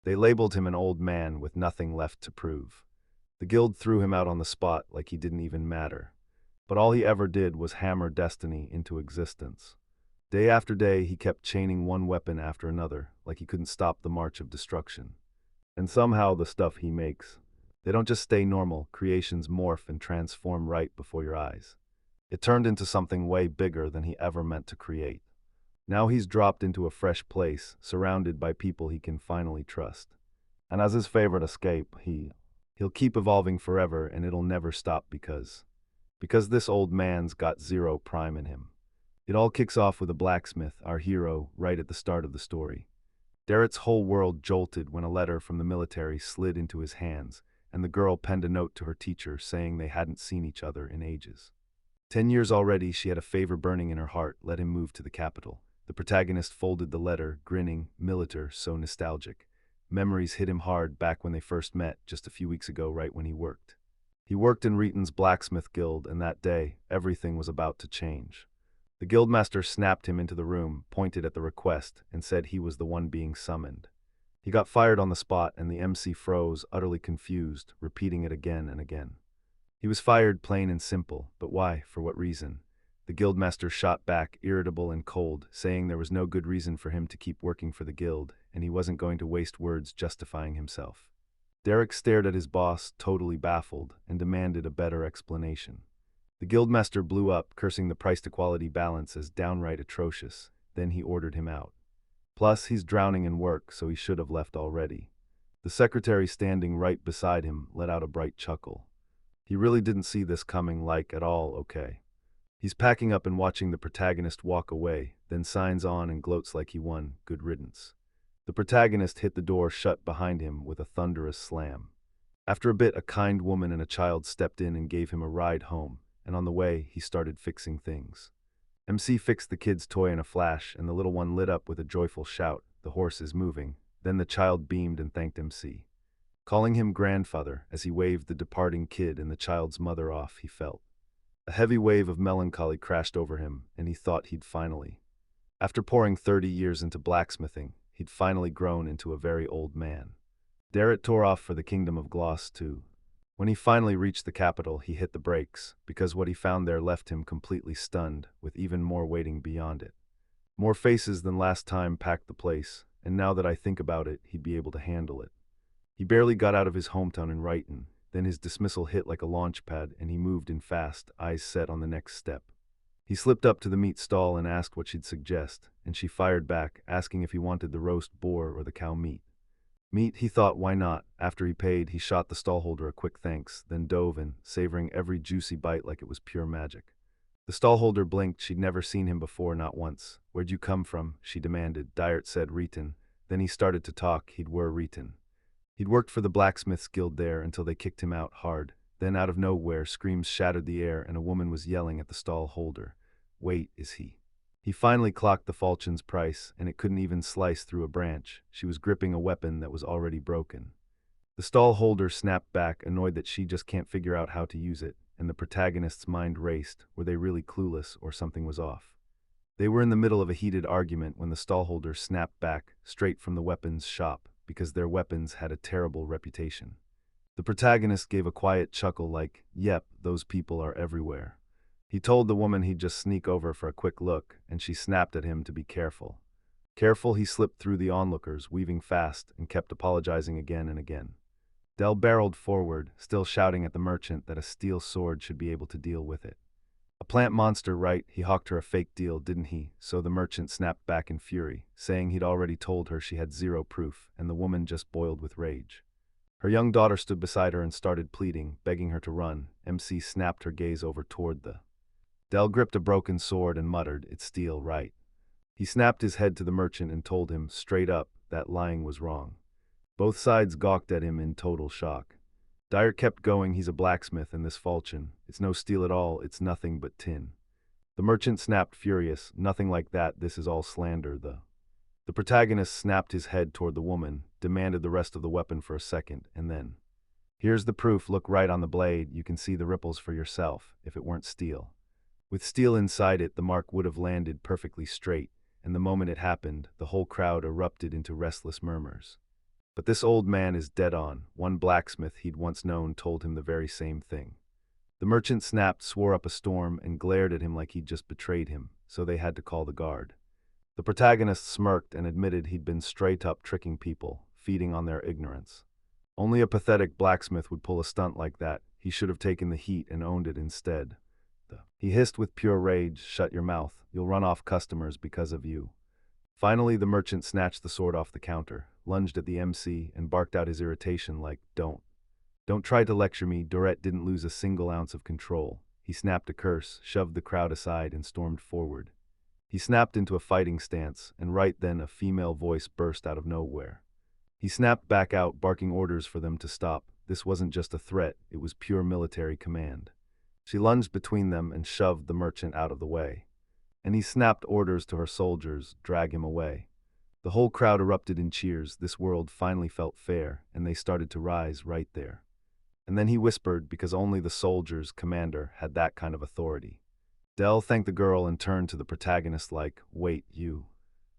They labeled him an old man with nothing left to prove. The guild threw him out on the spot like he didn't even matter. But all he ever did was hammer destiny into existence. Day after day, he kept chaining one weapon after another, like he couldn't stop the march of destruction. And somehow the stuff he makes, they don't just stay normal, creations morph and transform right before your eyes. It turned into something way bigger than he ever meant to create. Now he's dropped into a fresh place, surrounded by people he can finally trust. And as his favorite escape, he'll keep evolving forever and it'll never stop because this old man's got zero prime in him. It all kicks off with a blacksmith, our hero, right at the start of the story. Darrett's whole world jolted when a letter from the military slid into his hands, and the girl penned a note to her teacher saying they hadn't seen each other in ages. 10 years already, she had a favor burning in her heart, let him move to the capital. The protagonist folded the letter, grinning, militar, so nostalgic. Memories hit him hard back when they first met, just a few weeks ago, right when he worked. He worked in Reeton's blacksmith guild, and that day, everything was about to change. The guildmaster snapped him into the room, pointed at the request, and said he was the one being summoned. He got fired on the spot, and the MC froze, utterly confused, repeating it again and again. He was fired, plain and simple, but why? For what reason? The guildmaster shot back, irritable and cold, saying there was no good reason for him to keep working for the guild, and he wasn't going to waste words justifying himself. Derek stared at his boss, totally baffled, and demanded a better explanation. The guildmaster blew up, cursing the price-to-quality balance as downright atrocious. Then he ordered him out. Plus, he's drowning in work, so he should have left already. The secretary standing right beside him let out a bright chuckle. He really didn't see this coming, like, at all okay. He's packing up and watching the protagonist walk away, then signs on and gloats like he won, good riddance. The protagonist hit the door shut behind him with a thunderous slam. After a bit, a kind woman and a child stepped in and gave him a ride home, and on the way, he started fixing things. MC fixed the kid's toy in a flash, and the little one lit up with a joyful shout, "The horse is moving." Then the child beamed and thanked MC. Calling him grandfather as he waved the departing kid and the child's mother off, he felt. A heavy wave of melancholy crashed over him, and he thought he'd finally. After pouring 30 years into blacksmithing, he'd finally grown into a very old man. Darrett tore off for the kingdom of Gloss, too. When he finally reached the capital, he hit the brakes, because what he found there left him completely stunned, with even more waiting beyond it. More faces than last time packed the place, and now that I think about it, he'd be able to handle it. He barely got out of his hometown in Wrighton, then his dismissal hit like a launch pad, and he moved in fast, eyes set on the next step. He slipped up to the meat stall and asked what she'd suggest, and she fired back, asking if he wanted the roast boar or the cow meat. Meat, he thought, why not? After he paid, he shot the stallholder a quick thanks, then dove in, savoring every juicy bite like it was pure magic. The stallholder blinked. She'd never seen him before, not once. "Where'd you come from?" she demanded. Dyaert said Reeton. Then he started to talk. He'd were Reeton. He'd worked for the blacksmith's guild there until they kicked him out hard. Then out of nowhere, screams shattered the air and a woman was yelling at the stallholder. "Wait, is he?" He finally clocked the falchion's price, and it couldn't even slice through a branch. She was gripping a weapon that was already broken. The stallholder snapped back, annoyed that she just can't figure out how to use it, and the protagonist's mind raced. Were they really clueless, or something was off? They were in the middle of a heated argument when the stallholder snapped back, straight from the weapons shop, because their weapons had a terrible reputation. The protagonist gave a quiet chuckle like, "Yep, those people are everywhere." He told the woman he'd just sneak over for a quick look, and she snapped at him to be careful. Careful, he slipped through the onlookers, weaving fast, and kept apologizing again and again. Dell barreled forward, still shouting at the merchant that a steel sword should be able to deal with it. A plant monster, right? He hawked her a fake deal, didn't he? So the merchant snapped back in fury, saying he'd already told her she had zero proof, and the woman just boiled with rage. Her young daughter stood beside her and started pleading, begging her to run. MC snapped her gaze over toward the Dell gripped a broken sword and muttered, "It's steel, right?" He snapped his head to the merchant and told him, straight up, that lying was wrong. Both sides gawked at him in total shock. Dyaert kept going. "He's a blacksmith, and this falchion, it's no steel at all, it's nothing but tin." The merchant snapped, furious, "Nothing like that, this is all slander." The protagonist snapped his head toward the woman, demanded the rest of the weapon for a second, and then, "Here's the proof, look right on the blade, you can see the ripples for yourself, if it weren't steel." With steel inside it, the mark would have landed perfectly straight, and the moment it happened, the whole crowd erupted into restless murmurs. But this old man is dead on. One blacksmith he'd once known told him the very same thing. The merchant snapped, swore up a storm, and glared at him like he'd just betrayed him, so they had to call the guard. The protagonist smirked and admitted he'd been straight up tricking people, feeding on their ignorance. Only a pathetic blacksmith would pull a stunt like that. He should have taken the heat and owned it instead. He hissed with pure rage, "Shut your mouth. You'll run off customers because of you." Finally, the merchant snatched the sword off the counter, lunged at the MC, and barked out his irritation like, Don't try to lecture me." Dorette didn't lose a single ounce of control. He snapped a curse, shoved the crowd aside, and stormed forward. He snapped into a fighting stance, and right then a female voice burst out of nowhere. He snapped back out, barking orders for them to stop. This wasn't just a threat, it was pure military command. She lunged between them and shoved the merchant out of the way. And he snapped orders to her soldiers, "Drag him away." The whole crowd erupted in cheers. This world finally felt fair, and they started to rise right there. And then he whispered, because only the soldiers' commander had that kind of authority. Dell thanked the girl and turned to the protagonist like, "Wait, you."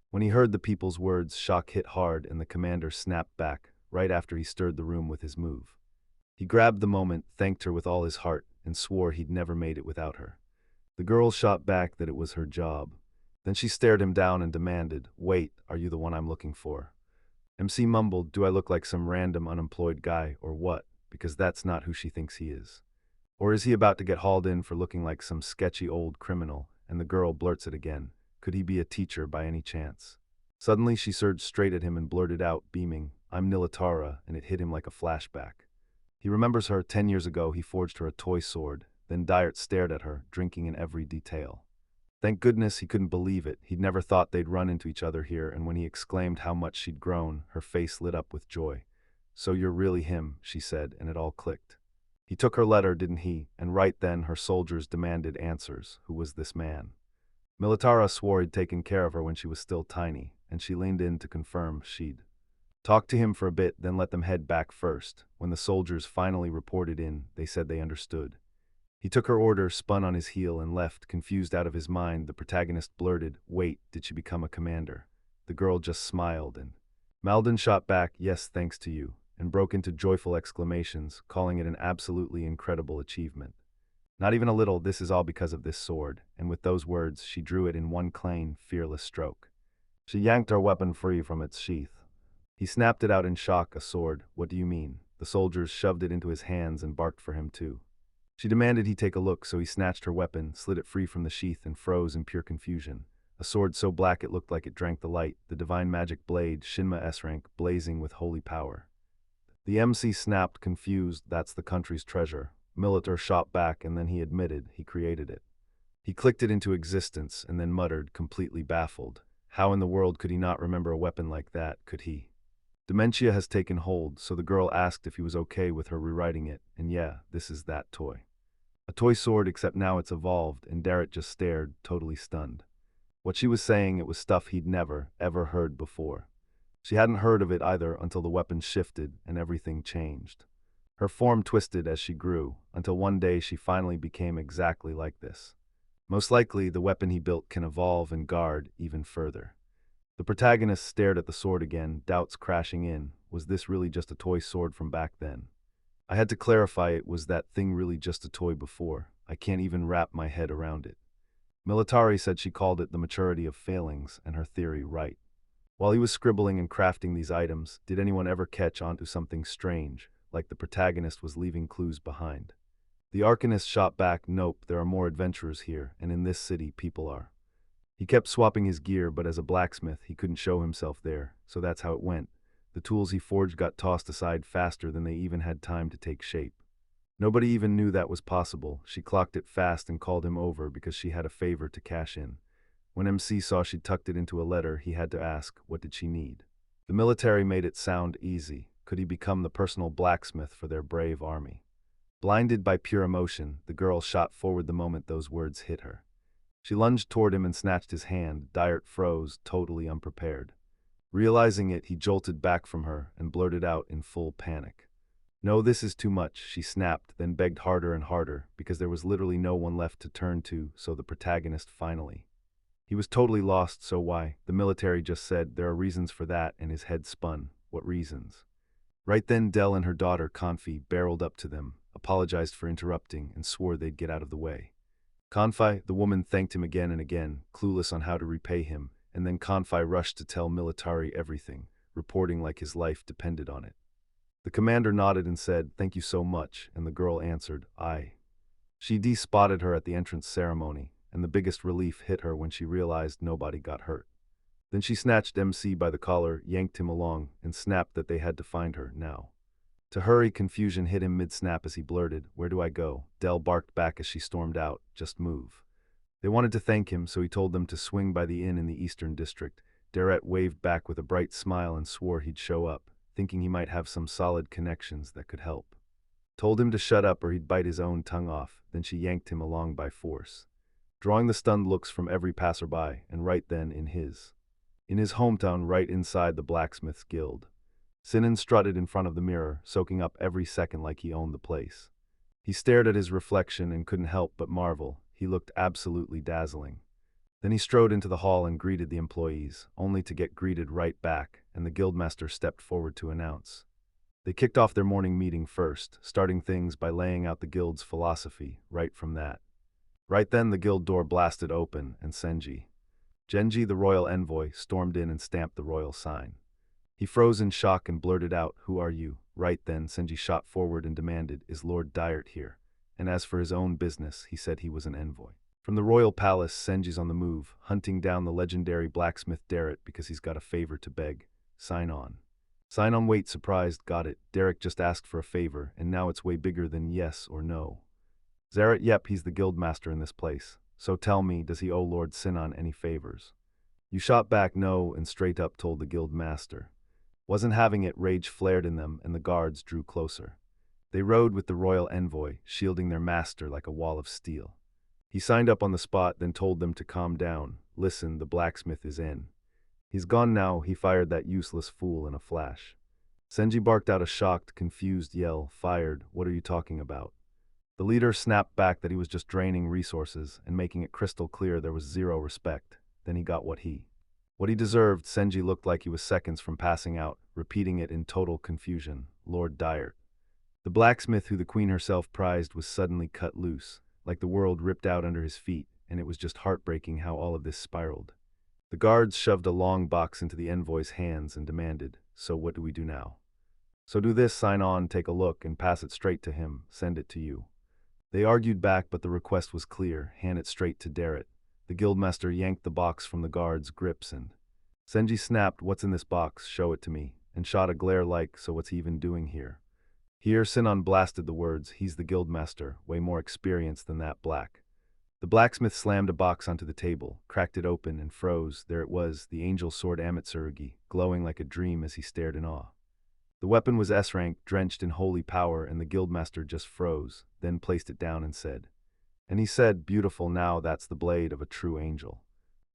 When he heard the people's words, shock hit hard and the commander snapped back, right after he stirred the room with his move. He grabbed the moment, thanked her with all his heart, and swore he'd never made it without her. The girl shot back that it was her job. Then she stared him down and demanded, "Wait, are you the one I'm looking for?" MC mumbled, "Do I look like some random unemployed guy, or what? Because that's not who she thinks he is. Or is he about to get hauled in for looking like some sketchy old criminal?" And the girl blurts it again. "Could he be a teacher by any chance?" Suddenly she surged straight at him and blurted out, beaming, "I'm Nilitara," and it hit him like a flashback. He remembers her. 10 years ago he forged her a toy sword. Then Dyaert stared at her, drinking in every detail. Thank goodness he couldn't believe it. He'd never thought they'd run into each other here, and when he exclaimed how much she'd grown, her face lit up with joy. "So you're really him," she said, and it all clicked. He took her letter, didn't he? And right then her soldiers demanded answers. Who was this man? Militara swore he'd taken care of her when she was still tiny, and she leaned in to confirm she'd talked to him for a bit, then let them head back first. When the soldiers finally reported in, they said they understood. He took her order, spun on his heel, and left, confused out of his mind. The protagonist blurted, "Wait, did she become a commander?" The girl just smiled, and Malden shot back, "Yes, thanks to you," and broke into joyful exclamations, calling it an absolutely incredible achievement. "Not even a little, this is all because of this sword," and with those words she drew it in one clean, fearless stroke. She yanked her weapon free from its sheath. He snapped it out in shock. "A sword? What do you mean?" The soldiers shoved it into his hands and barked for him too. She demanded he take a look, so he snatched her weapon, slid it free from the sheath, and froze in pure confusion. A sword so black it looked like it drank the light, the divine magic blade, Shinma S rank, blazing with holy power. The MC snapped, confused. "That's the country's treasure." Militar shot back, and then he admitted he created it. He clicked it into existence, and then muttered, completely baffled. How in the world could he not remember a weapon like that, could he? Dementia has taken hold, so the girl asked if he was okay with her rewriting it, and yeah, this is that toy. A toy sword, except now it's evolved, and Dyaert just stared, totally stunned. What she was saying, it was stuff he'd never, ever heard before. She hadn't heard of it either until the weapon shifted and everything changed. Her form twisted as she grew, until one day she finally became exactly like this. Most likely, the weapon he built can evolve and guard even further. The protagonist stared at the sword again, doubts crashing in. Was this really just a toy sword from back then? I had to clarify, it was that thing really just a toy before? I can't even wrap my head around it. Militari said she called it the maturity of failings, and her theory right. While he was scribbling and crafting these items, did anyone ever catch onto something strange, like the protagonist was leaving clues behind? The Arcanist shot back, "Nope, there are more adventurers here, and in this city people are." He kept swapping his gear, but as a blacksmith, he couldn't show himself there, so that's how it went. The tools he forged got tossed aside faster than they even had time to take shape. Nobody even knew that was possible. She clocked it fast and called him over because she had a favor to cash in. When MC saw she tucked it into a letter, he had to ask, what did she need? The military made it sound easy. Could he become the personal blacksmith for their brave army? Blinded by pure emotion, the girl shot forward the moment those words hit her. She lunged toward him and snatched his hand. Dyaert froze, totally unprepared. Realizing it, he jolted back from her and blurted out in full panic. "No, this is too much," she snapped, then begged harder and harder, because there was literally no one left to turn to, so the protagonist finally. He was totally lost, so why? The military just said, "There are reasons for that," and his head spun. What reasons? Right then Dell and her daughter, Confi, barreled up to them, apologized for interrupting, and swore they'd get out of the way. Confi, the woman, thanked him again and again, clueless on how to repay him, and then Confi rushed to tell Militari everything, reporting like his life depended on it. The commander nodded and said, "Thank you so much," and the girl answered, "Aye." She spotted her at the entrance ceremony, and the biggest relief hit her when she realized nobody got hurt. Then she snatched MC by the collar, yanked him along, and snapped that they had to find her, now. To hurry, confusion hit him mid-snap as he blurted, "Where do I go?" Dell barked back as she stormed out, "Just move." They wanted to thank him, so he told them to swing by the inn in the Eastern District. Derek waved back with a bright smile and swore he'd show up, thinking he might have some solid connections that could help. Told him to shut up or he'd bite his own tongue off, then she yanked him along by force, drawing the stunned looks from every passerby, and right then in his hometown, right inside the Blacksmith's Guild. Sinan strutted in front of the mirror, soaking up every second like he owned the place. He stared at his reflection and couldn't help but marvel. He looked absolutely dazzling. Then he strode into the hall and greeted the employees, only to get greeted right back, and the guildmaster stepped forward to announce. They kicked off their morning meeting first, starting things by laying out the guild's philosophy, right from that. Right then the guild door blasted open, and Genji, the royal envoy, stormed in and stamped the royal sign. He froze in shock and blurted out, "Who are you?" Right then Senji shot forward and demanded, "Is Lord Dyert here?" And as for his own business, he said he was an envoy. From the royal palace, Senji's on the move, hunting down the legendary blacksmith Dyert because he's got a favor to beg. Sign on. Sign on. Wait, surprised, got it. Derek just asked for a favor, and now it's way bigger than yes or no. Zaret, yep, he's the guildmaster in this place. So tell me, does he owe Lord Sinan any favors? You shot back no, and straight up told the guildmaster. Wasn't having it. Rage flared in them, and the guards drew closer. They rode with the royal envoy, shielding their master like a wall of steel. He signed up on the spot, then told them to calm down. Listen, the blacksmith is in. He's gone now. He fired that useless fool in a flash. Senji barked out a shocked, confused yell. Fired? What are you talking about? The leader snapped back that he was just draining resources and making it crystal clear there was zero respect. Then he got what he deserved. Senji looked like he was seconds from passing out, repeating it in total confusion. Lord Dyert. The blacksmith who the queen herself prized was suddenly cut loose, like the world ripped out under his feet, and it was just heartbreaking how all of this spiraled. The guards shoved a long box into the envoy's hands and demanded, "So what do we do now?" "So do this, sign on, take a look, and pass it straight to him, send it to you." They argued back, but the request was clear, hand it straight to Derek. The guildmaster yanked the box from the guard's grips and Senji snapped, "What's in this box? Show it to me," and shot a glare like, "So what's he even doing here?" Here Sinan blasted the words, "He's the guildmaster, way more experienced than that black." The blacksmith slammed a box onto the table, cracked it open, and froze. There it was, the angel sword Amatsurugi, glowing like a dream as he stared in awe. The weapon was S-rank, drenched in holy power, and the guildmaster just froze, then placed it down and said, "Beautiful, now that's the blade of a true angel."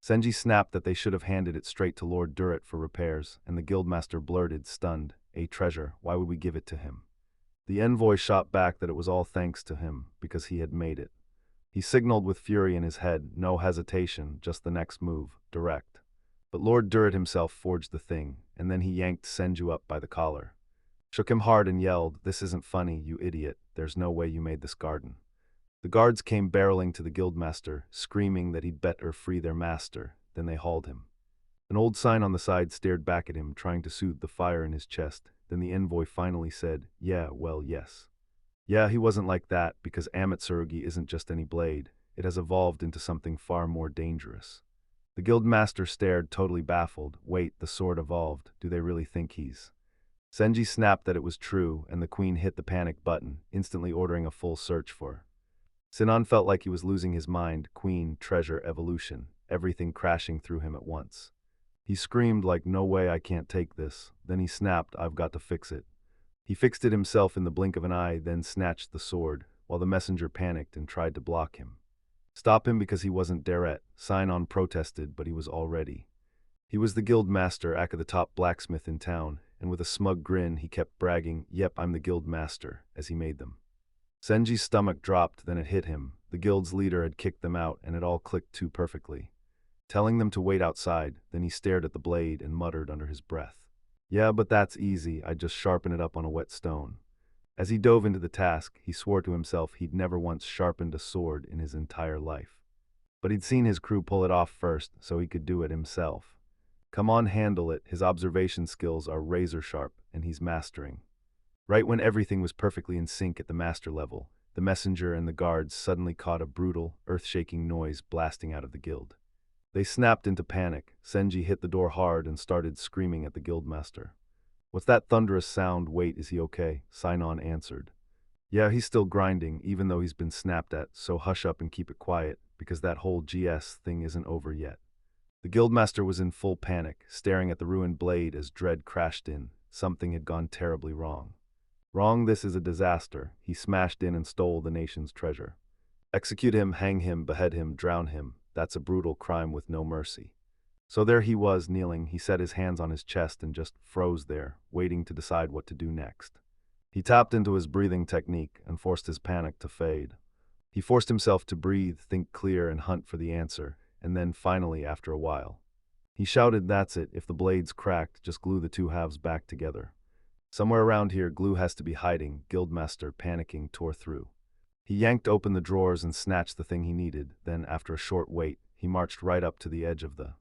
Senji snapped that they should have handed it straight to Lord Dyert for repairs, and the guildmaster blurted, stunned, "A treasure, why would we give it to him?" The envoy shot back that it was all thanks to him, because he had made it. He signaled with fury in his head, no hesitation, just the next move, direct. But Lord Dyert himself forged the thing, and then he yanked Senju up by the collar. Shook him hard and yelled, "This isn't funny, you idiot, there's no way you made this garden." The guards came barreling to the guildmaster, screaming that he'd better free their master, then they hauled him. An old sign on the side stared back at him, trying to soothe the fire in his chest. Then the envoy finally said, "Yeah, well, yes. Yeah, he wasn't like that, because Amatsurugi isn't just any blade, it has evolved into something far more dangerous." The guildmaster stared, totally baffled. Wait, the sword evolved, do they really think he's... Senji snapped that it was true, and the queen hit the panic button, instantly ordering a full search for. Sinan felt like he was losing his mind, queen, treasure, evolution, everything crashing through him at once. He screamed like, "No way, I can't take this." Then he snapped, "I've got to fix it." He fixed it himself in the blink of an eye, then snatched the sword, while the messenger panicked and tried to block him. Stop him because he wasn't Dyert. Sinan protested, but he was all ready. He was the guild master, the top blacksmith in town, and with a smug grin he kept bragging, "Yep, I'm the guild master," as he made them. Senji's stomach dropped, then it hit him. The guild's leader had kicked them out, and it all clicked too perfectly. Telling them to wait outside, then he stared at the blade and muttered under his breath, Yeah, but that's easy. I just sharpen it up on a wet stone. As he dove into the task, he swore to himself he'd never once sharpened a sword in his entire life. But he'd seen his crew pull it off first, so he could do it himself. Come on, handle it. His observation skills are razor sharp, and he's mastering. Right when everything was perfectly in sync at the master level, the messenger and the guards suddenly caught a brutal, earth-shaking noise blasting out of the guild. They snapped into panic. Senji hit the door hard and started screaming at the guildmaster. "What's that thunderous sound? Wait, is he okay?" Sinon answered. "Yeah, he's still grinding, even though he's been snapped at, so hush up and keep it quiet, because that whole GS thing isn't over yet." The guildmaster was in full panic, staring at the ruined blade as dread crashed in. Something had gone terribly wrong. Wrong, this is a disaster. He smashed in and stole the nation's treasure. Execute him, hang him, behead him, drown him. That's a brutal crime with no mercy. So there he was, kneeling. He set his hands on his chest and just froze there, waiting to decide what to do next. He tapped into his breathing technique and forced his panic to fade. He forced himself to breathe, think clear, and hunt for the answer, and then finally, after a while, he shouted, "That's it. If the blade's cracked, just glue the two halves back together. Somewhere around here, glue has to be hiding." Guildmaster, panicking, tore through. He yanked open the drawers and snatched the thing he needed. Then, after a short wait, he marched right up to the edge of the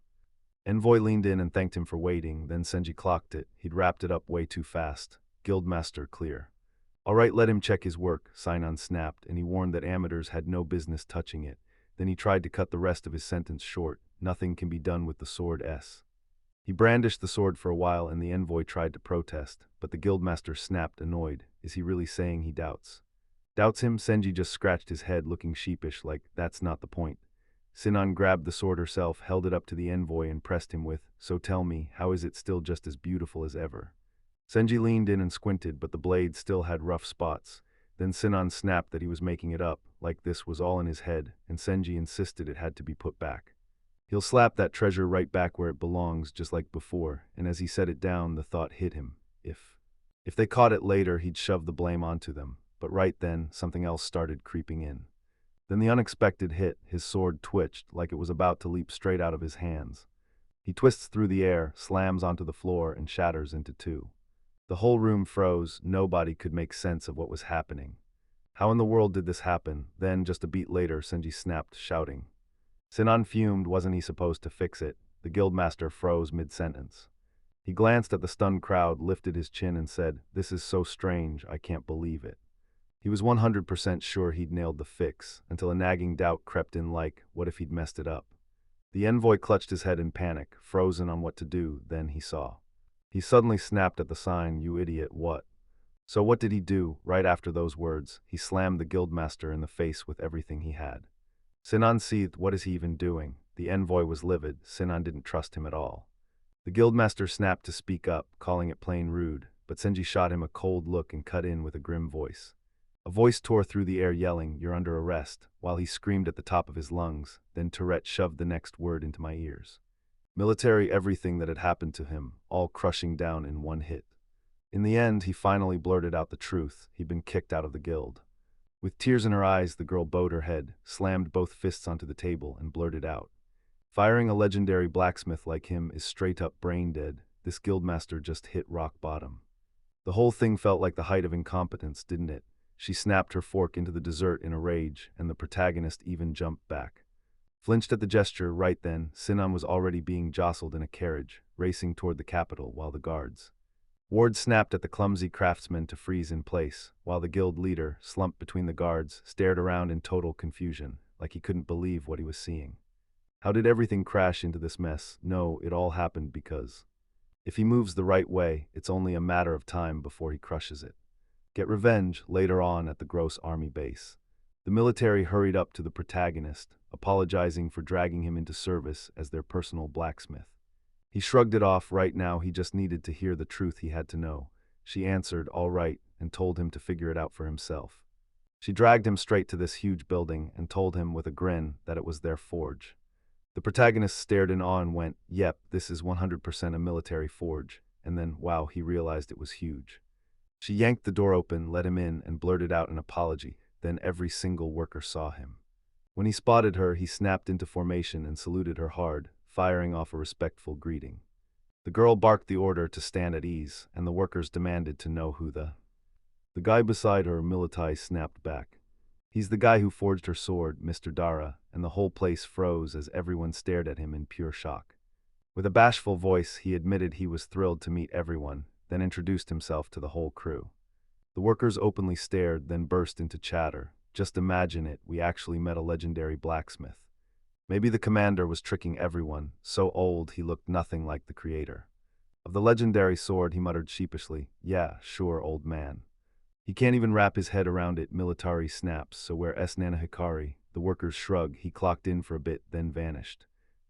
envoy, leaned in and thanked him for waiting. Then Senji clocked it. He'd wrapped it up way too fast. Guildmaster, clear. "All right, let him check his work," Sinon snapped, and he warned that amateurs had no business touching it. Then he tried to cut the rest of his sentence short. "Nothing can be done with the sword S." He brandished the sword for a while, and the envoy tried to protest, but the guildmaster snapped, annoyed. "Is he really saying he doubts?" "Doubts him?" Senji just scratched his head, looking sheepish, like, "That's not the point." Sinon grabbed the sword herself, held it up to the envoy, and pressed him with, "So tell me, how is it still just as beautiful as ever?" Senji leaned in and squinted, but the blade still had rough spots. Then Sinon snapped that he was making it up, like this was all in his head, and Senji insisted it had to be put back. "He'll slap that treasure right back where it belongs, just like before," and as he set it down, the thought hit him. If they caught it later, he'd shove the blame onto them. But right then, something else started creeping in. Then the unexpected hit. His sword twitched, like it was about to leap straight out of his hands. He twists through the air, slams onto the floor, and shatters into two. The whole room froze. Nobody could make sense of what was happening. How in the world did this happen? Then, just a beat later, Senji snapped, shouting. Sinon fumed. Wasn't he supposed to fix it? The guildmaster froze mid-sentence. He glanced at the stunned crowd, lifted his chin, and said, "This is so strange, I can't believe it." He was 100% sure he'd nailed the fix, until a nagging doubt crept in like, what if he'd messed it up? The envoy clutched his head in panic, frozen on what to do. Then he saw. He suddenly snapped at the sign, "You idiot, what?" So what did he do? Right after those words, he slammed the guildmaster in the face with everything he had. Sinon seethed. What is he even doing? The envoy was livid. Sinon didn't trust him at all. The guildmaster snapped to speak up, calling it plain rude, but Senji shot him a cold look and cut in with a grim voice. A voice tore through the air yelling, "You're under arrest," while he screamed at the top of his lungs. Then Tourette shoved the next word into my ears. Military, everything that had happened to him, all crushing down in one hit. In the end, he finally blurted out the truth. He'd been kicked out of the guild. With tears in her eyes, the girl bowed her head, slammed both fists onto the table, and blurted out, "Firing a legendary blacksmith like him is straight up brain dead. This guildmaster just hit rock bottom." The whole thing felt like the height of incompetence, didn't it? She snapped her fork into the dessert in a rage, and the protagonist even jumped back. Flinched at the gesture. Right then, Sinon was already being jostled in a carriage, racing toward the capital, while the guards. Ward snapped at the clumsy craftsman to freeze in place, while the guild leader, slumped between the guards, stared around in total confusion, like he couldn't believe what he was seeing. How did everything crash into this mess? No, it all happened because if he moves the right way, it's only a matter of time before he crushes it. Get revenge later on at the Gross Army base. The military hurried up to the protagonist, apologizing for dragging him into service as their personal blacksmith. He shrugged it off. Right now, he just needed to hear the truth he had to know. She answered, "All right," and told him to figure it out for himself. She dragged him straight to this huge building and told him with a grin that it was their forge. The protagonist stared in awe and went, "Yep, this is 100% a military forge," and then, wow, he realized it was huge. She yanked the door open, let him in, and blurted out an apology. Then every single worker saw him. When he spotted her, he snapped into formation and saluted her hard, firing off a respectful greeting. The girl barked the order to stand at ease, and the workers demanded to know who the guy beside her, Militai, snapped back. He's the guy who forged her sword, Mr. Dara, and the whole place froze as everyone stared at him in pure shock. With a bashful voice, he admitted he was thrilled to meet everyone, then introduced himself to the whole crew. The workers openly stared, then burst into chatter. Just imagine it, we actually met a legendary blacksmith. Maybe the commander was tricking everyone, so old he looked nothing like the creator. Of the legendary sword, he muttered sheepishly, "Yeah, sure, old man." He can't even wrap his head around it, military snaps, so where S. Nana Hikari? The workers shrug, he clocked in for a bit, then vanished.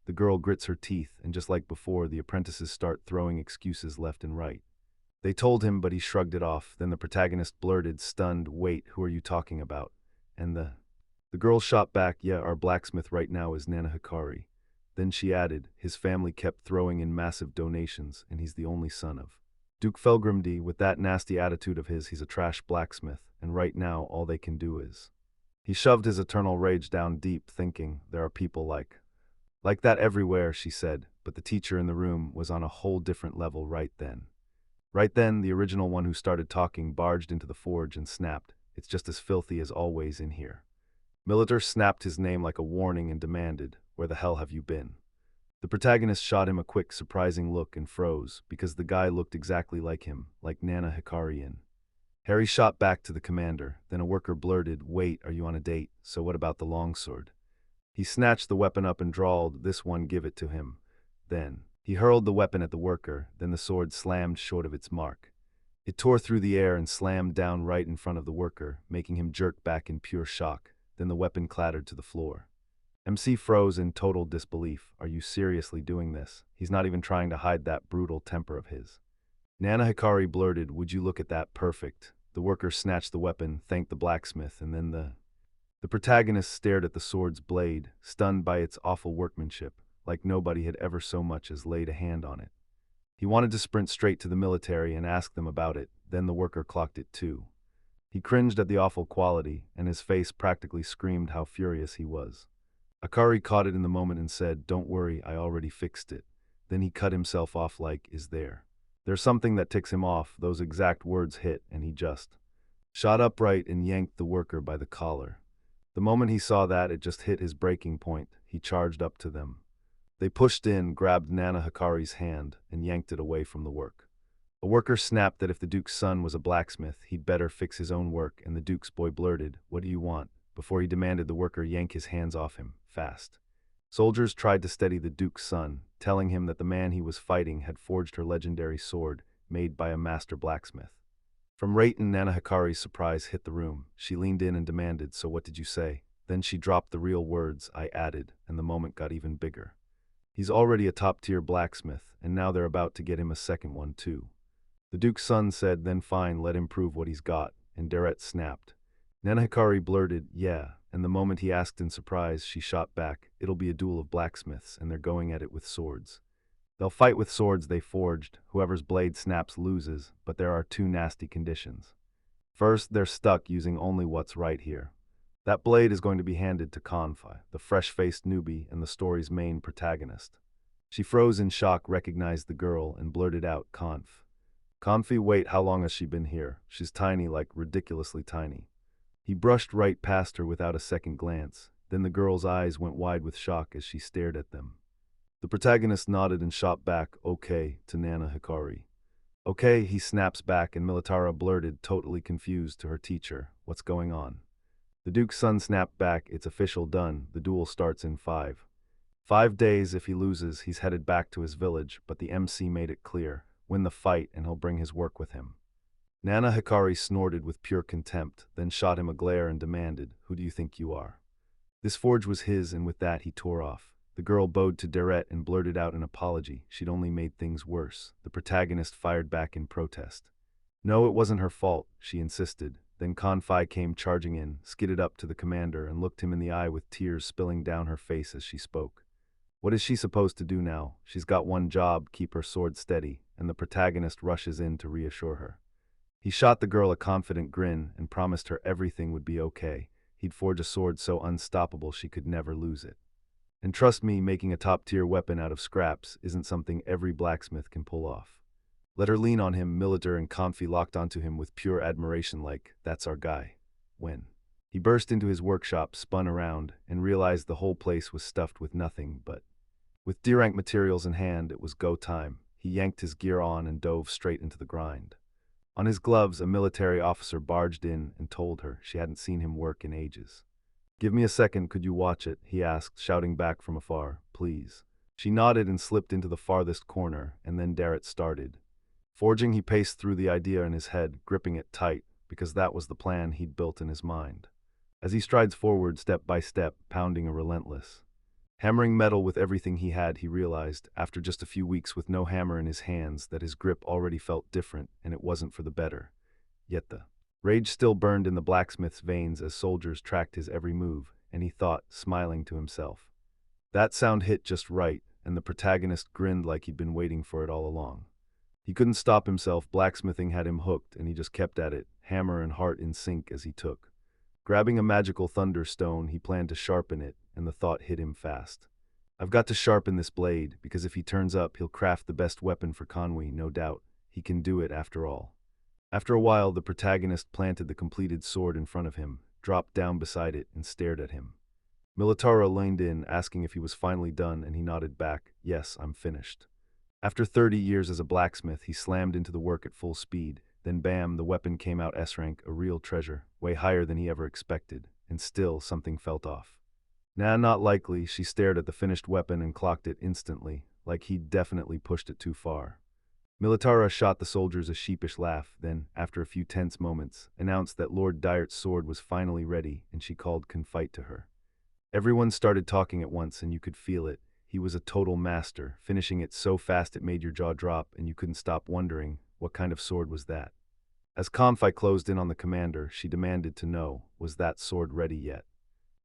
The girl grits her teeth, and just like before, the apprentices start throwing excuses left and right. They told him, but he shrugged it off. Then the protagonist blurted, stunned, "Wait, who are you talking about?" And the girl shot back, "Yeah, our blacksmith right now is Nana Hikari." Then she added, "His family kept throwing in massive donations, and he's the only son of Duke Felgrimdi. With that nasty attitude of his, he's a trash blacksmith, and right now all they can do is—" He shoved his eternal rage down deep, thinking, there are people like that everywhere, she said, but the teacher in the room was on a whole different level right then. Right then, the original one who started talking barged into the forge and snapped, "It's just as filthy as always in here." Militer snapped his name like a warning and demanded, "Where the hell have you been?" The protagonist shot him a quick, surprising look and froze, because the guy looked exactly like him, like Nana Hikarian. Harry shot back to the commander, then a worker blurted, "Wait, are you on a date? So what about the longsword?" He snatched the weapon up and drawled, "This one, give it to him." Then he hurled the weapon at the worker, then the sword slammed short of its mark. It tore through the air and slammed down right in front of the worker, making him jerk back in pure shock. Then the weapon clattered to the floor. MC froze in total disbelief. "Are you seriously doing this?" He's not even trying to hide that brutal temper of his. Nana Hikari blurted, "Would you look at that, perfect." The worker snatched the weapon, thanked the blacksmith, and then the protagonist stared at the sword's blade, stunned by its awful workmanship, like nobody had ever so much as laid a hand on it. He wanted to sprint straight to the military and ask them about it, then the worker clocked it too. He cringed at the awful quality, and his face practically screamed how furious he was. Akari caught it in the moment and said, "Don't worry, I already fixed it." Then he cut himself off like, "Is there's something that ticks him off." Those exact words hit, and he just shot upright and yanked the worker by the collar. The moment he saw that, it just hit his breaking point. He charged up to them. They pushed in, grabbed Nana Hikari's hand, and yanked it away from the work. A worker snapped that if the Duke's son was a blacksmith, he'd better fix his own work, and the Duke's boy blurted, "What do you want?" before he demanded the worker yank his hands off him, fast. Soldiers tried to steady the Duke's son, telling him that the man he was fighting had forged her legendary sword, made by a master blacksmith. From Rayton, Nana Hikari's surprise hit the room. She leaned in and demanded, "So what did you say?" Then she dropped the real words, "I added," and the moment got even bigger. He's already a top-tier blacksmith, and now they're about to get him a second one too. The Duke's son said, "Then fine, let him prove what he's got," and Deret snapped. Nana Hikari blurted, "Yeah," and the moment he asked in surprise, she shot back, "It'll be a duel of blacksmiths, and they're going at it with swords. They'll fight with swords they forged. Whoever's blade snaps loses, but there are two nasty conditions. First, they're stuck using only what's right here. That blade is going to be handed to Confi, the fresh-faced newbie and the story's main protagonist." She froze in shock, recognized the girl, and blurted out, Confi, wait, how long has she been here? She's tiny, like ridiculously tiny." He brushed right past her without a second glance. Then the girl's eyes went wide with shock as she stared at them. The protagonist nodded and shot back, "Okay," to Nana Hikari. "Okay," he snaps back, and Militara blurted, totally confused, to her teacher, "What's going on?" The Duke's son snapped back, "It's official, done. The duel starts in 5 days. If he loses, he's headed back to his village, but the MC made it clear, win the fight and he'll bring his work with him." Nana Hikari snorted with pure contempt, then shot him a glare and demanded, "Who do you think you are?" This forge was his, and with that he tore off. The girl bowed to Deret and blurted out an apology. She'd only made things worse. The protagonist fired back in protest. No, it wasn't her fault, she insisted. Then Confi came charging in, skidded up to the commander, and looked him in the eye with tears spilling down her face as she spoke. What is she supposed to do now? She's got one job, keep her sword steady, and the protagonist rushes in to reassure her. He shot the girl a confident grin and promised her everything would be okay. He'd forge a sword so unstoppable she could never lose it. And trust me, making a top-tier weapon out of scraps isn't something every blacksmith can pull off. Let her lean on him, Militar and Comfy locked onto him with pure admiration like, that's our guy. When he burst into his workshop, spun around, and realized the whole place was stuffed with nothing but. With D-rank materials in hand, it was go time. He yanked his gear on and dove straight into the grind. On his gloves, a military officer barged in and told her she hadn't seen him work in ages. Give me a second, could you watch it? He asked, shouting back from afar, please. She nodded and slipped into the farthest corner, and then Darrett started. Forging, he paced through the idea in his head, gripping it tight, because that was the plan he'd built in his mind. As he strides forward, step by step, pounding a relentless. Hammering metal with everything he had, he realized, after just a few weeks with no hammer in his hands, that his grip already felt different, and it wasn't for the better. Yet the rage still burned in the blacksmith's veins as soldiers tracked his every move, and he thought, smiling to himself. That sound hit just right, and the protagonist grinned like he'd been waiting for it all along. He couldn't stop himself, blacksmithing had him hooked, and he just kept at it, hammer and heart in sync as he took. Grabbing a magical thunderstone, he planned to sharpen it, and the thought hit him fast. I've got to sharpen this blade, because if he turns up, he'll craft the best weapon for Conway, no doubt. He can do it after all. After a while, the protagonist planted the completed sword in front of him, dropped down beside it, and stared at him. Militaro leaned in, asking if he was finally done, and he nodded back, yes, I'm finished. After 30 years as a blacksmith, he slammed into the work at full speed. Then bam, the weapon came out S-rank, a real treasure, way higher than he ever expected, and still something felt off. Nah, not likely. She stared at the finished weapon and clocked it instantly, like he'd definitely pushed it too far. Militara shot the soldiers a sheepish laugh, then, after a few tense moments, announced that Lord Dyert's sword was finally ready, and she called Confite to her. Everyone started talking at once, and you could feel it. He was a total master, finishing it so fast it made your jaw drop, and you couldn't stop wondering, what kind of sword was that? As Confite closed in on the commander, she demanded to know, was that sword ready yet?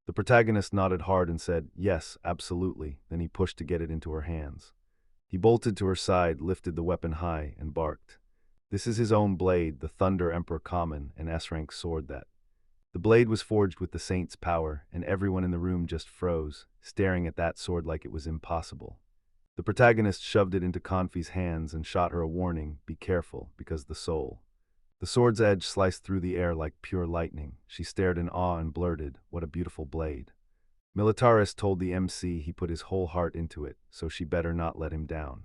The protagonist nodded hard and said, yes, absolutely, then he pushed to get it into her hands. He bolted to her side, lifted the weapon high, and barked. This is his own blade, the Thunder Emperor Common, an S-rank sword that. The blade was forged with the saint's power, and everyone in the room just froze, staring at that sword like it was impossible. The protagonist shoved it into Confy's hands and shot her a warning, be careful, because the soul. The sword's edge sliced through the air like pure lightning. She stared in awe and blurted, what a beautiful blade. Militaris told the MC he put his whole heart into it, so she better not let him down.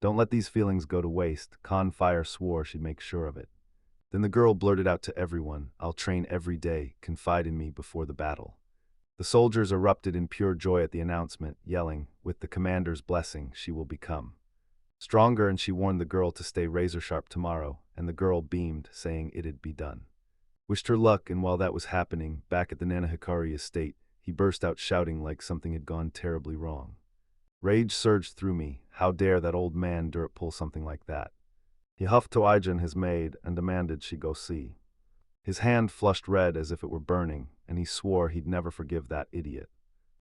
Don't let these feelings go to waste, Confire swore she'd make sure of it. Then the girl blurted out to everyone, I'll train every day, confide in me before the battle. The soldiers erupted in pure joy at the announcement, yelling, with the commander's blessing, she will become stronger, and she warned the girl to stay razor-sharp tomorrow, and the girl beamed, saying it'd be done. Wished her luck, and while that was happening, back at the Nanahikari estate, he burst out shouting like something had gone terribly wrong. Rage surged through me. How dare that old man Dirt pull something like that? He huffed to Ijan, his maid, and demanded she go see. His hand flushed red as if it were burning, and he swore he'd never forgive that idiot.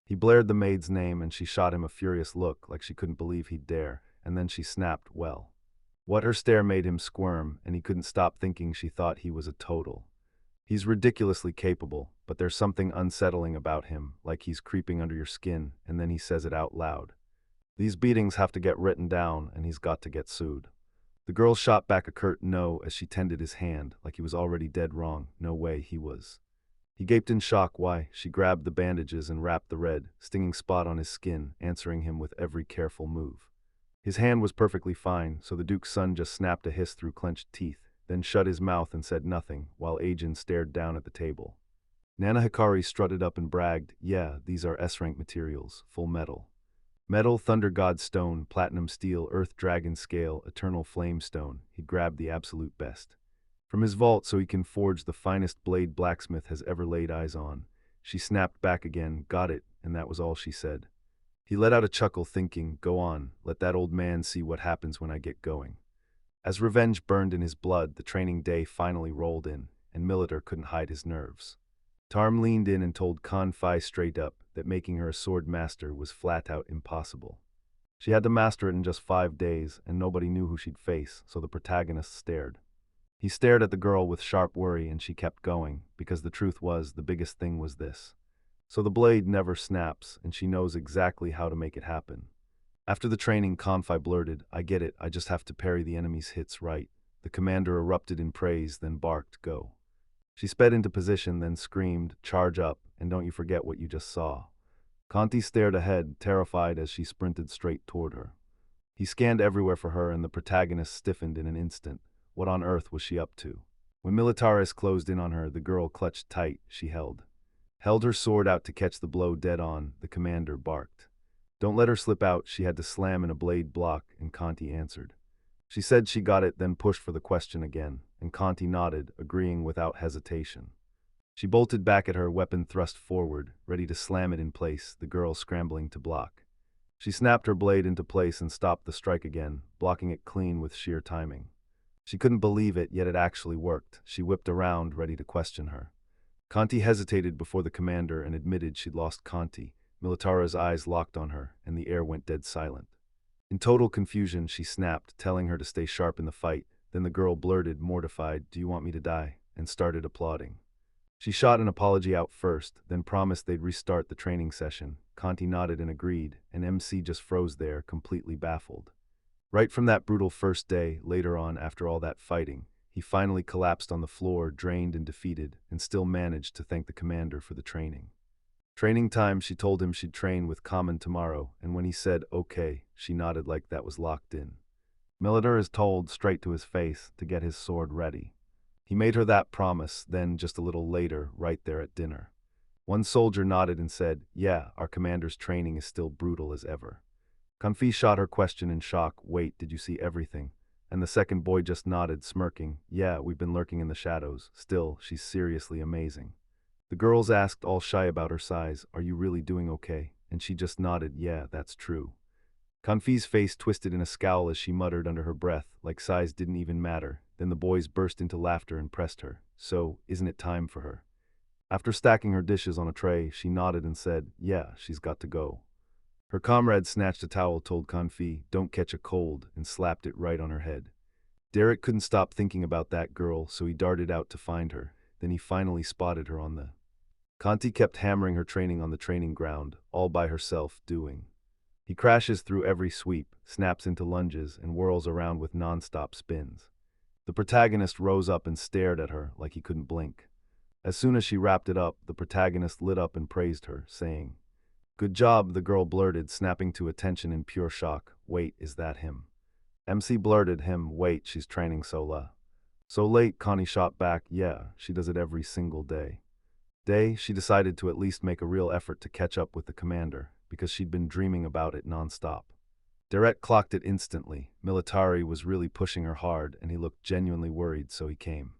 He blared the maid's name, and she shot him a furious look like she couldn't believe he'd dare, and then she snapped, well. What her stare made him squirm, and he couldn't stop thinking she thought he was a total. He's ridiculously capable, but there's something unsettling about him, like he's creeping under your skin, and then he says it out loud. These beatings have to get written down, and he's got to get sued. The girl shot back a curt no as she tended his hand, like he was already dead wrong. No way he was. He gaped in shock. Why? She grabbed the bandages and wrapped the red, stinging spot on his skin, answering him with every careful move. His hand was perfectly fine, so the Duke's son just snapped a hiss through clenched teeth, then shut his mouth and said nothing, while Ajin stared down at the table. Nana Hikari strutted up and bragged, yeah, these are S-rank materials, full metal. Metal, Thunder God Stone, Platinum Steel, Earth Dragon Scale, Eternal Flame Stone. He'd grabbed the absolute best from his vault so he can forge the finest blade Blacksmith has ever laid eyes on. She snapped back again, got it, and that was all she said. He let out a chuckle, thinking, go on, let that old man see what happens when I get going. As revenge burned in his blood, the training day finally rolled in, and Militar couldn't hide his nerves. Tarm leaned in and told Confy straight up that making her a sword master was flat out impossible. She had to master it in just 5 days, and nobody knew who she'd face, so the protagonist stared. He stared at the girl with sharp worry, and she kept going, because the truth was, the biggest thing was this. So the blade never snaps, and she knows exactly how to make it happen. After the training, Kanfai blurted, "I get it, I just have to parry the enemy's hits right." The commander erupted in praise, then barked, "Go." She sped into position, then screamed, "Charge up, and don't you forget what you just saw." Kanti stared ahead, terrified as she sprinted straight toward her. He scanned everywhere for her, and the protagonist stiffened in an instant. What on earth was she up to? When Militaris closed in on her, the girl clutched tight. She held her sword out to catch the blow dead on. The commander barked. Don't let her slip out. She had to slam in a blade block, and Kanti answered. She said she got it, then pushed for the question again, and Kanti nodded, agreeing without hesitation. She bolted back at her, weapon thrust forward, ready to slam it in place, the girl scrambling to block. She snapped her blade into place and stopped the strike again, blocking it clean with sheer timing. She couldn't believe it, yet it actually worked. She whipped around, ready to question her. Kanti hesitated before the commander and admitted she'd lost Kanti. Militara's eyes locked on her, and the air went dead silent. In total confusion, she snapped, telling her to stay sharp in the fight. Then the girl blurted, mortified, "Do you want me to die?" and started applauding. She shot an apology out first, then promised they'd restart the training session. Kanti nodded and agreed, and MC just froze there, completely baffled. Right from that brutal first day, later on, after all that fighting, he finally collapsed on the floor, drained and defeated, and still managed to thank the commander for the training. Training time, she told him she'd train with Kamen tomorrow, and when he said, "Okay," she nodded like that was locked in. Militer is told straight to his face to get his sword ready. He made her that promise, then just a little later, right there at dinner. One soldier nodded and said, "Yeah, our commander's training is still brutal as ever." Kanfi shot her question in shock, "Wait, did you see everything?" And the second boy just nodded, smirking, "Yeah, we've been lurking in the shadows. Still, she's seriously amazing." The girls asked, all shy about her size, "Are you really doing okay?" And she just nodded, "Yeah, that's true." Kanfi's face twisted in a scowl as she muttered under her breath, like size didn't even matter. Then the boys burst into laughter and pressed her. "So, isn't it time for her?" After stacking her dishes on a tray, she nodded and said, "Yeah, she's got to go." Her comrade snatched a towel, told Kanfi, "Don't catch a cold," and slapped it right on her head. Derek couldn't stop thinking about that girl, so he darted out to find her. Then he finally spotted her on the... Kanti kept hammering her training on the training ground, all by herself, doing. He crashes through every sweep, snaps into lunges, and whirls around with non-stop spins. The protagonist rose up and stared at her like he couldn't blink. As soon as she wrapped it up, the protagonist lit up and praised her, saying, "Good job," the girl blurted, snapping to attention in pure shock. "Wait, is that him?" MC blurted, "Him, wait, she's training so late." Connie shot back, "Yeah, she does it every single day." She decided to at least make a real effort to catch up with the commander, because she'd been dreaming about it nonstop. Derek clocked it instantly. Militari was really pushing her hard, and he looked genuinely worried, so he came.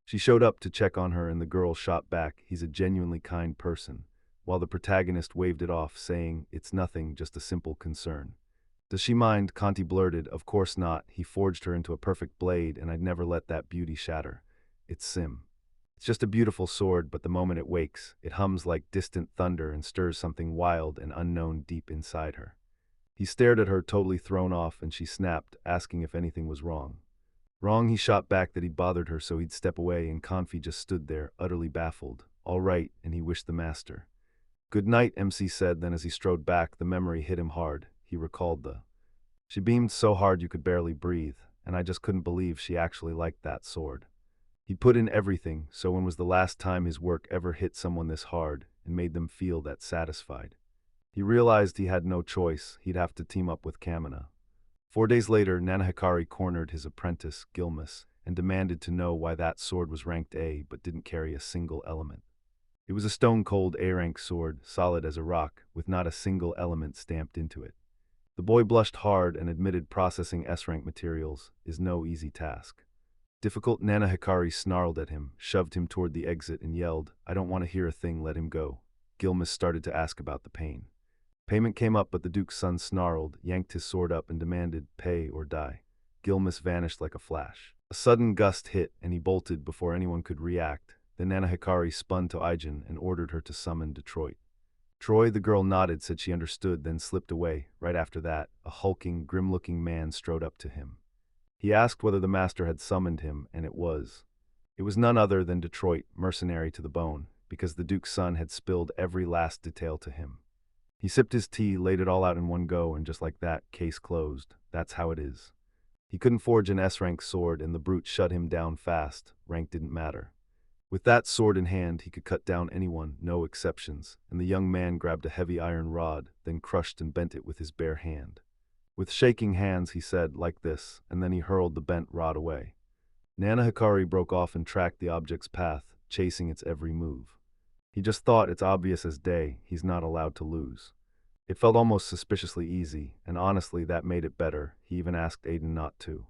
She showed up to check on her, and the girl shot back, "He's a genuinely kind person," while the protagonist waved it off, saying, "It's nothing, just a simple concern." "Does she mind?" Conti blurted. "Of course not. He forged her into a perfect blade, and I'd never let that beauty shatter. It's Sim. It's just a beautiful sword, but the moment it wakes, it hums like distant thunder and stirs something wild and unknown deep inside her." He stared at her, totally thrown off, and she snapped, asking if anything was wrong. Wrong, he shot back that he'd bothered her, so he'd step away, and Confi just stood there, utterly baffled. "All right," and he wished the master. "Good night," MC said, then as he strode back, the memory hit him hard. He recalled the... She beamed so hard you could barely breathe, and I just couldn't believe she actually liked that sword. He put in everything, so when was the last time his work ever hit someone this hard and made them feel that satisfied? He realized he had no choice. He'd have to team up with Kamina. 4 days later, Nanahikari cornered his apprentice, Gilmas, and demanded to know why that sword was ranked A but didn't carry a single element. It was a stone-cold A-rank sword, solid as a rock, with not a single element stamped into it. The boy blushed hard and admitted processing S-rank materials is no easy task. Difficult. Nanahikari snarled at him, shoved him toward the exit, and yelled, "I don't want to hear a thing, let him go." Gilmas started to ask about the pain. Payment came up, but the Duke's son snarled, yanked his sword up, and demanded, "Pay or die." Gilmas vanished like a flash. A sudden gust hit, and he bolted before anyone could react. Then Nanahikari spun to Aijin and ordered her to summon Detroit. Troy, the girl nodded, said she understood, then slipped away. Right after that, a hulking, grim-looking man strode up to him. He asked whether the master had summoned him, and it was none other than Detroit, mercenary to the bone. because the Duke's son had spilled every last detail to him. He sipped his tea, laid it all out in one go, and just like that, case closed. That's how it is. He couldn't forge an S-rank sword, and the brute shut him down fast. Rank didn't matter. With that sword in hand, he could cut down anyone, no exceptions, and the young man grabbed a heavy iron rod, then crushed and bent it with his bare hand. With shaking hands, he said, like this, and then he hurled the bent rod away. Nana Hikari broke off and tracked the object's path, chasing its every move. He just thought it's obvious as day, he's not allowed to lose. It felt almost suspiciously easy, and honestly that made it better. He even asked Aiden not to.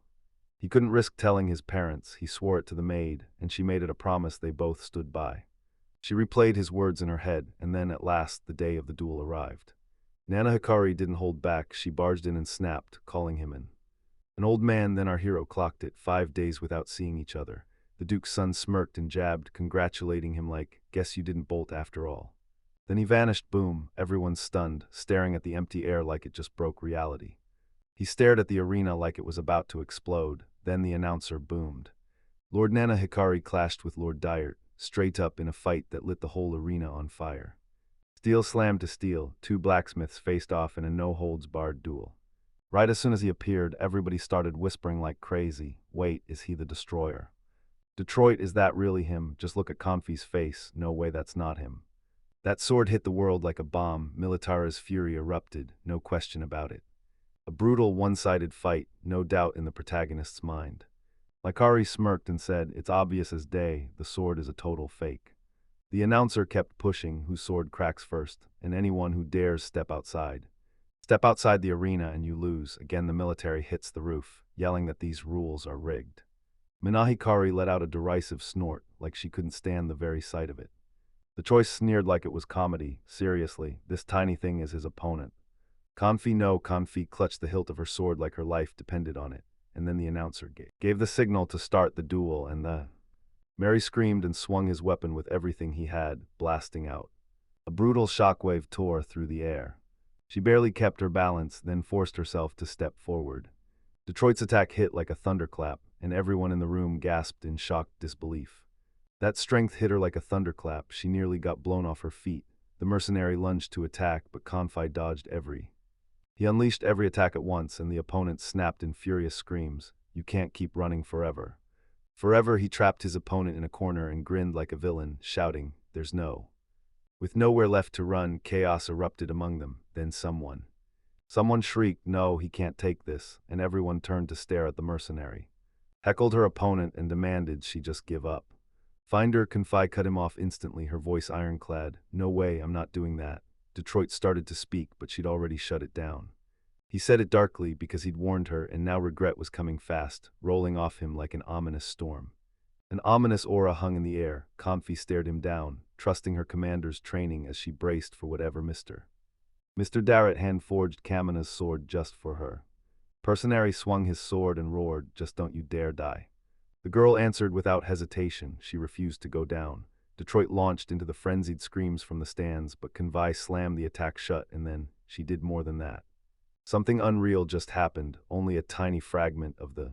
He couldn't risk telling his parents, he swore it to the maid, and she made it a promise they both stood by. She replayed his words in her head, and then at last the day of the duel arrived. Nana Hikari didn't hold back, she barged in and snapped, calling him in. An old man, then our hero, clocked it, 5 days without seeing each other. The Duke's son smirked and jabbed, congratulating him like, guess you didn't bolt after all. Then he vanished, boom, everyone stunned, staring at the empty air like it just broke reality. He stared at the arena like it was about to explode, then the announcer boomed. Lord Nana Hikari clashed with Lord Dyert, straight up in a fight that lit the whole arena on fire. Steel slammed to steel, two blacksmiths faced off in a no-holds-barred duel. Right as soon as he appeared, everybody started whispering like crazy, wait, is he the destroyer? Detroit, is that really him? Just look at Confi's face, no way that's not him. That sword hit the world like a bomb, Militara's fury erupted, no question about it. A brutal, one-sided fight, no doubt in the protagonist's mind. Hikari smirked and said, it's obvious as day, the sword is a total fake. The announcer kept pushing, whose sword cracks first, and anyone who dares step outside. Step outside the arena and you lose. Again the military hits the roof, yelling that these rules are rigged. Hikari let out a derisive snort, like she couldn't stand the very sight of it. The choice sneered like it was comedy. Seriously, this tiny thing is his opponent. Confi clutched the hilt of her sword like her life depended on it, and then the announcer gave the signal to start the duel, and Mary screamed and swung his weapon with everything he had, blasting out. A brutal shockwave tore through the air. She barely kept her balance, then forced herself to step forward. Detroit's attack hit like a thunderclap, and everyone in the room gasped in shocked disbelief. That strength hit her like a thunderclap, she nearly got blown off her feet. The mercenary lunged to attack, but Confi dodged every. He unleashed every attack at once, and the opponent snapped in furious screams. You can't keep running forever. Forever, he trapped his opponent in a corner and grinned like a villain, shouting, there's no. With nowhere left to run, chaos erupted among them, then someone. Someone shrieked, no, he can't take this, and everyone turned to stare at the mercenary. Heckled her opponent and demanded she just give up. Finder Confi cut him off instantly, her voice ironclad. No way, I'm not doing that. Detroit started to speak, but she'd already shut it down. He said it darkly because he'd warned her, and now regret was coming fast, rolling off him like an ominous storm. An ominous aura hung in the air. Confi stared him down, trusting her commander's training as she braced for whatever Mr. Darrett hand-forged Kamina's sword just for her. Mercenary swung his sword and roared, just don't you dare die. The girl answered without hesitation. She refused to go down. Detroit launched into the frenzied screams from the stands, but Confi slammed the attack shut, and then she did more than that. Something unreal just happened, only a tiny fragment of the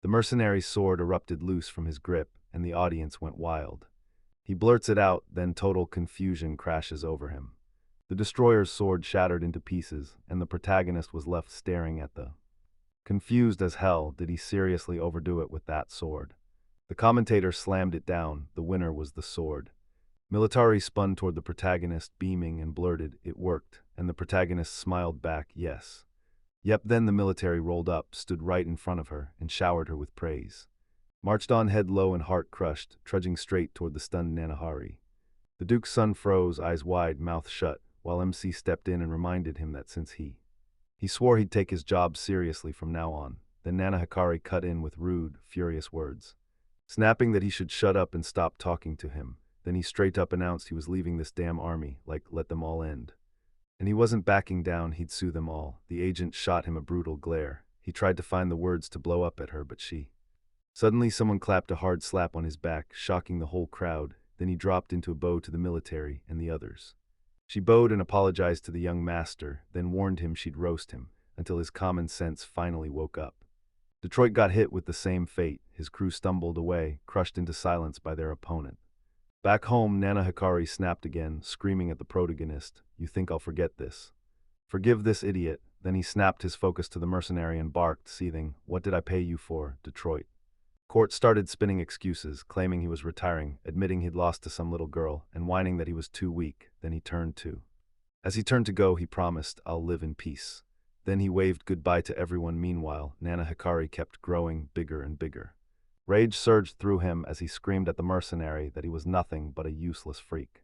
mercenary's sword erupted loose from his grip, and the audience went wild. He blurts it out, then total confusion crashes over him. The destroyer's sword shattered into pieces, and the protagonist was left staring at the. Confused as hell, did he seriously overdo it with that sword? The commentator slammed it down, the winner was the sword. Militari spun toward the protagonist, beaming, and blurted, it worked, and the protagonist smiled back, yes. Yep, then the military rolled up, stood right in front of her, and showered her with praise. Marched on head low and heart crushed, trudging straight toward the stunned Nanahari. The Duke's son froze, eyes wide, mouth shut, while MC stepped in and reminded him that since he swore he'd take his job seriously from now on, then Nana Hikari cut in with rude, furious words, snapping that he should shut up and stop talking to him. Then he straight up announced he was leaving this damn army, like, let them all end. And he wasn't backing down, he'd sue them all. The agent shot him a brutal glare. He tried to find the words to blow up at her, but she. Suddenly someone clapped a hard slap on his back, shocking the whole crowd. Then he dropped into a bow to the military and the others. She bowed and apologized to the young master, then warned him she'd roast him, until his common sense finally woke up. Detroit got hit with the same fate. His crew stumbled away, crushed into silence by their opponent. Back home, Nana Hikari snapped again, screaming at the protagonist, "You think I'll forget this? Forgive this idiot." Then he snapped his focus to the mercenary and barked, seething, "What did I pay you for, Detroit?" Court started spinning excuses, claiming he was retiring, admitting he'd lost to some little girl, and whining that he was too weak. Then he turned to. As he turned to go, he promised, "I'll live in peace." Then he waved goodbye to everyone. Meanwhile, Nana Hikari kept growing bigger and bigger. Rage surged through him as he screamed at the mercenary that he was nothing but a useless freak.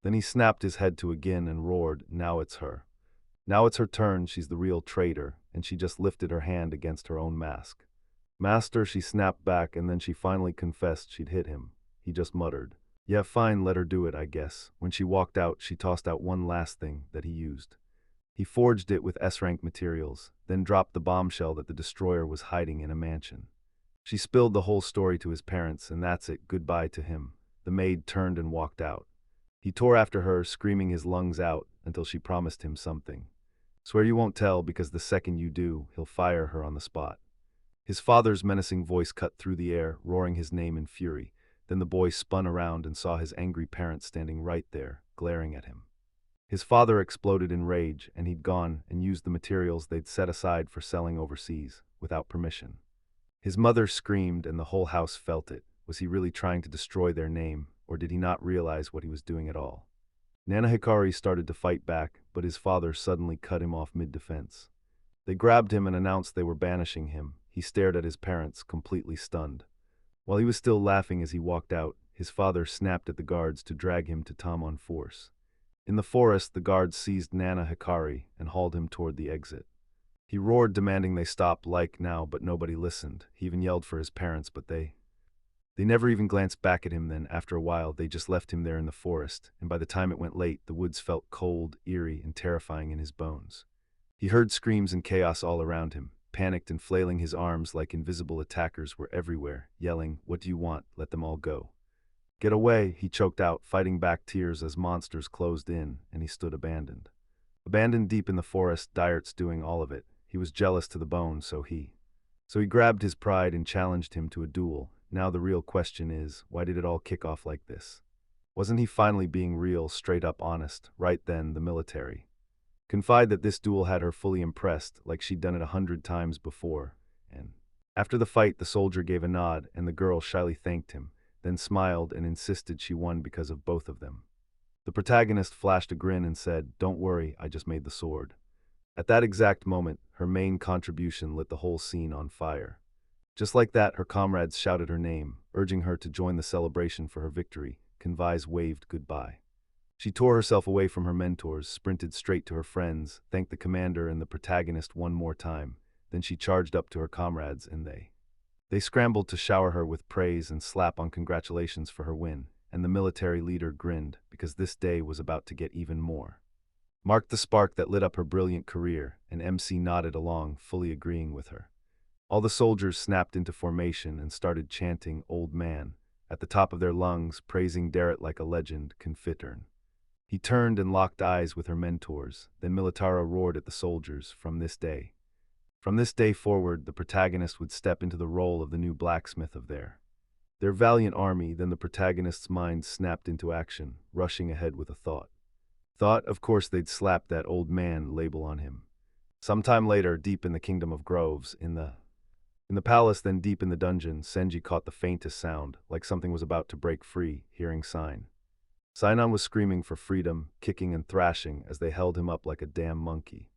Then he snapped his head to again and roared, "Now it's her. Now it's her turn, she's the real traitor," and she just lifted her hand against her own mask. "Master," she snapped back, and then she finally confessed she'd hit him. He just muttered, "Yeah, fine, let her do it, I guess." When she walked out, she tossed out one last thing that he used. He forged it with S-rank materials, then dropped the bombshell that the destroyer was hiding in a mansion. She spilled the whole story to his parents, and that's it, goodbye to him. The maid turned and walked out. He tore after her, screaming his lungs out, until she promised him something. "Swear you won't tell, because the second you do, he'll fire her on the spot." His father's menacing voice cut through the air, roaring his name in fury. Then the boy spun around and saw his angry parents standing right there, glaring at him. His father exploded in rage, and he'd gone and used the materials they'd set aside for selling overseas, without permission. His mother screamed, and the whole house felt it. Was he really trying to destroy their name, or did he not realize what he was doing at all? Nana Hikari started to fight back, but his father suddenly cut him off mid-defense. They grabbed him and announced they were banishing him. He stared at his parents, completely stunned. While he was still laughing as he walked out, his father snapped at the guards to drag him to Tom on force. In the forest, the guards seized Nana Hikari and hauled him toward the exit. He roared, demanding they stop now, but nobody listened. He even yelled for his parents, but they never even glanced back at him. Then, after a while, they just left him there in the forest, and by the time it went late, the woods felt cold, eerie, and terrifying in his bones. He heard screams and chaos all around him, panicked and flailing his arms like invisible attackers were everywhere, yelling, "What do you want? Let them all go." "Get away," he choked out, fighting back tears as monsters closed in, and he stood abandoned. Abandoned deep in the forest, Dyert's doing all of it. He was jealous to the bone, so he grabbed his pride and challenged him to a duel. Now the real question is, why did it all kick off like this? Wasn't he finally being real, straight up honest? Right then, the military. Confide that this duel had her fully impressed, like she'd done it 100 times before. And after the fight, the soldier gave a nod, and the girl shyly thanked him, then smiled and insisted she won because of both of them. The protagonist flashed a grin and said, "Don't worry, I just made the sword." At that exact moment, her main contribution lit the whole scene on fire. Just like that, her comrades shouted her name, urging her to join the celebration for her victory. Convise waved goodbye. She tore herself away from her mentors, sprinted straight to her friends, thanked the commander and the protagonist one more time. Then she charged up to her comrades, and they scrambled to shower her with praise and slap on congratulations for her win, and the military leader grinned, because this day was about to get even more. Marked the spark that lit up her brilliant career, and MC nodded along, fully agreeing with her. All the soldiers snapped into formation and started chanting "Old Man" at the top of their lungs, praising Derek like a legend, Confitern. He turned and locked eyes with her mentors. Then Militara roared at the soldiers, From this day forward, the protagonist would step into the role of the new blacksmith of their valiant army." Then the protagonist's mind snapped into action, rushing ahead with a thought. Of course they'd slap that "Old Man" label on him. Sometime later, deep in the Kingdom of Groves, in the palace, then deep in the dungeon, Senji caught the faintest sound, like something was about to break free, hearing Sainon was screaming for freedom, kicking and thrashing as they held him up like a damn monkey.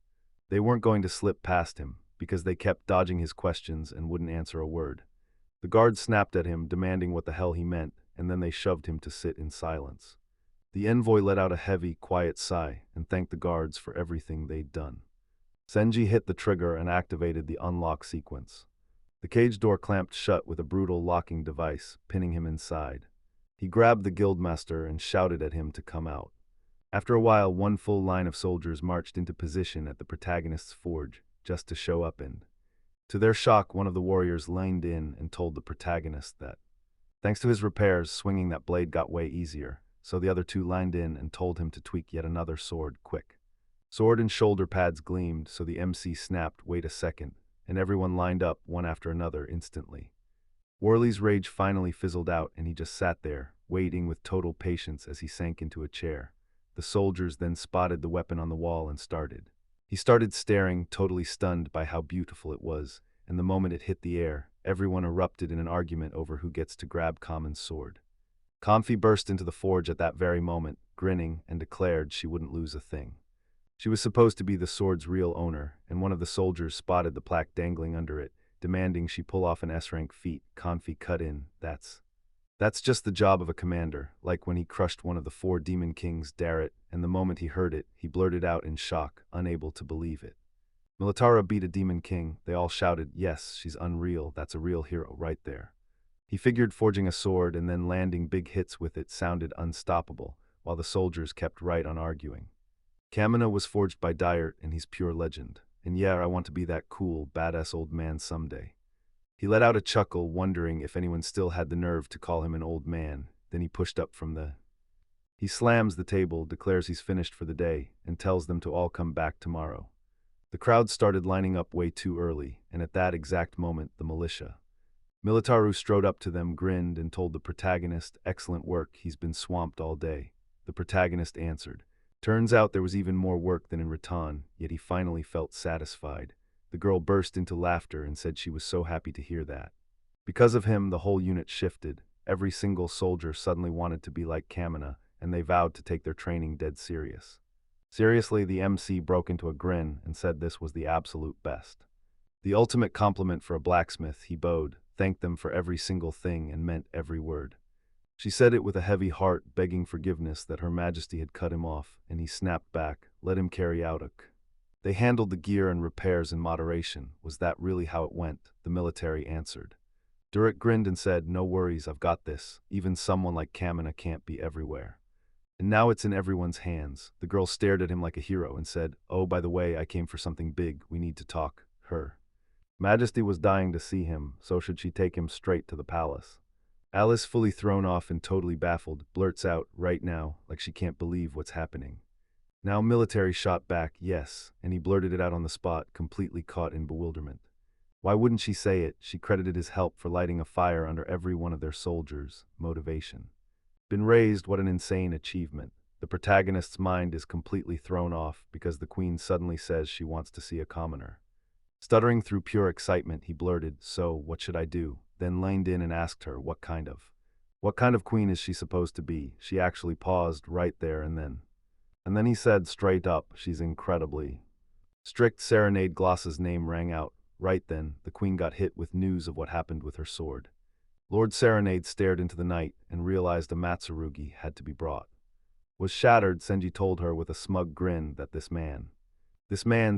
They weren't going to slip past him, because they kept dodging his questions and wouldn't answer a word. The guards snapped at him, demanding what the hell he meant, and then they shoved him to sit in silence. The envoy let out a heavy, quiet sigh and thanked the guards for everything they'd done. Senji hit the trigger and activated the unlock sequence. The cage door clamped shut with a brutal locking device, pinning him inside. He grabbed the guildmaster and shouted at him to come out. After a while, one full line of soldiers marched into position at the protagonist's forge, just to show up, and to their shock, one of the warriors leaned in and told the protagonist that, thanks to his repairs, swinging that blade got way easier. So the other two lined in and told him to tweak yet another sword, quick. Sword and shoulder pads gleamed, so the MC snapped, "Wait a second," and everyone lined up, one after another, instantly. Worley's rage finally fizzled out, and he just sat there, waiting with total patience as he sank into a chair. The soldiers then spotted the weapon on the wall and started. He started staring, totally stunned by how beautiful it was, and the moment it hit the air, everyone erupted in an argument over who gets to grab Kamen's sword. Comfy burst into the forge at that very moment, grinning, and declared she wouldn't lose a thing. She was supposed to be the sword's real owner, and one of the soldiers spotted the plaque dangling under it, demanding she pull off an S-rank feat. Comfy cut in, That's just the job of a commander, like when he crushed one of the 4 demon kings, Darrett, and the moment he heard it, he blurted out in shock, unable to believe it. Militara beat a demon king. They all shouted, yes, she's unreal, that's a real hero right there. He figured forging a sword and then landing big hits with it sounded unstoppable, while the soldiers kept right on arguing. Kamina was forged by Dyer, and he's pure legend. And yeah, I want to be that cool, badass old man someday. He let out a chuckle, wondering if anyone still had the nerve to call him an old man. Then he pushed up from the... He slams the table, declares he's finished for the day, and tells them to all come back tomorrow. The crowd started lining up way too early, and at that exact moment, the militia. Militaru strode up to them, grinned, and told the protagonist, excellent work, he's been swamped all day. The protagonist answered. Turns out there was even more work than in Rattan, yet he finally felt satisfied. The girl burst into laughter and said she was so happy to hear that. Because of him, the whole unit shifted. Every single soldier suddenly wanted to be like Kamina, and they vowed to take their training dead serious. Seriously, the MC broke into a grin and said this was the absolute best. The ultimate compliment for a blacksmith, he bowed, thanked them for every single thing and meant every word. She said it with a heavy heart, begging forgiveness that Her Majesty had cut him off, and he snapped back, let him carry out a... They handled the gear and repairs in moderation. Was that really how it went? The military answered. Durek grinned and said, no worries, I've got this. Even someone like Kamina can't be everywhere. And now it's in everyone's hands. The girl stared at him like a hero and said, oh, by the way, I came for something big. We need to talk. Her Majesty was dying to see him, so should she take him straight to the palace? Alice, fully thrown off and totally baffled, blurts out, right now, like she can't believe what's happening. Now military shot back, yes, and he blurted it out on the spot, completely caught in bewilderment. Why wouldn't she say it? She credited his help for lighting a fire under every one of their soldiers. Motivation. Been raised, what an insane achievement. The protagonist's mind is completely thrown off because the queen suddenly says she wants to see a commoner. Stuttering through pure excitement, he blurted, so, what should I do? Then leaned in and asked her, what kind of queen is she supposed to be? She actually paused right there and then he said straight up, she's incredibly strict. Serenade Gloss's name rang out. Right then, the queen got hit with news of what happened with her sword. Lord Serenade stared into the night and realized a Matsurugi had to be brought. Was shattered, Senji told her with a smug grin that this man,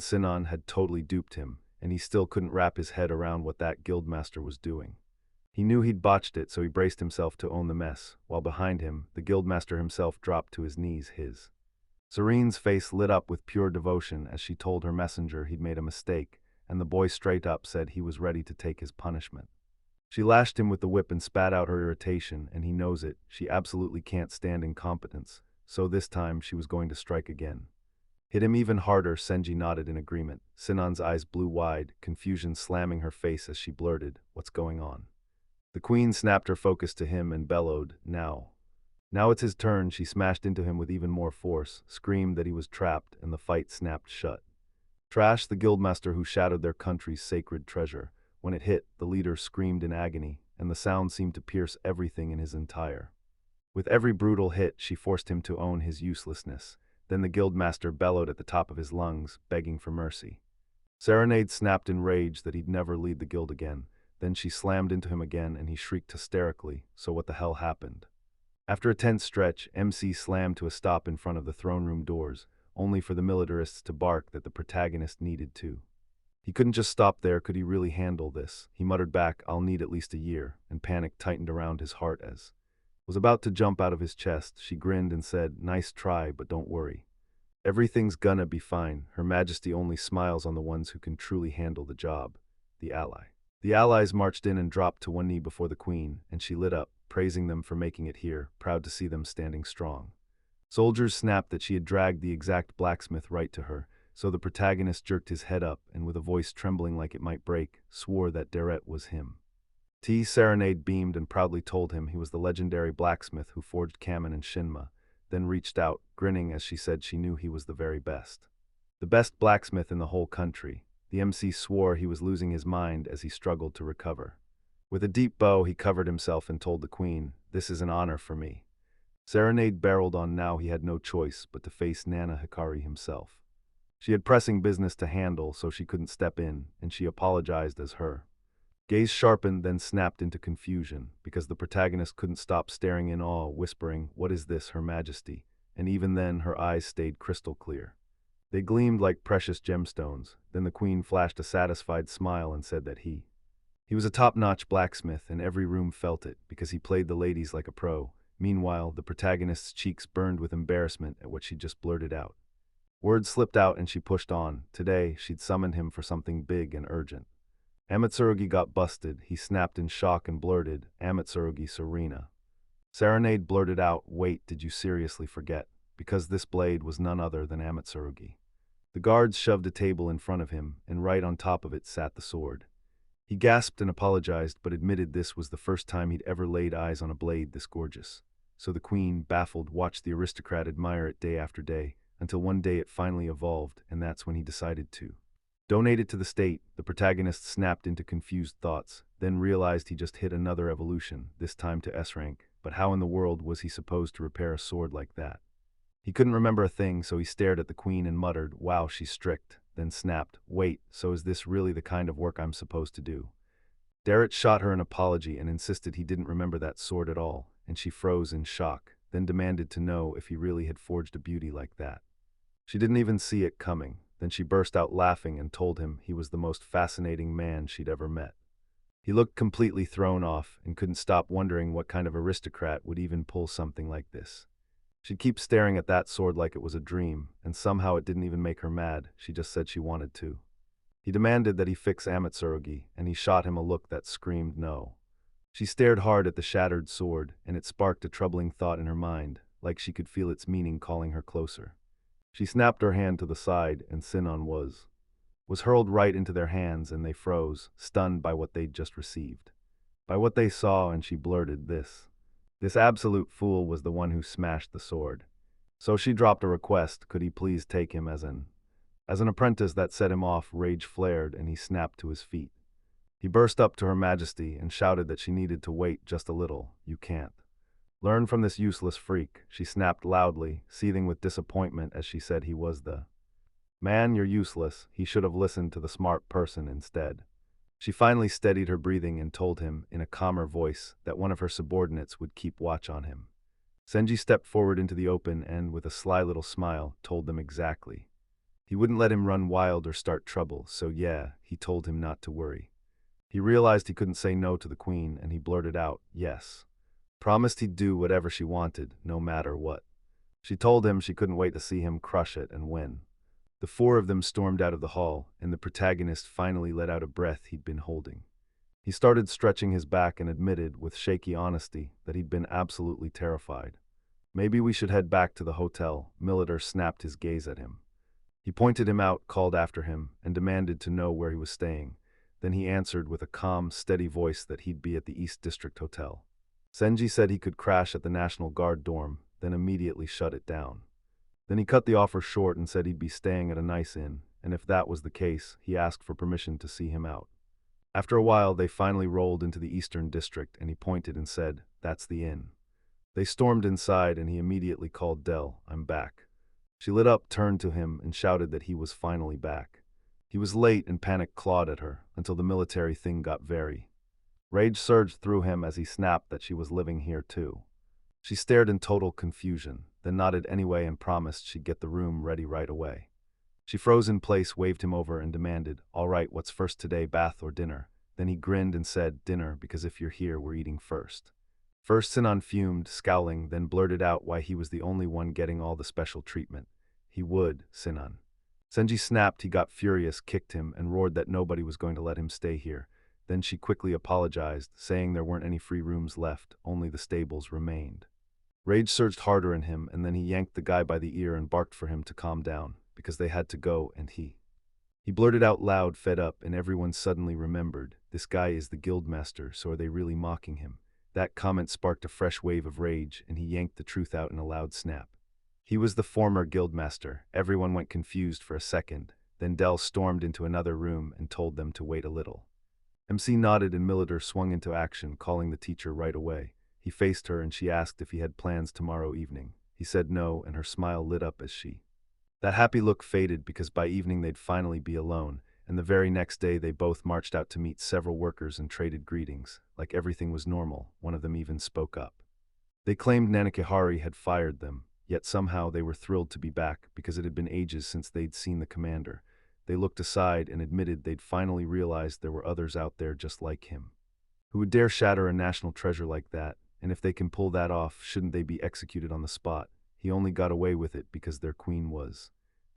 Sinon, had totally duped him, and he still couldn't wrap his head around what that guildmaster was doing. He knew he'd botched it, so he braced himself to own the mess, while behind him, the guildmaster himself dropped to his knees. Serene's face lit up with pure devotion as she told her messenger he'd made a mistake, and the boy straight up said he was ready to take his punishment. She lashed him with the whip and spat out her irritation, and he knows it. She absolutely can't stand incompetence, so this time she was going to strike again. Hit him even harder, Senji nodded in agreement. Sinan's eyes blew wide, confusion slamming her face as she blurted, what's going on? The queen snapped her focus to him and bellowed, now. Now it's his turn. She smashed into him with even more force, screamed that he was trapped, and the fight snapped shut. Trash, the guildmaster who shattered their country's sacred treasure. When it hit, the leader screamed in agony, and the sound seemed to pierce everything in his entire. With every brutal hit, she forced him to own his uselessness. Then the guildmaster bellowed at the top of his lungs, begging for mercy. Serenade snapped in rage that he'd never lead the guild again. Then she slammed into him again, and he shrieked hysterically, so what the hell happened? After a tense stretch, MC slammed to a stop in front of the throne room doors, only for the militarists to bark that the protagonist needed to. He couldn't just stop there. Could he really handle this? He muttered back, I'll need at least a year, and panic tightened around his heart as was about to jump out of his chest. She grinned and said, nice try, but don't worry. Everything's gonna be fine. Her Majesty only smiles on the ones who can truly handle the job. The ally. The allies marched in and dropped to one knee before the queen, and she lit up, praising them for making it here, proud to see them standing strong. Soldiers snapped that she had dragged the exact blacksmith right to her, so the protagonist jerked his head up and with a voice trembling like it might break, swore that Darrett was him. Serenade beamed and proudly told him he was the legendary blacksmith who forged Kamen and Shinma, then reached out, grinning as she said she knew he was the very best. The best blacksmith in the whole country. The MC swore he was losing his mind as he struggled to recover. With a deep bow, he covered himself and told the queen, "This is an honor for me." Serenade barreled on. Now he had no choice but to face Nana Hikari himself. She had pressing business to handle, so she couldn't step in, and she apologized as her gaze sharpened, then snapped into confusion, because the protagonist couldn't stop staring in awe, whispering, "What is this, Her Majesty?" And even then, her eyes stayed crystal clear. They gleamed like precious gemstones. Then the queen flashed a satisfied smile and said that he was a top-notch blacksmith, and every room felt it, because he played the ladies like a pro. Meanwhile, the protagonist's cheeks burned with embarrassment at what she just blurted out. Words slipped out and she pushed on. Today, she'd summoned him for something big and urgent. Amatsurugi got busted. He snapped in shock and blurted, "Amatsurugi Serena." Serenade blurted out, "Wait, did you seriously forget?" Because this blade was none other than Amatsurugi. The guards shoved a table in front of him, and right on top of it sat the sword. He gasped and apologized, but admitted this was the first time he'd ever laid eyes on a blade this gorgeous. So the queen, baffled, watched the aristocrat admire it day after day, until one day it finally evolved, and that's when he decided to donate it to the state. The protagonist snapped into confused thoughts, then realized he just hit another evolution, this time to S rank. But how in the world was he supposed to repair a sword like that? He couldn't remember a thing, so he stared at the queen and muttered, "Wow, she's strict," then snapped, "Wait, so is this really the kind of work I'm supposed to do?" Darrett shot her an apology and insisted he didn't remember that sword at all, and she froze in shock, then demanded to know if he really had forged a beauty like that. She didn't even see it coming. Then she burst out laughing and told him he was the most fascinating man she'd ever met. He looked completely thrown off and couldn't stop wondering what kind of aristocrat would even pull something like this. She'd keep staring at that sword like it was a dream, and somehow it didn't even make her mad. She just said she wanted to. He demanded that he fix Amatsurugi, and he shot him a look that screamed no. She stared hard at the shattered sword, and it sparked a troubling thought in her mind, like she could feel its meaning calling her closer. She snapped her hand to the side, and Sinon was hurled right into their hands, and they froze, stunned by what they'd just received. By what they saw, and she blurted, This absolute fool was the one who smashed the sword." So she dropped a request, could he please take him as an apprentice. That set him off. Rage flared, and he snapped to his feet. He burst up to Her Majesty and shouted that she needed to wait just a little. "You can't learn from this useless freak," she snapped loudly, seething with disappointment as she said he was the man. "You're useless. He should have listened to the smart person instead." She finally steadied her breathing and told him, in a calmer voice, that one of her subordinates would keep watch on him. Senji stepped forward into the open and, with a sly little smile, told them exactly. He wouldn't let him run wild or start trouble, so yeah, he told him not to worry. He realized he couldn't say no to the queen, and he blurted out, "Yes." Promised he'd do whatever she wanted, no matter what. She told him she couldn't wait to see him crush it and win. The four of them stormed out of the hall, and the protagonist finally let out a breath he'd been holding. He started stretching his back and admitted, with shaky honesty, that he'd been absolutely terrified. "Maybe we should head back to the hotel." Militer snapped his gaze at him. He pointed him out, called after him, and demanded to know where he was staying. Then he answered with a calm, steady voice that he'd be at the East District Hotel. Senji said he could crash at the National Guard dorm, then immediately shut it down. Then he cut the offer short and said he'd be staying at a nice inn, and if that was the case, he asked for permission to see him out. After a while, they finally rolled into the Eastern District, and he pointed and said, "That's the inn." They stormed inside, and he immediately called Dell, "I'm back." She lit up, turned to him, and shouted that he was finally back. He was late, and panic clawed at her, until the military thing got very. Rage surged through him as he snapped that she was living here too. She stared in total confusion, then nodded anyway and promised she'd get the room ready right away. She froze in place, waved him over, and demanded, "All right, what's first today, bath or dinner?" Then he grinned and said, "Dinner, because if you're here, we're eating first." First Sinon fumed, scowling, then blurted out why he was the only one getting all the special treatment. He would, Sinon. Senji snapped. He got furious, kicked him, and roared that nobody was going to let him stay here. Then she quickly apologized, saying there weren't any free rooms left, only the stables remained. Rage surged harder in him, and then he yanked the guy by the ear and barked for him to calm down, because they had to go, and he He blurted out loud, fed up, and everyone suddenly remembered. This guy is the guildmaster, so are they really mocking him? That comment sparked a fresh wave of rage, and he yanked the truth out in a loud snap. He was the former guildmaster. Everyone went confused for a second. Then Dell stormed into another room and told them to wait a little. MC nodded and Militer swung into action, calling the teacher right away. He faced her and she asked if he had plans tomorrow evening. He said no, and her smile lit up as she. That happy look faded because by evening they'd finally be alone, and the very next day they both marched out to meet several workers and traded greetings. Like everything was normal, one of them even spoke up. They claimed Nanikihari had fired them, yet somehow they were thrilled to be back because it had been ages since they'd seen the commander. They looked aside and admitted they'd finally realized there were others out there just like him, who would dare shatter a national treasure like that, and if they can pull that off, shouldn't they be executed on the spot? He only got away with it because their queen was.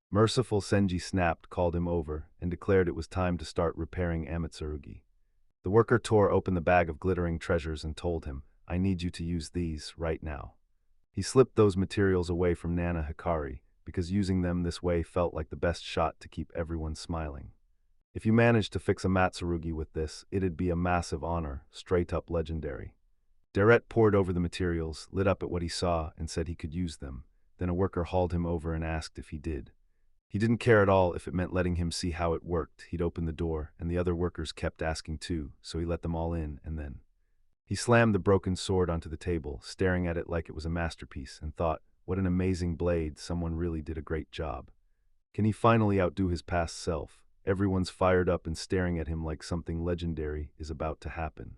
Merciful. Senji snapped, called him over, and declared it was time to start repairing Amatsurugi. The worker tore open the bag of glittering treasures and told him, "I need you to use these right now." He slipped those materials away from Nana Hikari, because using them this way felt like the best shot to keep everyone smiling. If you managed to fix a Matsurugi with this, it'd be a massive honor, straight up legendary. Deret poured over the materials, lit up at what he saw, and said he could use them. Then a worker hauled him over and asked if he did. He didn't care at all if it meant letting him see how it worked. He'd opened the door, and the other workers kept asking too, so he let them all in, and then he slammed the broken sword onto the table, staring at it like it was a masterpiece, and thought, what an amazing blade, someone really did a great job. Can he finally outdo his past self? Everyone's fired up and staring at him like something legendary is about to happen.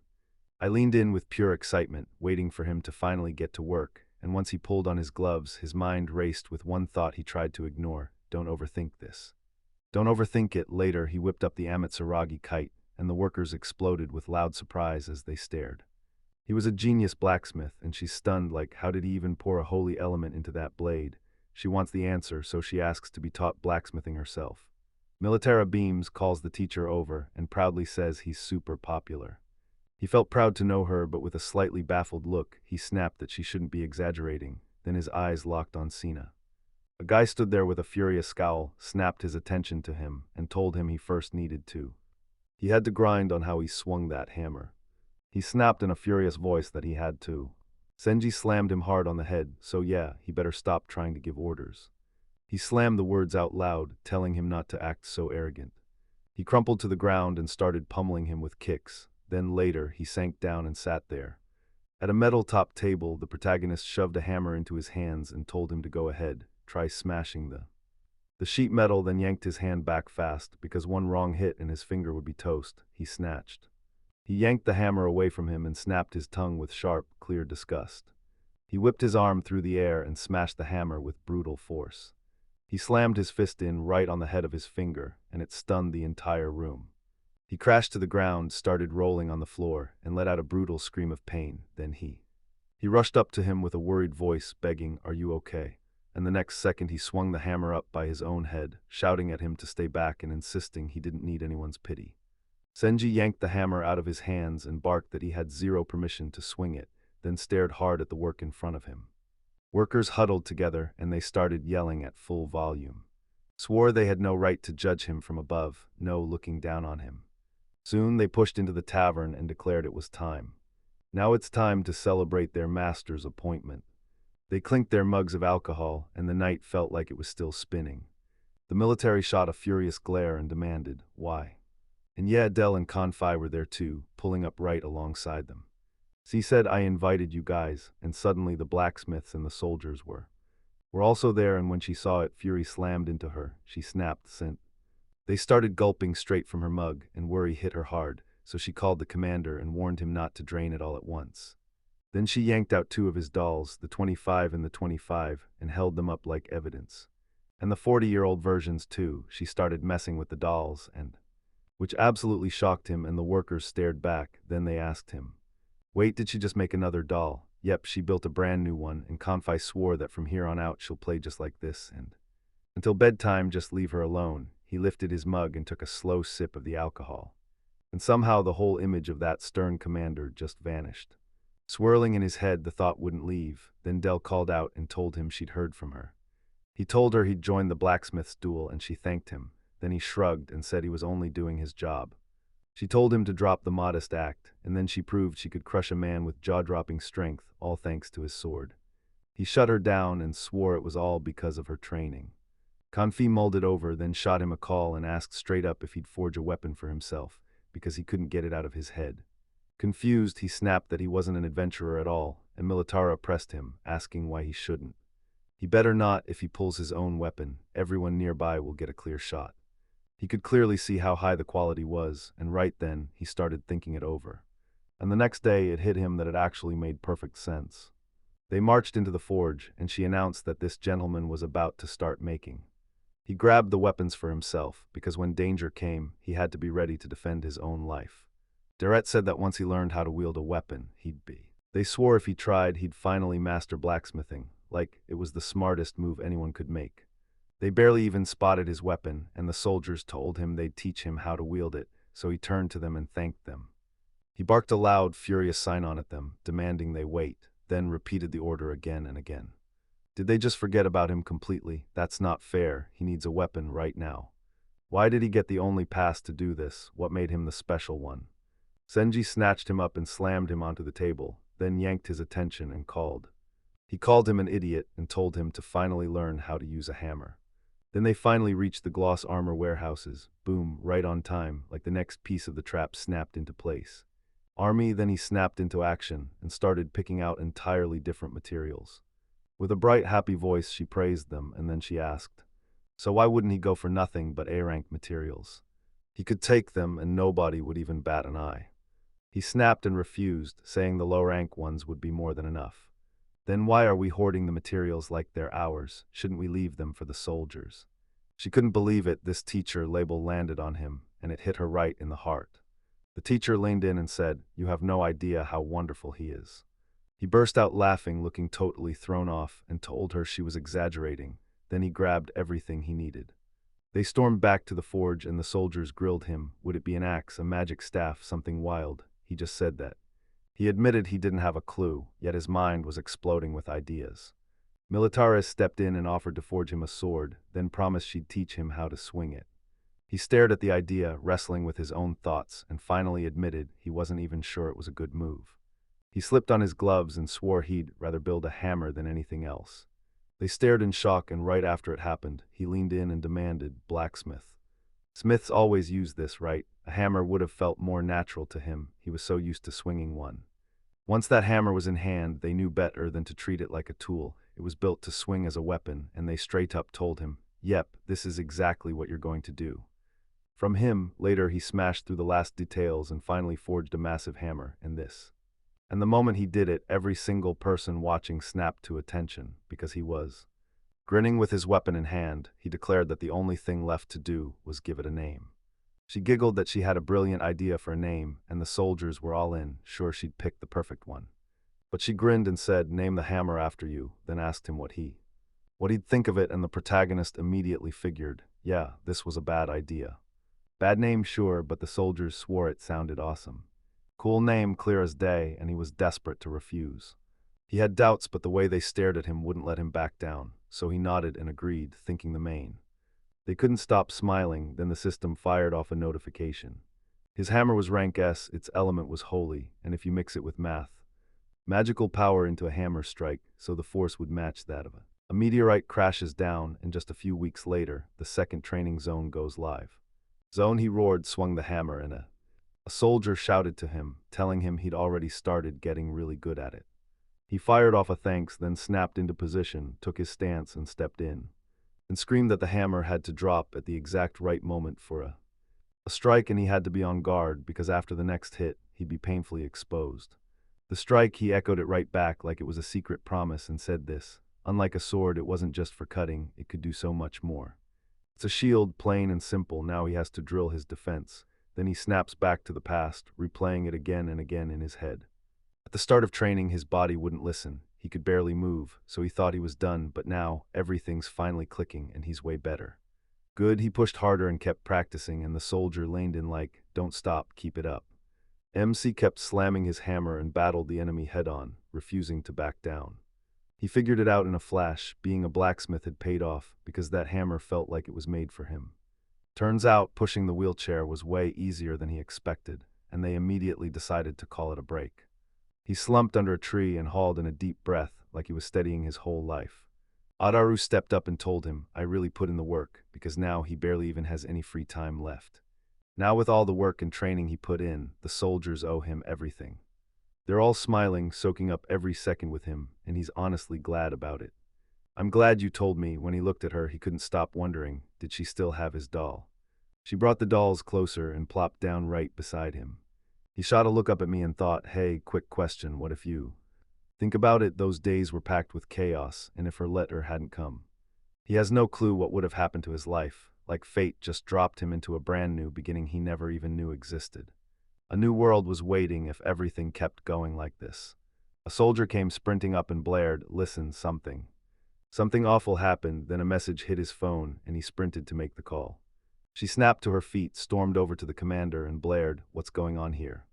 I leaned in with pure excitement, waiting for him to finally get to work, and once he pulled on his gloves, his mind raced with one thought he tried to ignore. Don't overthink this. Don't overthink it. Later, he whipped up the Amatsuragi kite, and the workers exploded with loud surprise as they stared. He was a genius blacksmith, and she's stunned like, how did he even pour a holy element into that blade? She wants the answer, so she asks to be taught blacksmithing herself. Militara beams, calls the teacher over, and proudly says he's super popular. He felt proud to know her, but with a slightly baffled look, he snapped that she shouldn't be exaggerating. Then his eyes locked on Sina. A guy stood there with a furious scowl, snapped his attention to him, and told him he first needed to. He had to grind on how he swung that hammer. He snapped in a furious voice that he had to. Senji slammed him hard on the head, so yeah, he better stop trying to give orders. He slammed the words out loud, telling him not to act so arrogant. He crumpled to the ground and started pummeling him with kicks. Then later, he sank down and sat there. At a metal-topped table, the protagonist shoved a hammer into his hands and told him to go ahead, try smashing the sheet metal, then yanked his hand back fast, because one wrong hit and his finger would be toast. He snatched. He yanked the hammer away from him and snapped his tongue with sharp, clear disgust. He whipped his arm through the air and smashed the hammer with brutal force. He slammed his fist in right on the head of his finger, and it stunned the entire room. He crashed to the ground, started rolling on the floor, and let out a brutal scream of pain. Then he rushed up to him with a worried voice, begging, "Are you okay?" And the next second he swung the hammer up by his own head, shouting at him to stay back and insisting he didn't need anyone's pity. Senji yanked the hammer out of his hands and barked that he had zero permission to swing it, then stared hard at the work in front of him. Workers huddled together, and they started yelling at full volume. Swore they had no right to judge him from above, no looking down on him. Soon they pushed into the tavern and declared it was time. Now it's time to celebrate their master's appointment. They clinked their mugs of alcohol, and the night felt like it was still spinning. The military shot a furious glare and demanded, "Why?" And yeah, Dell and Kanfai were there too, pulling up right alongside them. She said, "I invited you guys," and suddenly the blacksmiths and the soldiers were also there, and when she saw it, fury slammed into her. She snapped, sent. They started gulping straight from her mug, and worry hit her hard, so she called the commander and warned him not to drain it all at once. Then she yanked out two of his dolls, the 25 and the 25, and held them up like evidence. And the 40-year-old versions too. She started messing with the dolls, which absolutely shocked him, and the workers stared back. Then they asked him, "Wait, did she just make another doll?" "Yep, she built a brand new one, and Kanfai swore that from here on out she'll play just like this, and until bedtime, just leave her alone." He lifted his mug and took a slow sip of the alcohol. And somehow the whole image of that stern commander just vanished. Swirling in his head, the thought wouldn't leave. Then Dell called out and told him she'd heard from her. He told her he'd joined the blacksmith's duel, and she thanked him. then he shrugged and said he was only doing his job. She told him to drop the modest act, and then she proved she could crush a man with jaw-dropping strength, all thanks to his sword. He shut her down and swore it was all because of her training. Kanfi mulled it over, then shot him a call and asked straight up if he'd forge a weapon for himself, because he couldn't get it out of his head. Confused, he snapped that he wasn't an adventurer at all, and Militara pressed him, asking why he shouldn't. He better not. If he pulls his own weapon, everyone nearby will get a clear shot. He could clearly see how high the quality was, and right then, he started thinking it over. And the next day, it hit him that it actually made perfect sense. They marched into the forge, and she announced that this gentleman was about to start making. He grabbed the weapons for himself, because when danger came, he had to be ready to defend his own life. Deret said that once he learned how to wield a weapon, he'd be. They swore if he tried, he'd finally master blacksmithing, like it was the smartest move anyone could make. They barely even spotted his weapon, and the soldiers told him they'd teach him how to wield it, so he turned to them and thanked them. He barked a loud, furious sign-on at them, demanding they wait, then repeated the order again and again. Did they just forget about him completely? That's not fair. He needs a weapon right now. Why did he get the only pass to do this? What made him the special one? Senji snatched him up and slammed him onto the table, then yanked his attention and called. He called him an idiot and told him to finally learn how to use a hammer. Then they finally reached the gloss armor warehouses. Boom, right on time, like the next piece of the trap snapped into place. Army, then he snapped into action and started picking out entirely different materials. With a bright, happy voice, she praised them, and then she asked, so why wouldn't he go for nothing but A-rank materials? He could take them and nobody would even bat an eye. He snapped and refused, saying the low-rank ones would be more than enough. Then why are we hoarding the materials like they're ours? Shouldn't we leave them for the soldiers? She couldn't believe it. This teacher label landed on him, and it hit her right in the heart. The teacher leaned in and said, you have no idea how wonderful he is. He burst out laughing, looking totally thrown off, and told her she was exaggerating. Then he grabbed everything he needed. They stormed back to the forge, and the soldiers grilled him. Would it be an axe, a magic staff, something wild? He just said that. He admitted he didn't have a clue, yet his mind was exploding with ideas. Militaris stepped in and offered to forge him a sword, then promised she'd teach him how to swing it. He stared at the idea, wrestling with his own thoughts, and finally admitted he wasn't even sure it was a good move. He slipped on his gloves and swore he'd rather build a hammer than anything else. They stared in shock, and right after it happened, he leaned in and demanded, Blacksmith. Smiths always use this, right? A hammer would have felt more natural to him. He was so used to swinging one. Once that hammer was in hand, they knew better than to treat it like a tool. It was built to swing as a weapon, and they straight up told him, yep, this is exactly what you're going to do. From him, later he smashed through the last details and finally forged a massive hammer, and the moment he did it, every single person watching snapped to attention, because he was. Grinning with his weapon in hand, he declared that the only thing left to do was give it a name. She giggled that she had a brilliant idea for a name, and the soldiers were all in, sure she'd picked the perfect one. But she grinned and said, name the hammer after you, then asked him what he'd think of it, and the protagonist immediately figured, yeah, this was a bad idea. Bad name, sure, but the soldiers swore it sounded awesome. Cool name, clear as day, and he was desperate to refuse. He had doubts, but the way they stared at him wouldn't let him back down, so he nodded and agreed, thinking the main. They couldn't stop smiling. Then the system fired off a notification. His hammer was rank S, its element was holy, and if you mix it with magical power into a hammer strike, so the force would match that of a meteorite crashes down, and just a few weeks later, the second training zone goes live. Zone, he roared, swung the hammer, and a soldier shouted to him, telling him he'd already started getting really good at it. He fired off a thanks, then snapped into position, took his stance and stepped in, and screamed that the hammer had to drop at the exact right moment for a strike, and he had to be on guard because after the next hit, he'd be painfully exposed. The strike, he echoed it right back like it was a secret promise and said this, unlike a sword, it wasn't just for cutting, it could do so much more. It's a shield, plain and simple, now he has to drill his defense. Then he snaps back to the past, replaying it again and again in his head. At the start of training, his body wouldn't listen. He could barely move, so he thought he was done, but now, everything's finally clicking and he's way better. Good, he pushed harder and kept practicing, and the soldier leaned in like, don't stop, keep it up. MC kept slamming his hammer and battled the enemy head-on, refusing to back down. He figured it out in a flash. Being a blacksmith had paid off, because that hammer felt like it was made for him. Turns out, pushing the wheelchair was way easier than he expected, and they immediately decided to call it a break. He slumped under a tree and hauled in a deep breath like he was steadying his whole life. Adaru stepped up and told him, I really put in the work, because now he barely even has any free time left. Now with all the work and training he put in, the soldiers owe him everything. They're all smiling, soaking up every second with him, and he's honestly glad about it. I'm glad you told me. When he looked at her, he couldn't stop wondering, did she still have his doll? She brought the dolls closer and plopped down right beside him. He shot a look up at me and thought, hey, quick question, what if you? Think about it, those days were packed with chaos, and if her letter hadn't come. He has no clue what would have happened to his life, like fate just dropped him into a brand new beginning he never even knew existed. A new world was waiting if everything kept going like this. A soldier came sprinting up and blared, listen, something. Something awful happened, then a message hit his phone, and he sprinted to make the call. She snapped to her feet, stormed over to the commander, and blared, what's going on here?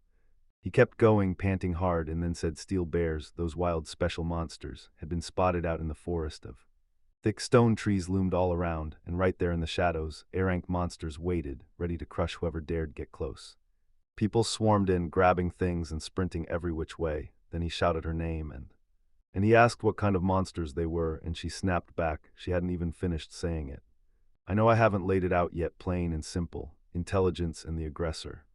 He kept going, panting hard, and then said steel bears, those wild special monsters, had been spotted out in the forest of. Thick stone trees loomed all around, and right there in the shadows, A-rank monsters waited, ready to crush whoever dared get close. People swarmed in, grabbing things and sprinting every which way. Then he shouted her name and he asked what kind of monsters they were, and she snapped back. She hadn't even finished saying it. I know I haven't laid it out yet, plain and simple. Intelligence and the aggressor.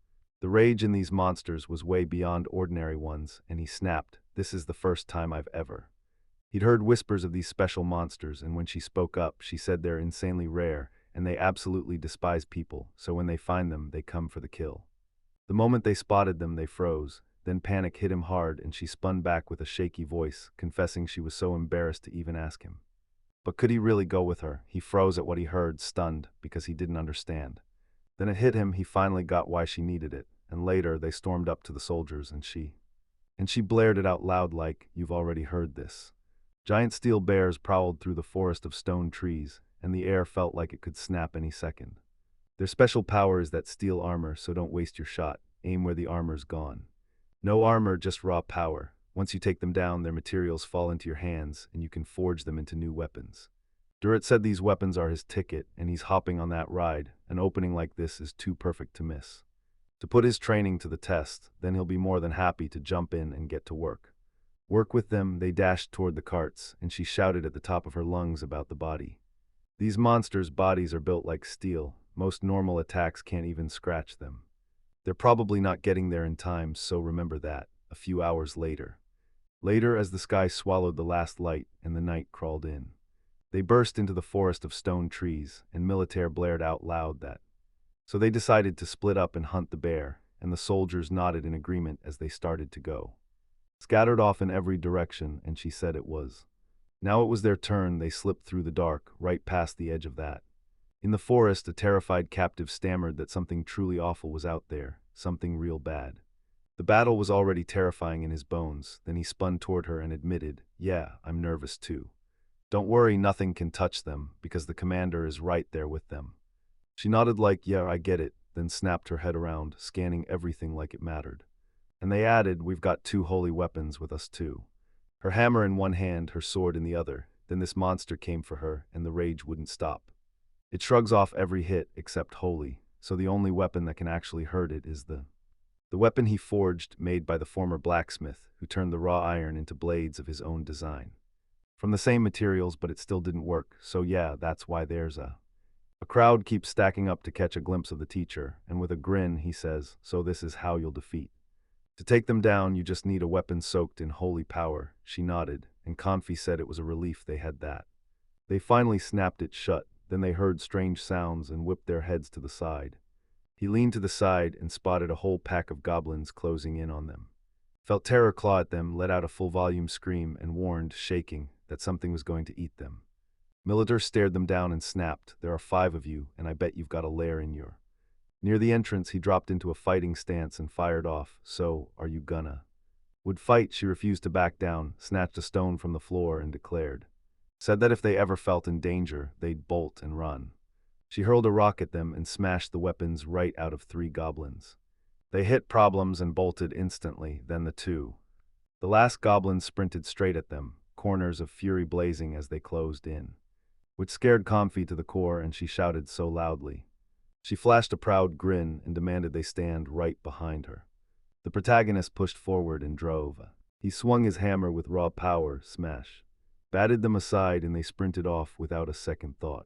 The rage in these monsters was way beyond ordinary ones, and he snapped, this is the first time I've ever. He'd heard whispers of these special monsters, and when she spoke up, she said they're insanely rare, and they absolutely despise people, so when they find them, they come for the kill. The moment they spotted them, they froze. Then panic hit him hard, and she spun back with a shaky voice, confessing she was so embarrassed to even ask him. But could he really go with her? He froze at what he heard, stunned, because he didn't understand. Then it hit him, he finally got why she needed it, and later they stormed up to the soldiers, and she blared it out loud like, you've already heard this. Giant steel bears prowled through the forest of stone trees, and the air felt like it could snap any second. Their special power is that steel armor, so don't waste your shot. Aim where the armor's gone. No armor, just raw power. Once you take them down, their materials fall into your hands, and you can forge them into new weapons. Durrett said these weapons are his ticket, and he's hopping on that ride. An opening like this is too perfect to miss. To put his training to the test, then he'll be more than happy to jump in and get to work. Work with them, they dashed toward the carts, and she shouted at the top of her lungs about the body. These monsters' bodies are built like steel. Most normal attacks can't even scratch them. They're probably not getting there in time, so remember that. A few hours later. Later, as the sky swallowed the last light and the night crawled in. They burst into the forest of stone trees, and Militaire blared out loud that. So they decided to split up and hunt the bear, and the soldiers nodded in agreement as they started to go. Scattered off in every direction, and she said it was. Now it was their turn. They slipped through the dark, right past the edge of that. In the forest, a terrified captive stammered that something truly awful was out there, something real bad. The battle was already terrifying in his bones. Then he spun toward her and admitted, yeah, I'm nervous too. Don't worry, nothing can touch them, because the commander is right there with them. She nodded like, yeah, I get it, then snapped her head around, scanning everything like it mattered. And they added, we've got 2 holy weapons with us too. Her hammer in one hand, her sword in the other. Then this monster came for her, and the rage wouldn't stop. It shrugs off every hit except holy, so the only weapon that can actually hurt it is the weapon he forged, made by the former blacksmith, who turned the raw iron into blades of his own design. From the same materials, but it still didn't work, so yeah, that's why there's a crowd keeps stacking up to catch a glimpse of the teacher, and with a grin he says, so this is how you'll defeat. To take them down, you just need a weapon soaked in holy power. She nodded, and Confi said it was a relief they had that. They finally snapped it shut. Then they heard strange sounds and whipped their heads to the side. He leaned to the side and spotted a whole pack of goblins closing in on them. Felt terror claw at them, let out a full-volume scream, and warned, shaking, that something was going to eat them. Militaire stared them down and snapped, there are 5 of you, and I bet you've got a lair in your. Near the entrance, he dropped into a fighting stance and fired off. So, are you gonna? Would fight. She refused to back down, snatched a stone from the floor, and declared. Said that if they ever felt in danger, they'd bolt and run. She hurled a rock at them and smashed the weapons right out of 3 goblins. They hit problems and bolted instantly, then the last goblin sprinted straight at them, corners of fury blazing as they closed in. Which scared Comfy to the core, and she shouted so loudly. She flashed a proud grin and demanded they stand right behind her. The protagonist pushed forward and drove. He swung his hammer with raw power, smash. Batted them aside and they sprinted off without a second thought.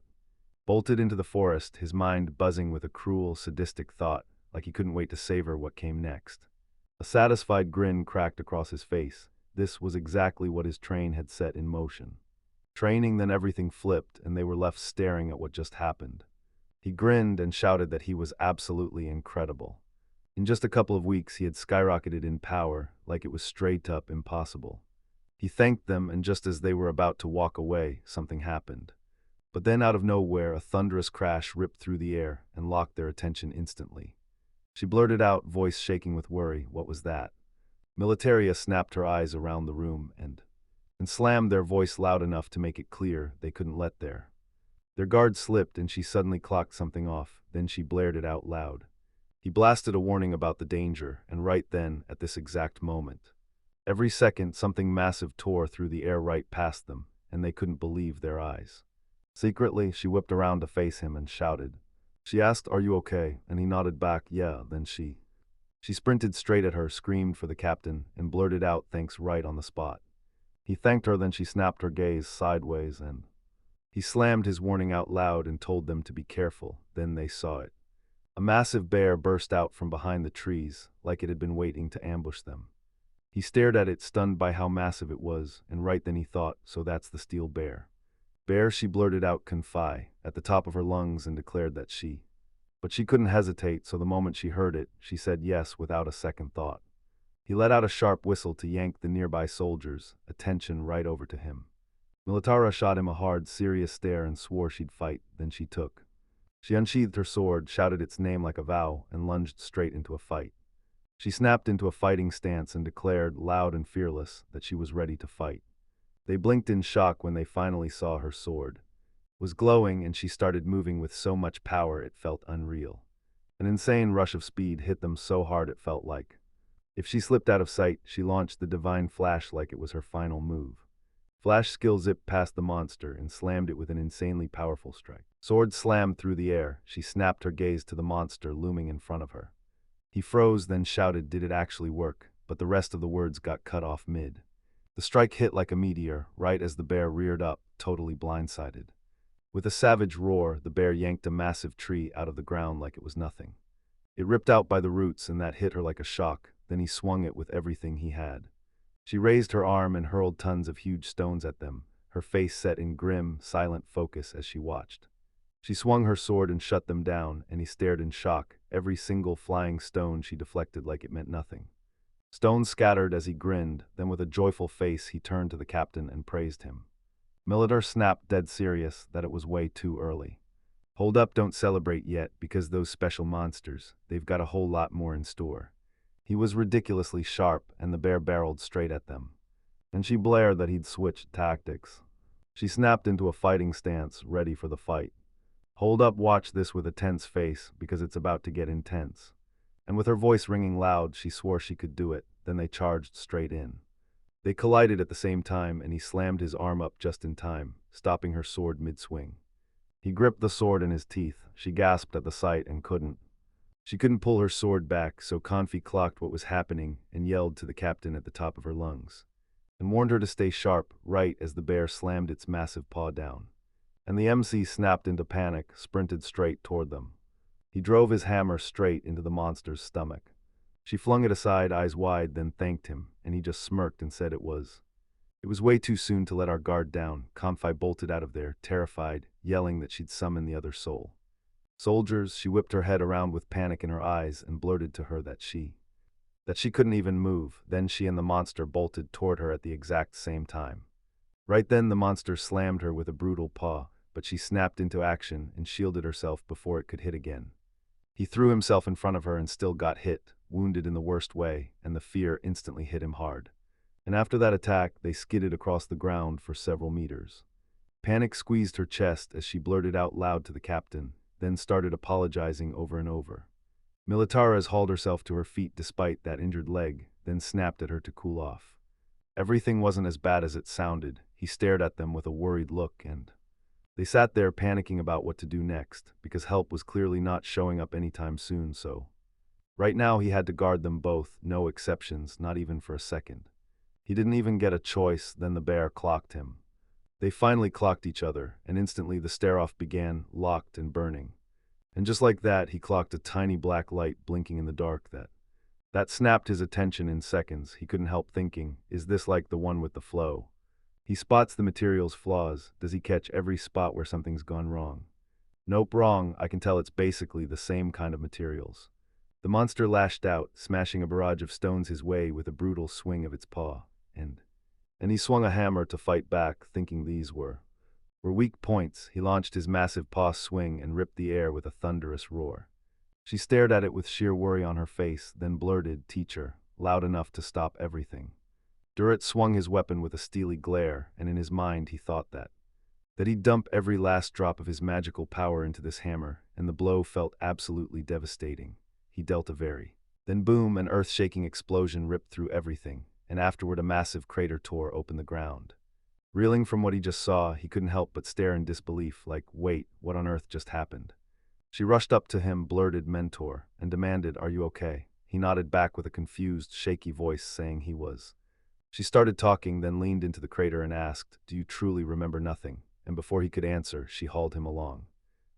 Bolted into the forest, his mind buzzing with a cruel, sadistic thought, like he couldn't wait to savor what came next. A satisfied grin cracked across his face. This was exactly what his train had set in motion. Training, then everything flipped, and they were left staring at what just happened. He grinned and shouted that he was absolutely incredible. In just a couple of weeks, he had skyrocketed in power, like it was straight up impossible. He thanked them, and just as they were about to walk away, something happened. But then out of nowhere, a thunderous crash ripped through the air and locked their attention instantly. She blurted out, voice shaking with worry, "What was that?" Militaria snapped her eyes around the room and slammed their voice loud enough to make it clear they couldn't let their guard slipped, and she suddenly clocked something off. Then she blared it out loud. He blasted a warning about the danger, and right then, at this exact moment, every second something massive tore through the air right past them, and they couldn't believe their eyes. Secretly, she whipped around to face him and shouted. She asked, "Are you okay?" And he nodded back, "Yeah." Then she sprinted straight at her, screamed for the captain, and blurted out thanks right on the spot. He thanked her, then she snapped her gaze sideways, and he slammed his warning out loud and told them to be careful. Then they saw it. A massive bear burst out from behind the trees, like it had been waiting to ambush them. He stared at it, stunned by how massive it was, and right then he thought, so that's the steel bear. "Bear," she blurted out, "Confy," at the top of her lungs, and declared that but she couldn't hesitate, so the moment she heard it, she said yes without a second thought. He let out a sharp whistle to yank the nearby soldiers' attention right over to him. Militara shot him a hard, serious stare and swore she'd fight, then she took. She unsheathed her sword, shouted its name like a vow, and lunged straight into a fight. She snapped into a fighting stance and declared, loud and fearless, that she was ready to fight. They blinked in shock when they finally saw her sword. It was glowing, and she started moving with so much power it felt unreal. An insane rush of speed hit them so hard it felt like if she slipped out of sight, she launched the divine flash like it was her final move. Flash skill zipped past the monster and slammed it with an insanely powerful strike. Sword slammed through the air. She snapped her gaze to the monster looming in front of her. He froze, then shouted, "Did it actually work?" But the rest of the words got cut off mid. The strike hit like a meteor, right as the bear reared up, totally blindsided. With a savage roar, the bear yanked a massive tree out of the ground like it was nothing. It ripped out by the roots, and that hit her like a shock. Then he swung it with everything he had. She raised her arm and hurled tons of huge stones at them, her face set in grim, silent focus as she watched. She swung her sword and shut them down, and he stared in shock. Every single flying stone she deflected like it meant nothing. Stones scattered as he grinned, then with a joyful face he turned to the captain and praised him. Militar snapped, dead serious, that it was way too early. "Hold up, don't celebrate yet, because those special monsters, they've got a whole lot more in store." He was ridiculously sharp, and the bear barreled straight at them. And she blared that he'd switched tactics. She snapped into a fighting stance, ready for the fight. "Hold up, watch this," with a tense face, because it's about to get intense. And with her voice ringing loud, she swore she could do it. Then they charged straight in. They collided at the same time, and he slammed his arm up just in time, stopping her sword mid-swing. He gripped the sword in his teeth. She gasped at the sight and couldn't. She couldn't pull her sword back, so Confi clocked what was happening and yelled to the captain at the top of her lungs, and warned her to stay sharp, right as the bear slammed its massive paw down. And the MC snapped into panic, sprinted straight toward them. He drove his hammer straight into the monster's stomach. She flung it aside, eyes wide, then thanked him, and he just smirked and said it was way too soon to let our guard down. Confi bolted out of there, terrified, yelling that she'd summon the other soul. "Soldiers," she whipped her head around with panic in her eyes and blurted to her that she couldn't even move. Then she and the monster bolted toward her at the exact same time. Right then the monster slammed her with a brutal paw, but she snapped into action and shielded herself before it could hit again. He threw himself in front of her and still got hit, wounded in the worst way, and the fear instantly hit him hard. And after that attack, they skidded across the ground for several meters. Panic squeezed her chest as she blurted out loud to the captain, then started apologizing over and over. Militares hauled herself to her feet despite that injured leg, then snapped at her to cool off. Everything wasn't as bad as it sounded. He stared at them with a worried look and They sat there panicking about what to do next, because help was clearly not showing up anytime soon, so. Right now he had to guard them both, no exceptions, not even for a second. He didn't even get a choice, then the bear clocked him. They finally clocked each other, and instantly the stare-off began, locked and burning. And just like that, he clocked a tiny black light blinking in the dark that snapped his attention in seconds. He couldn't help thinking, is this like the one with the flow? He spots the material's flaws. Does he catch every spot where something's gone wrong? Nope, wrong. I can tell it's basically the same kind of materials. The monster lashed out, smashing a barrage of stones his way with a brutal swing of its paw. And he swung a hammer to fight back, thinking these were weak points. He launched his massive paw swing and ripped the air with a thunderous roar. She stared at it with sheer worry on her face, then blurted, "Teacher," loud enough to stop everything. Durrett swung his weapon with a steely glare, and in his mind he thought that he'd dump every last drop of his magical power into this hammer, and the blow felt absolutely devastating. He dealt a very. Then boom, an earth-shaking explosion ripped through everything, and afterward a massive crater tore open the ground. Reeling from what he just saw, he couldn't help but stare in disbelief, like, wait, what on earth just happened? She rushed up to him, blurted "Mentor," and demanded, "Are you okay?" He nodded back with a confused, shaky voice, saying he was. She started talking, then leaned into the crater and asked, "Do you truly remember nothing?" And before he could answer, she hauled him along.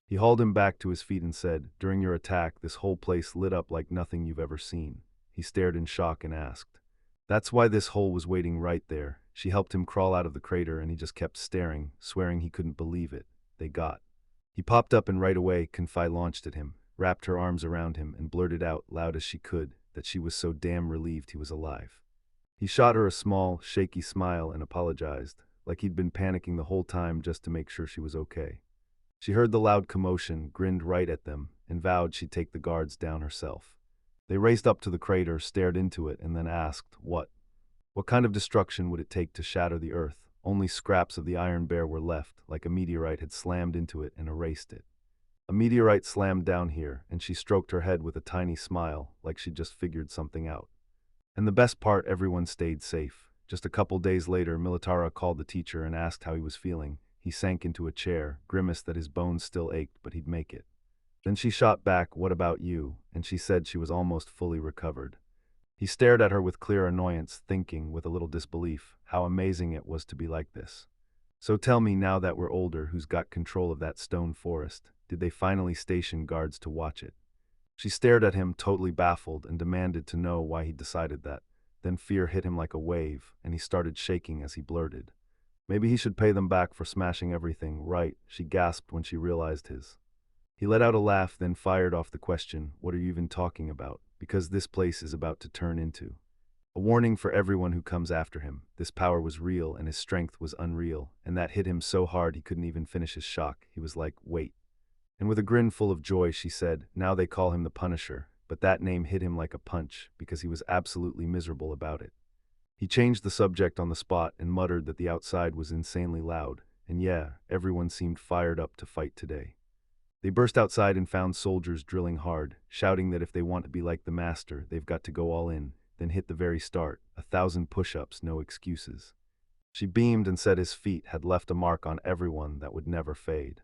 He hauled him back to his feet and said, "During your attack, this whole place lit up like nothing you've ever seen." He stared in shock and asked, "That's why this hole was waiting right there." She helped him crawl out of the crater, and he just kept staring, swearing he couldn't believe it. They got. He popped up, and right away, Confai launched at him, wrapped her arms around him, and blurted out, loud as she could, that she was so damn relieved he was alive. He shot her a small, shaky smile and apologized, like he'd been panicking the whole time just to make sure she was okay. She heard the loud commotion, grinned right at them, and vowed she'd take the guards down herself. They raced up to the crater, stared into it, and then asked, What kind of destruction would it take to shatter the earth? Only scraps of the Iron Bear were left, like a meteorite had slammed into it and erased it. A meteorite slammed down here, and she stroked her head with a tiny smile, like she'd just figured something out. And the best part, everyone stayed safe. Just a couple days later, Militara called the teacher and asked how he was feeling. He sank into a chair, grimaced that his bones still ached, but he'd make it. Then she shot back, "What about you?" And she said she was almost fully recovered. He stared at her with clear annoyance, thinking, with a little disbelief, how amazing it was to be like this. "So tell me, now that we're older, who's got control of that stone forest? Did they finally station guards to watch it?" She stared at him, totally baffled, and demanded to know why he decided that. Then fear hit him like a wave, and he started shaking as he blurted, "Maybe he should pay them back for smashing everything, right?" She gasped when she realized his. He let out a laugh, then fired off the question, "What are you even talking about?" "Because this place is about to turn into a warning for everyone who comes after him." This power was real, and his strength was unreal, and that hit him so hard he couldn't even finish his shock. He was like, "Wait." And with a grin full of joy, she said, "Now they call him the Punisher," but that name hit him like a punch, because he was absolutely miserable about it. He changed the subject on the spot and muttered that the outside was insanely loud, and yeah, everyone seemed fired up to fight today. They burst outside and found soldiers drilling hard, shouting that if they want to be like the master, they've got to go all in, then hit the very start, 1,000 push-ups, no excuses. She beamed and said his feet had left a mark on everyone that would never fade.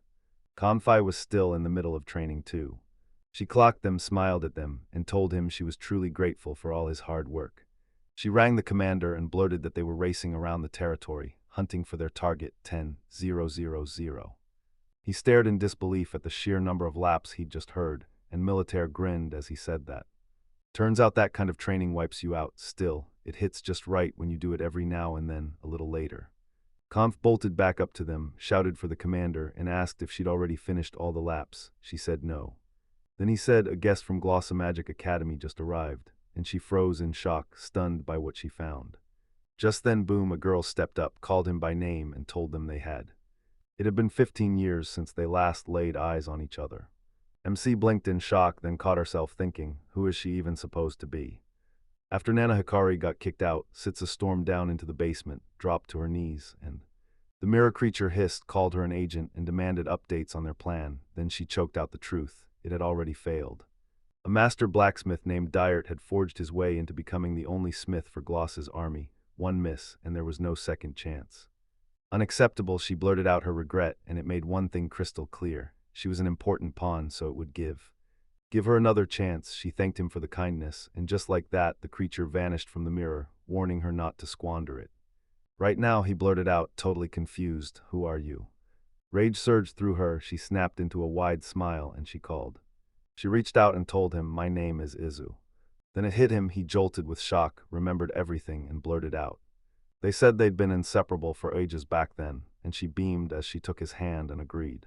Confai was still in the middle of training too. She clocked them, smiled at them, and told him she was truly grateful for all his hard work. She rang the commander and blurted that they were racing around the territory, hunting for their target, 10,000. He stared in disbelief at the sheer number of laps he'd just heard, and Militaire grinned as he said that. "Turns out that kind of training wipes you out. Still, it hits just right when you do it every now and then, a little later." Conf bolted back up to them, shouted for the commander, and asked if she'd already finished all the laps. She said no. Then he said a guest from Magic Academy just arrived, and she froze in shock, stunned by what she found. Just then, boom, a girl stepped up, called him by name, and told them they had. It had been 15 years since they last laid eyes on each other. MC blinked in shock, then caught herself thinking, who is she even supposed to be? After Nana Hikari got kicked out, Sitsa stormed down into the basement, dropped to her knees, and the mirror creature hissed, called her an agent, and demanded updates on their plan. Then she choked out the truth. It had already failed. A master blacksmith named Dyert had forged his way into becoming the only smith for Gloss's army. One miss, and there was no second chance. Unacceptable, she blurted out her regret, and it made one thing crystal clear. She was an important pawn, so it would give. Give her another chance. She thanked him for the kindness, and just like that, the creature vanished from the mirror, warning her not to squander it. Right now, he blurted out, totally confused, "Who are you?" Rage surged through her, she snapped into a wide smile, and she called. She reached out and told him, "My name is Izu." Then it hit him, he jolted with shock, remembered everything, and blurted out. They said they'd been inseparable for ages back then, and she beamed as she took his hand and agreed.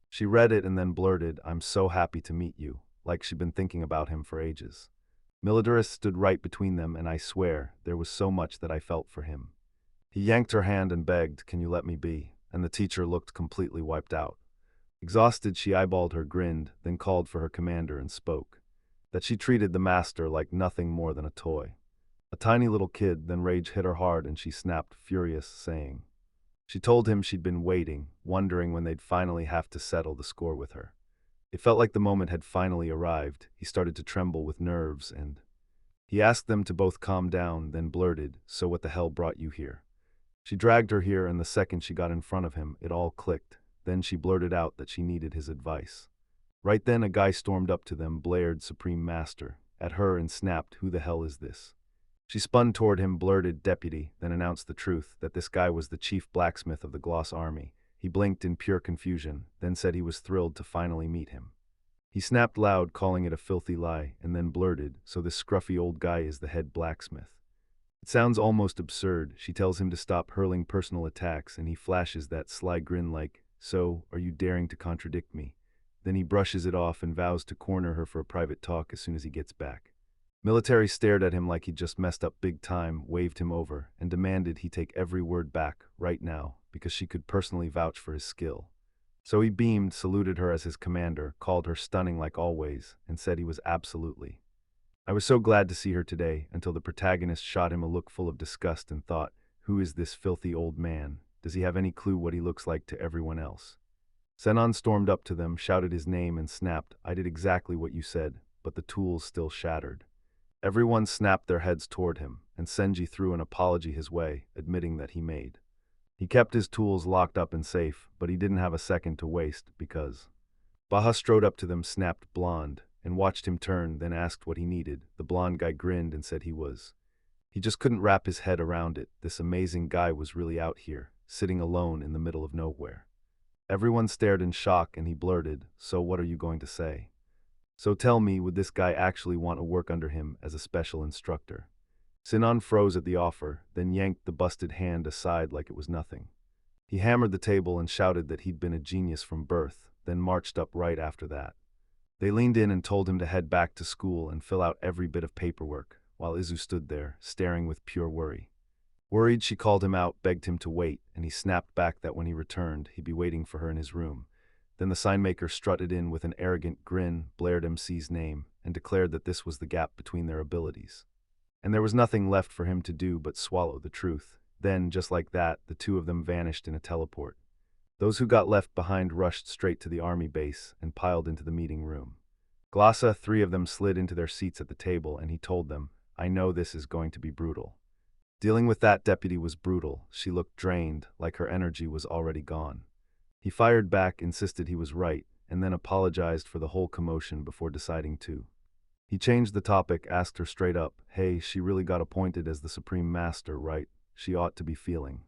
She read it and then blurted, "I'm so happy to meet you," like she'd been thinking about him for ages. Militarist stood right between them, and I swear, there was so much that I felt for him. He yanked her hand and begged, "Can you let me be?" And the teacher looked completely wiped out. Exhausted, she eyeballed her, grinned, then called for her commander and spoke. That she treated the master like nothing more than a toy. A tiny little kid, then rage hit her hard and she snapped, furious, saying. She told him she'd been waiting, wondering when they'd finally have to settle the score with her. It felt like the moment had finally arrived. He started to tremble with nerves and... He asked them to both calm down, then blurted, "So what the hell brought you here?" She dragged her here, and the second she got in front of him, it all clicked. Then she blurted out that she needed his advice. Right then a guy stormed up to them, blared Supreme Master at her and snapped, "Who the hell is this?" She spun toward him, blurted, "Deputy," then announced the truth, that this guy was the chief blacksmith of the Gloss army. He blinked in pure confusion, then said he was thrilled to finally meet him. He snapped loud, calling it a filthy lie, and then blurted, "So this scruffy old guy is the head blacksmith." It sounds almost absurd. She tells him to stop hurling personal attacks, and he flashes that sly grin like, "So, are you daring to contradict me?" Then he brushes it off and vows to corner her for a private talk as soon as he gets back. Military stared at him like he'd just messed up big time, waved him over, and demanded he take every word back, right now, because she could personally vouch for his skill. So he beamed, saluted her as his commander, called her stunning like always, and said he was absolutely. I was so glad to see her today, until the protagonist shot him a look full of disgust and thought, "Who is this filthy old man? Does he have any clue what he looks like to everyone else?" Zenon stormed up to them, shouted his name, and snapped, "I did exactly what you said," but the tools still shattered. Everyone snapped their heads toward him, and Senji threw an apology his way, admitting that he made. He kept his tools locked up and safe, but he didn't have a second to waste, because... Baha strode up to them, snapped, "Blonde," and watched him turn, then asked what he needed. The blonde guy grinned and said he was. He just couldn't wrap his head around it. This amazing guy was really out here, sitting alone in the middle of nowhere. Everyone stared in shock, and he blurted, "So what are you going to say? So tell me, would this guy actually want to work under him as a special instructor?" Sinon froze at the offer, then yanked the busted hand aside like it was nothing. He hammered the table and shouted that he'd been a genius from birth, then marched up right after that. They leaned in and told him to head back to school and fill out every bit of paperwork, while Izu stood there, staring with pure worry. Worried, she called him out, begged him to wait, and he snapped back that when he returned, he'd be waiting for her in his room. Then the signmaker strutted in with an arrogant grin, blared MC's name, and declared that this was the gap between their abilities. And there was nothing left for him to do but swallow the truth. Then, just like that, the two of them vanished in a teleport. Those who got left behind rushed straight to the army base and piled into the meeting room. Glossa, 3 of them slid into their seats at the table, and he told them, "I know this is going to be brutal." Dealing with that deputy was brutal. She looked drained, like her energy was already gone. He fired back, insisted he was right, and then apologized for the whole commotion before deciding to. He changed the topic, asked her straight up, "Hey, she really got appointed as the Supreme Master, right? She ought to be feeling."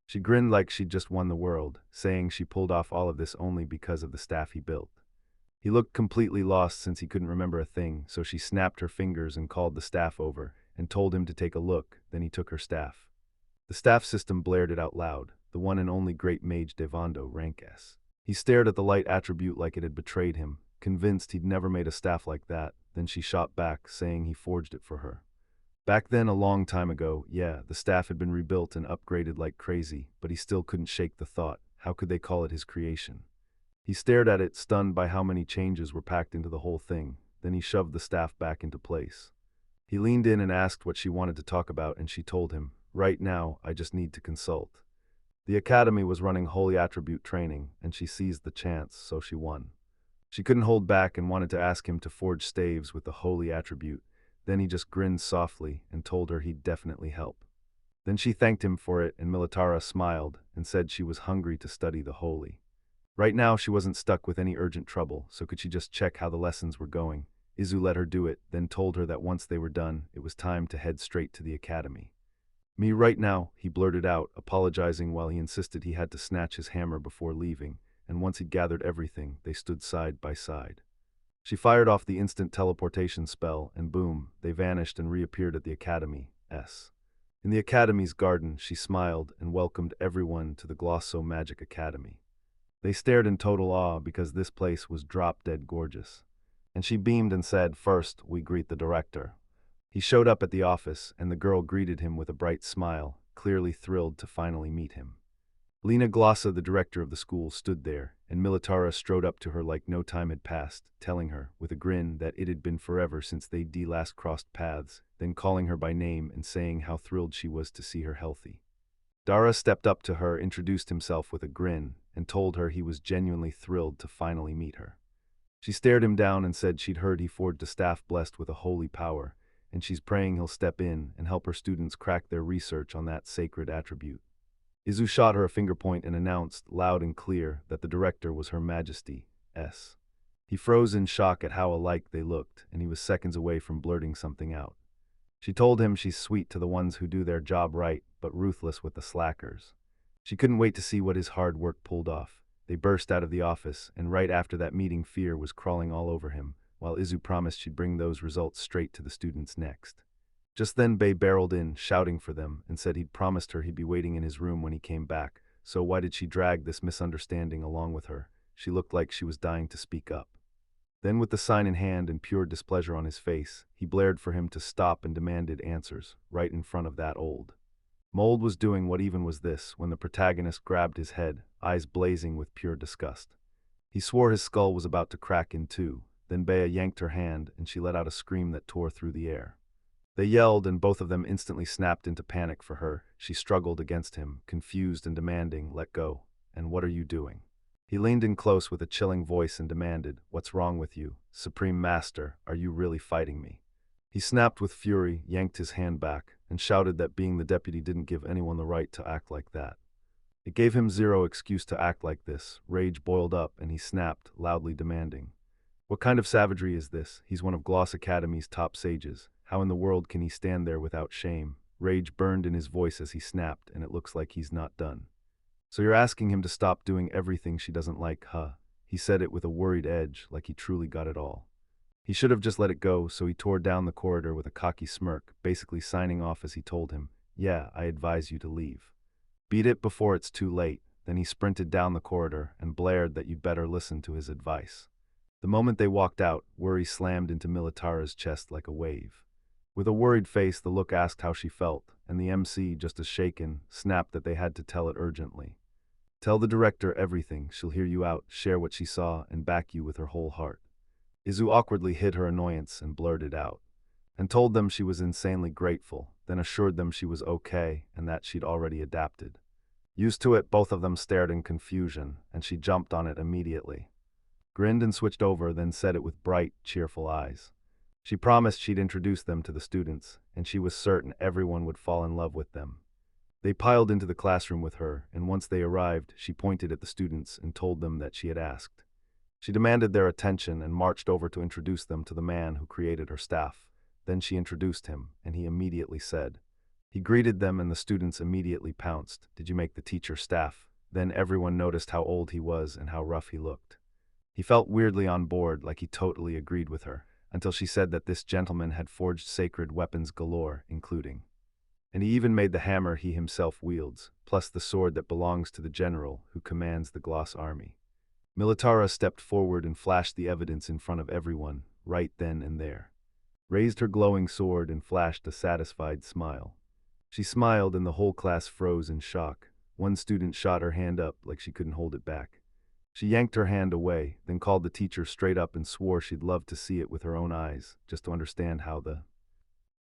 She grinned like she'd just won the world, saying she pulled off all of this only because of the staff he built. He looked completely lost since he couldn't remember a thing, so she snapped her fingers and called the staff over, and told him to take a look. Then he took her staff. The staff system blared it out loud, "The one and only great mage Devando, rank S." He stared at the light attribute like it had betrayed him, convinced he'd never made a staff like that. Then she shot back, saying he forged it for her. Back then, a long time ago, yeah, the staff had been rebuilt and upgraded like crazy, but he still couldn't shake the thought, how could they call it his creation? He stared at it, stunned by how many changes were packed into the whole thing. Then he shoved the staff back into place. He leaned in and asked what she wanted to talk about, and she told him, "Right now, I just need to consult." The academy was running holy attribute training, and she seized the chance, so she won. She couldn't hold back and wanted to ask him to forge staves with the holy attribute. Then he just grinned softly and told her he'd definitely help. Then she thanked him for it, and Militara smiled and said she was hungry to study the holy. Right now she wasn't stuck with any urgent trouble, so could she just check how the lessons were going? Izu let her do it, then told her that once they were done, it was time to head straight to the academy. Me right now, he blurted out, apologizing while he insisted he had to snatch his hammer before leaving, and once he'd gathered everything, they stood side by side. She fired off the instant teleportation spell, and boom, they vanished and reappeared at the academy. In the academy's garden, she smiled and welcomed everyone to the Glosso Magic Academy. They stared in total awe because this place was drop-dead gorgeous. And she beamed and said, "First, we greet the director." He showed up at the office, and the girl greeted him with a bright smile, clearly thrilled to finally meet him. Lena Glossa, the director of the school, stood there, and Militara strode up to her like no time had passed, telling her, with a grin, that it had been forever since they'd last crossed paths, then calling her by name and saying how thrilled she was to see her healthy. Dara stepped up to her, introduced himself with a grin, and told her he was genuinely thrilled to finally meet her. She stared him down and said she'd heard he forged a staff blessed with a holy power, and she's praying he'll step in and help her students crack their research on that sacred attribute. Izu shot her a finger point and announced, loud and clear, that the director was Her Majesty S. He froze in shock at how alike they looked, and he was seconds away from blurting something out. She told him she's sweet to the ones who do their job right, but ruthless with the slackers. She couldn't wait to see what his hard work pulled off. They burst out of the office, and right after that meeting, fear was crawling all over him, while Izu promised she'd bring those results straight to the students next. Just then Bei barreled in, shouting for them, and said he'd promised her he'd be waiting in his room when he came back, so why did she drag this misunderstanding along with her? She looked like she was dying to speak up. Then, with the sign in hand and pure displeasure on his face, he blared for him to stop and demanded answers, right in front of that old. Mold was doing what even was this when the protagonist grabbed his head, eyes blazing with pure disgust. He swore his skull was about to crack in two, then Bea yanked her hand and she let out a scream that tore through the air. They yelled, and both of them instantly snapped into panic for her. She struggled against him, confused and demanding, "Let go. And what are you doing?" He leaned in close with a chilling voice and demanded, "What's wrong with you? Supreme Master, are you really fighting me?" He snapped with fury, yanked his hand back, and shouted that being the deputy didn't give anyone the right to act like that. It gave him zero excuse to act like this. Rage boiled up, and he snapped, loudly demanding, "What kind of savagery is this? He's one of Gloss Academy's top sages. How in the world can he stand there without shame?" Rage burned in his voice as he snapped, and it looks like he's not done. "So you're asking him to stop doing everything she doesn't like, huh?" He said it with a worried edge, like he truly got it all. He should have just let it go, so he tore down the corridor with a cocky smirk, basically signing off as he told him, "Yeah, I advise you to leave. Beat it before it's too late." Then he sprinted down the corridor and blared that you'd better listen to his advice. The moment they walked out, worry slammed into Militara's chest like a wave. With a worried face, the look asked how she felt, and the MC, just as shaken, snapped that they had to tell it urgently. "Tell the director everything, she'll hear you out, share what she saw, and back you with her whole heart." Izu awkwardly hid her annoyance and blurted out, and told them she was insanely grateful, then assured them she was okay and that she'd already adapted. Used to it, both of them stared in confusion, and she jumped on it immediately. Grinned and switched over, then said it with bright, cheerful eyes. She promised she'd introduce them to the students, and she was certain everyone would fall in love with them. They piled into the classroom with her, and once they arrived, she pointed at the students and told them that she had asked. She demanded their attention and marched over to introduce them to the man who created her staff. Then she introduced him, and he immediately said. He greeted them, and the students immediately pounced. "Did you make the teacher staff?" Then everyone noticed how old he was and how rough he looked. He felt weirdly on board, like he totally agreed with her, until she said that this gentleman had forged sacred weapons galore, including. And he even made the hammer he himself wields, plus the sword that belongs to the general who commands the Gloss army. Militara stepped forward and flashed the evidence in front of everyone, right then and there. Raised her glowing sword and flashed a satisfied smile. She smiled and the whole class froze in shock. One student shot her hand up like she couldn't hold it back. She yanked her hand away, then called the teacher straight up and swore she'd love to see it with her own eyes, just to understand how the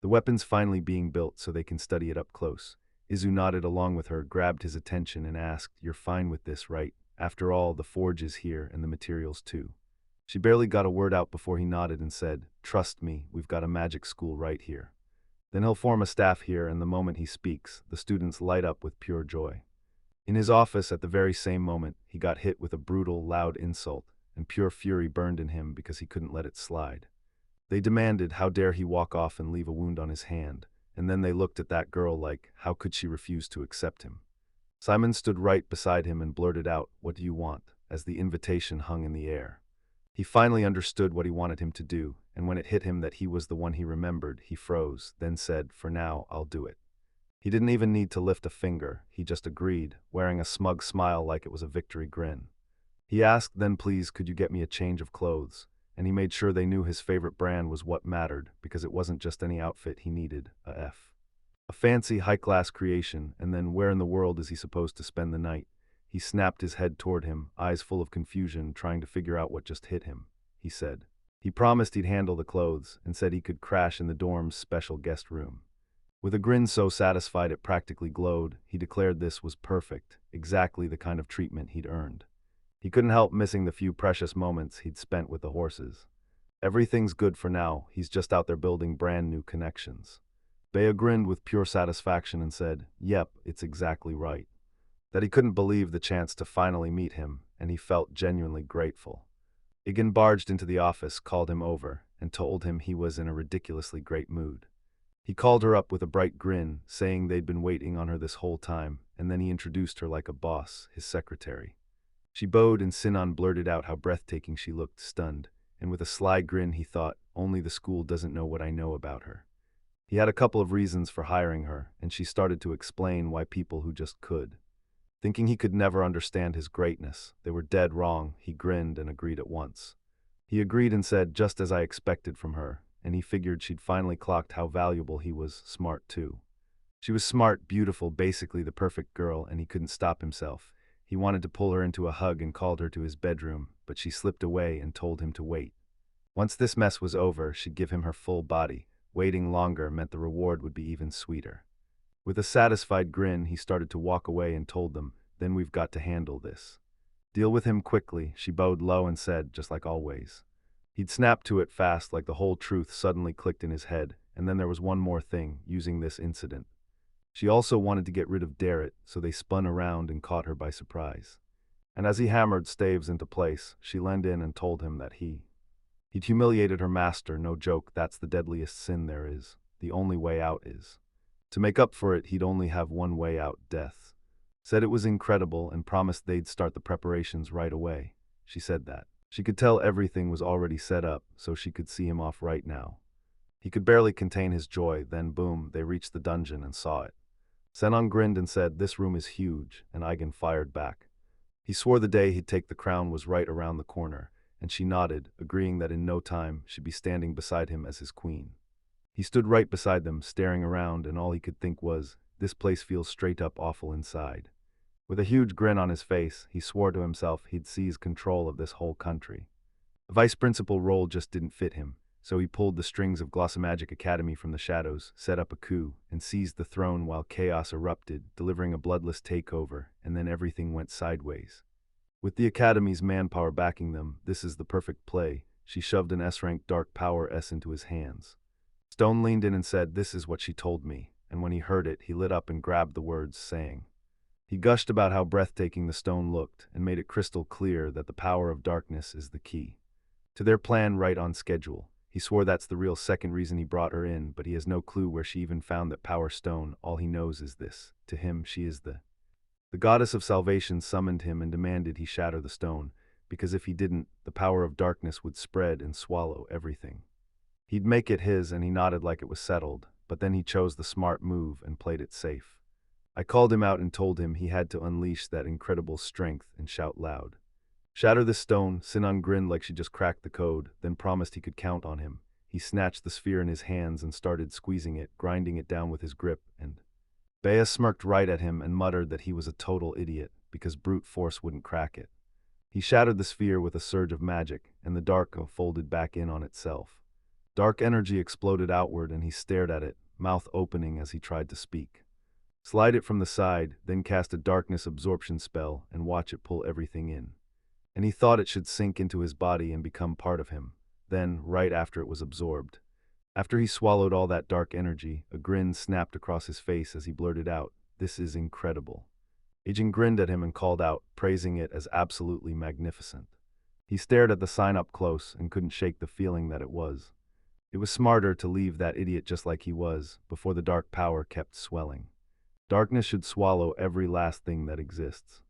weapon's finally being built so they can study it up close. Izu nodded along with her, grabbed his attention and asked, "You're fine with this, right? After all, the forge is here and the materials too." She barely got a word out before he nodded and said, "Trust me, we've got a magic school right here." Then he'll form a staff here, and the moment he speaks, the students light up with pure joy. In his office at the very same moment, he got hit with a brutal, loud insult, and pure fury burned in him because he couldn't let it slide. They demanded, how dare he walk off and leave a wound on his hand, and then they looked at that girl like, how could she refuse to accept him? Simon stood right beside him and blurted out, "What do you want?" as the invitation hung in the air. He finally understood what he wanted him to do, and when it hit him that he was the one he remembered, he froze, then said, "For now, I'll do it." He didn't even need to lift a finger, he just agreed, wearing a smug smile like it was a victory grin. He asked, "Then please, could you get me a change of clothes?" And he made sure they knew his favorite brand was what mattered, because it wasn't just any outfit he needed, a fancy, high-class creation, and then where in the world is he supposed to spend the night? He snapped his head toward him, eyes full of confusion, trying to figure out what just hit him. He said. He promised he'd handle the clothes, and said he could crash in the dorm's special guest room. With a grin so satisfied it practically glowed, he declared this was perfect, exactly the kind of treatment he'd earned. He couldn't help missing the few precious moments he'd spent with the horses. Everything's good for now, he's just out there building brand new connections. Bea grinned with pure satisfaction and said, "Yep, it's exactly right." That he couldn't believe the chance to finally meet him, and he felt genuinely grateful. Egan barged into the office, called him over, and told him he was in a ridiculously great mood. He called her up with a bright grin, saying they'd been waiting on her this whole time, and then he introduced her like a boss, his secretary. She bowed, and Sinan blurted out how breathtaking she looked, stunned, and with a sly grin he thought, only the school doesn't know what I know about her. He had a couple of reasons for hiring her, and she started to explain why people who just could. Thinking he could never understand his greatness, they were dead wrong. He grinned and agreed at once. He agreed and said, just as I expected from her, and he figured she'd finally clocked how valuable he was, smart too. She was smart, beautiful, basically the perfect girl, and he couldn't stop himself. He wanted to pull her into a hug and called her to his bedroom, but she slipped away and told him to wait. Once this mess was over, she'd give him her full body. Waiting longer meant the reward would be even sweeter. With a satisfied grin, he started to walk away and told them, "Then we've got to handle this. Deal with him quickly," she bowed low and said, just like always. He'd snapped to it fast, like the whole truth suddenly clicked in his head, and then there was one more thing, using this incident. She also wanted to get rid of Darrett, so they spun around and caught her by surprise. And as he hammered staves into place, she leaned in and told him that he'd humiliated her master, no joke, that's the deadliest sin there is. The only way out is. To make up for it, he'd only have one way out, death. Said it was incredible and promised they'd start the preparations right away. She said that. She could tell everything was already set up, so she could see him off right now. He could barely contain his joy, then boom, they reached the dungeon and saw it. Senon grinned and said, "This room is huge," and Eigen fired back. He swore the day he'd take the crown was right around the corner, and she nodded, agreeing that in no time she'd be standing beside him as his queen. He stood right beside them, staring around, and all he could think was, this place feels straight up awful inside. With a huge grin on his face, he swore to himself he'd seize control of this whole country. The vice principal role just didn't fit him, so he pulled the strings of Glossomagic Academy from the shadows, set up a coup, and seized the throne while chaos erupted, delivering a bloodless takeover, and then everything went sideways. With the Academy's manpower backing them, this is the perfect play. She shoved an S-rank Dark Power S into his hands. Stone leaned in and said, "This is what she told me," and when he heard it, he lit up and grabbed the words, saying. He gushed about how breathtaking the stone looked, and made it crystal clear that the power of darkness is the key. To their plan right on schedule. He swore that's the real second reason he brought her in, but he has no clue where she even found that power stone. All he knows is this. To him, she is the goddess of salvation summoned him and demanded he shatter the stone, because if he didn't, the power of darkness would spread and swallow everything. He'd make it his, and he nodded like it was settled, but then he chose the smart move and played it safe. I called him out and told him he had to unleash that incredible strength and shout loud. Shatter the stone. Sinan grinned like she just cracked the code, then promised he could count on him. He snatched the sphere in his hands and started squeezing it, grinding it down with his grip, and Bea smirked right at him and muttered that he was a total idiot, because brute force wouldn't crack it. He shattered the sphere with a surge of magic, and the dark folded back in on itself. Dark energy exploded outward, and he stared at it, mouth opening as he tried to speak. Slide it from the side, then cast a darkness absorption spell and watch it pull everything in. And he thought it should sink into his body and become part of him. Then, right after it was absorbed, After he swallowed all that dark energy, a grin snapped across his face as he blurted out, "This is incredible." Agent grinned at him and called out, praising it as absolutely magnificent. He stared at the sign up close and couldn't shake the feeling that it was. It was smarter to leave that idiot just like he was, before the dark power kept swelling. Darkness should swallow every last thing that exists.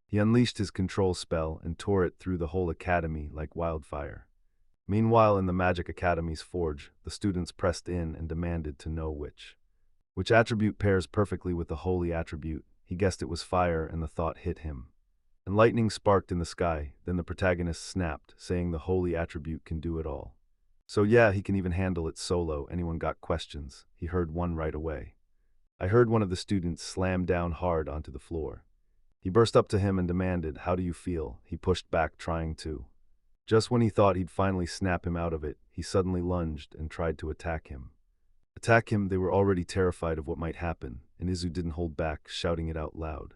He unleashed his control spell and tore it through the whole academy like wildfire. Meanwhile, in the Magic Academy's forge, the students pressed in and demanded to know which attribute pairs perfectly with the holy attribute. He guessed it was fire, and the thought hit him. And lightning sparked in the sky. Then the protagonist snapped, saying the holy attribute can do it all. So yeah, he can even handle it solo. Anyone got questions? He heard one right away. I heard one of the students slam down hard onto the floor. He burst up to him and demanded, "How do you feel?" He pushed back, trying to. Just when he thought he'd finally snap him out of it, he suddenly lunged and tried to attack him. They were already terrified of what might happen, and Izu didn't hold back, shouting it out loud.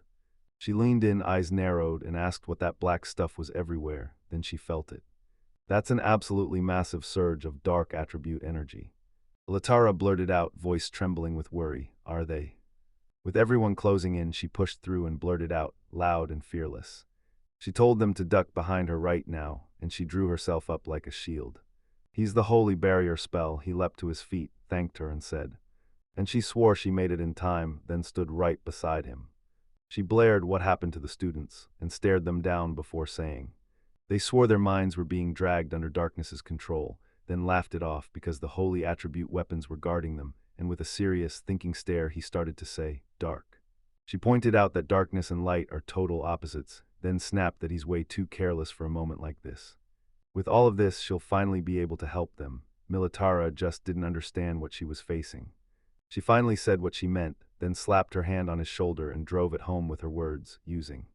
She leaned in, eyes narrowed, and asked what that black stuff was everywhere. Then she felt it. "That's an absolutely massive surge of dark attribute energy." Latara blurted out, voice trembling with worry, "Are they?" With everyone closing in, she pushed through and blurted out, loud and fearless. She told them to duck behind her right now, and she drew herself up like a shield. "He's the holy barrier spell." He leapt to his feet, thanked her, and said. And she swore she made it in time, then stood right beside him. She blared what happened to the students, and stared them down before saying. They swore their minds were being dragged under darkness's control, then laughed it off because the holy attribute weapons were guarding them, and with a serious, thinking stare he started to say, "Dark." She pointed out that darkness and light are total opposites, then snapped that he's way too careless for a moment like this. With all of this, she'll finally be able to help them. Militara just didn't understand what she was facing. She finally said what she meant, then slapped her hand on his shoulder and drove it home with her words, using.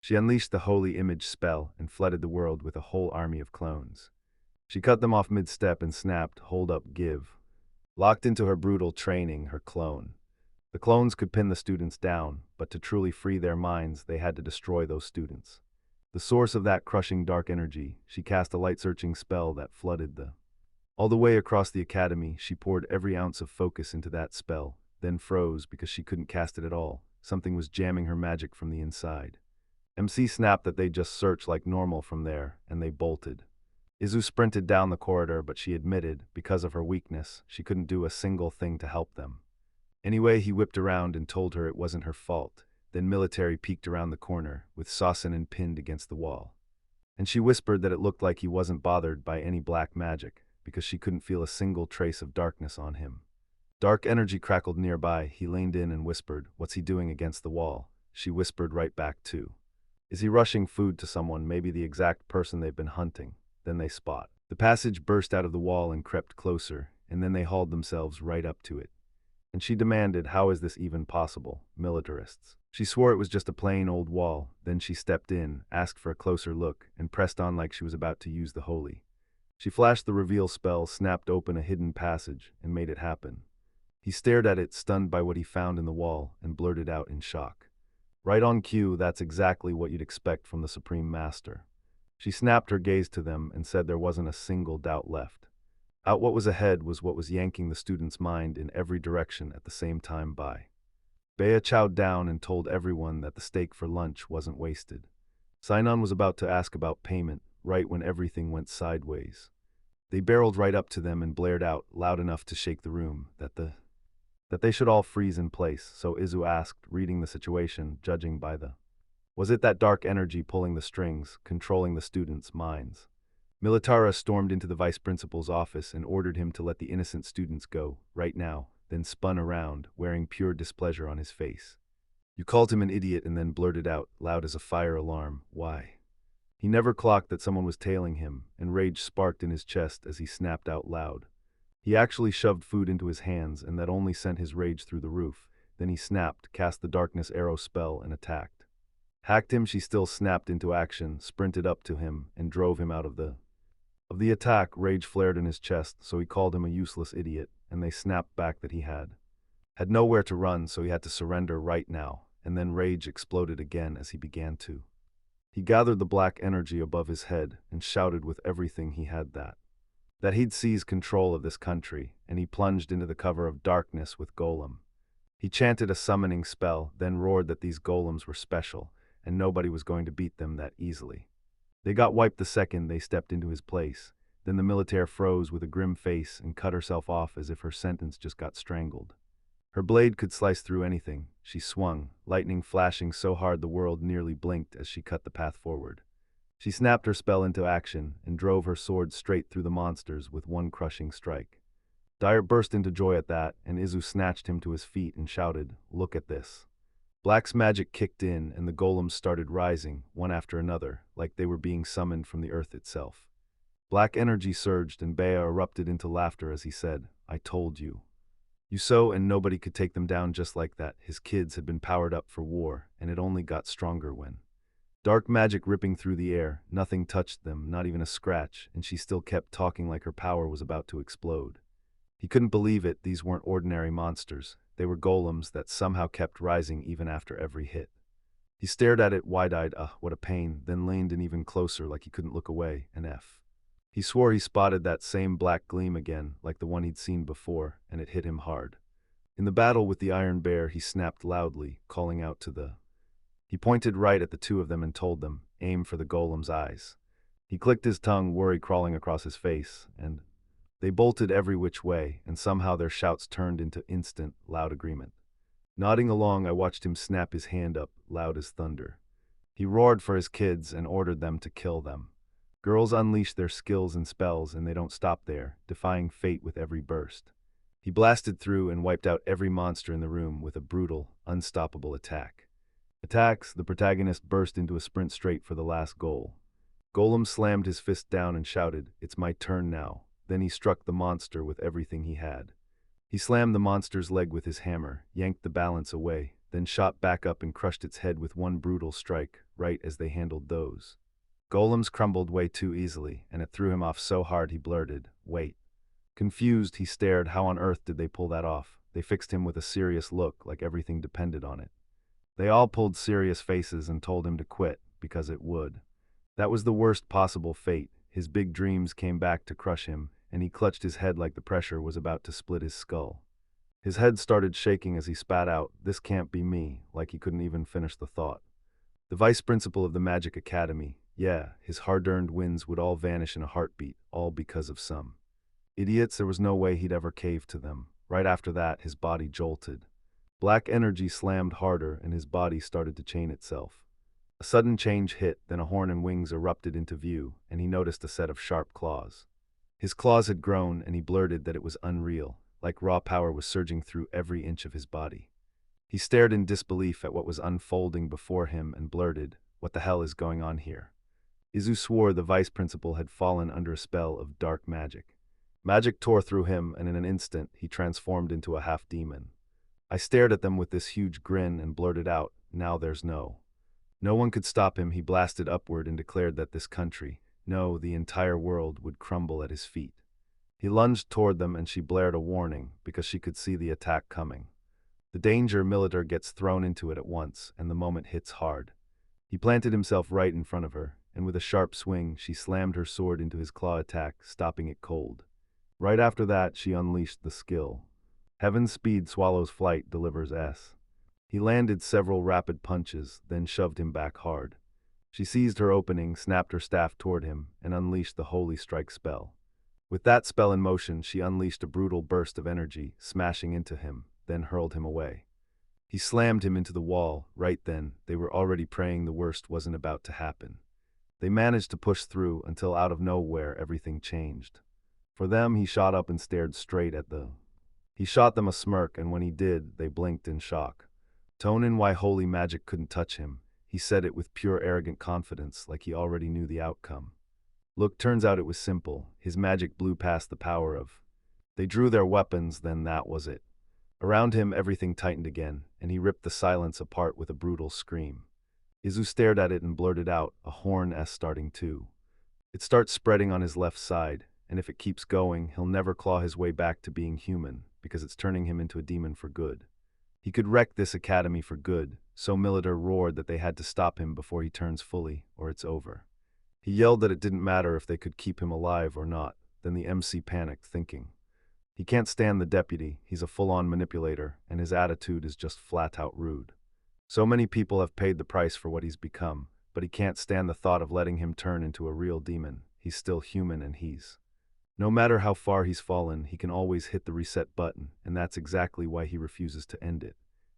She unleashed the holy image spell and flooded the world with a whole army of clones. She cut them off mid-step and snapped, "Hold up, give." Locked into her brutal training, her clone. The clones could pin the students down, but to truly free their minds, they had to destroy those students. The source of that crushing dark energy, she cast a light-searching spell that flooded all the way across the academy. She poured every ounce of focus into that spell, then froze because she couldn't cast it at all. Something was jamming her magic from the inside. MC snapped that they'd just search like normal from there, and they bolted. Izu sprinted down the corridor, but she admitted, because of her weakness, she couldn't do a single thing to help them. Anyway, he whipped around and told her it wasn't her fault. Then Military peeked around the corner, with Sasinin pinned against the wall. And she whispered that it looked like he wasn't bothered by any black magic, because she couldn't feel a single trace of darkness on him. Dark energy crackled nearby. He leaned in and whispered, "What's he doing against the wall?" She whispered right back too. "Is he rushing food to someone, maybe the exact person they've been hunting?" Then they spot. The passage burst out of the wall and crept closer, and then they hauled themselves right up to it. And she demanded, "How is this even possible, militarists?" She swore it was just a plain old wall. Then she stepped in, asked for a closer look, and pressed on like she was about to use the holy. She flashed the reveal spell, snapped open a hidden passage, and made it happen. He stared at it, stunned by what he found in the wall, and blurted out in shock. Right on cue, "That's exactly what you'd expect from the Supreme Master." She snapped her gaze to them and said there wasn't a single doubt left. Out what was ahead was what was yanking the student's mind in every direction at the same time by. Bea chowed down and told everyone that the steak for lunch wasn't wasted. Sinon was about to ask about payment, right when everything went sideways. They barreled right up to them and blared out, loud enough to shake the room, that they should all freeze in place. So Izu asked, reading the situation, judging by was it that dark energy pulling the strings, controlling the students' minds? Militara stormed into the vice principal's office and ordered him to let the innocent students go, right now, then spun around, wearing pure displeasure on his face. You called him an idiot and then blurted out, loud as a fire alarm, "Why?" He never clocked that someone was tailing him, and rage sparked in his chest as he snapped out loud. He actually shoved food into his hands, and that only sent his rage through the roof. Then he snapped, cast the darkness arrow spell, and attacked. Hacked him. She still snapped into action, sprinted up to him, and drove him out of the attack. Rage flared in his chest, so he called him a useless idiot, and they snapped back that he had nowhere to run, so he had to surrender right now, and then rage exploded again as he began to. He gathered the black energy above his head and shouted with everything he had that that he'd seize control of this country, and he plunged into the cover of darkness with Golem. He chanted a summoning spell, then roared that these golems were special, and nobody was going to beat them that easily. They got wiped the second they stepped into his place. Then the militaire froze with a grim face and cut herself off as if her sentence just got strangled. Her blade could slice through anything. She swung, lightning flashing so hard the world nearly blinked as she cut the path forward. She snapped her spell into action and drove her sword straight through the monsters with one crushing strike. Dyer burst into joy at that, and Izu snatched him to his feet and shouted, "Look at this." Black's magic kicked in, and the golems started rising, one after another, like they were being summoned from the earth itself. Black energy surged, and Bea erupted into laughter as he said, "I told you. You so, and nobody could take them down just like that. His kids had been powered up for war, and it only got stronger when." Dark magic ripping through the air, nothing touched them, not even a scratch, and she still kept talking like her power was about to explode. He couldn't believe it, these weren't ordinary monsters. They were golems that somehow kept rising even after every hit. He stared at it wide-eyed, what a pain, then leaned in even closer like he couldn't look away, He swore he spotted that same black gleam again, like the one he'd seen before, and it hit him hard. In the battle with the Iron Bear, he snapped loudly, calling out to the... He pointed right at the two of them and told them, "Aim for the golem's eyes." He clicked his tongue, worry crawling across his face, and... They bolted every which way, and somehow their shouts turned into instant, loud agreement. Nodding along, I watched him snap his hand up, loud as thunder. He roared for his kids and ordered them to kill them. Girls unleash their skills and spells, and they don't stop there, defying fate with every burst. He blasted through and wiped out every monster in the room with a brutal, unstoppable attack. The protagonist burst into a sprint straight for the last goal. Golem slammed his fist down and shouted, "It's my turn now." Then he struck the monster with everything he had. He slammed the monster's leg with his hammer, yanked the balance away, then shot back up and crushed its head with one brutal strike, right as they handled those. Golems crumbled way too easily, and it threw him off so hard he blurted, "Wait." Confused, he stared. How on earth did they pull that off? They fixed him with a serious look, like everything depended on it. They all pulled serious faces and told him to quit, because it would. That was the worst possible fate. His big dreams came back to crush him, and he clutched his head like the pressure was about to split his skull. His head started shaking as he spat out, "This can't be me," like he couldn't even finish the thought. The vice principal of the Magic Academy, his hard-earned wins would all vanish in a heartbeat, all because of some idiots. There was no way he'd ever cave to them. Right after that, his body jolted. Black energy slammed harder, and his body started to chain itself. A sudden change hit, then a horn and wings erupted into view, and he noticed a set of sharp claws. His claws had grown, and he blurted that it was unreal, like raw power was surging through every inch of his body. He stared in disbelief at what was unfolding before him and blurted, "What the hell is going on here?" Izu swore the vice principal had fallen under a spell of dark magic. Magic tore through him, and in an instant, he transformed into a half-demon. I stared at them with this huge grin and blurted out, "Now there's no." No one could stop him. He blasted upward and declared that this country, no, the entire world, would crumble at his feet. He lunged toward them, and she blared a warning, because she could see the attack coming. The danger militaire gets thrown into it at once, and the moment hits hard. He planted himself right in front of her, and with a sharp swing, she slammed her sword into his claw attack, stopping it cold. Right after that, she unleashed the skill. Heaven's speed swallows flight, delivers S. He landed several rapid punches, then shoved him back hard. She seized her opening, snapped her staff toward him, and unleashed the Holy Strike spell. With that spell in motion, she unleashed a brutal burst of energy, smashing into him, then hurled him away. He slammed him into the wall. Right then, they were already praying the worst wasn't about to happen. They managed to push through until out of nowhere everything changed. For them, he shot up and stared straight at the... He shot them a smirk, and when he did, they blinked in shock. Tone in why holy magic couldn't touch him. He said it with pure arrogant confidence, like he already knew the outcome. Look, turns out it was simple. His magic blew past the power of... They drew their weapons, then that was it. Around him, everything tightened again, and he ripped the silence apart with a brutal scream. Izu stared at it and blurted out, "A horn S starting too. It starts spreading on his left side, and if it keeps going, he'll never claw his way back to being human, because it's turning him into a demon for good. He could wreck this academy for good, so militaire roared that they had to stop him before he turns fully, or it's over." He yelled that it didn't matter if they could keep him alive or not. Then the MC panicked, thinking, he can't stand the deputy, he's a full-on manipulator, and his attitude is just flat-out rude. So many people have paid the price for what he's become, but he can't stand the thought of letting him turn into a real demon. He's still human and no matter how far he's fallen, he can always hit the reset button, and that's exactly why he refuses to end it.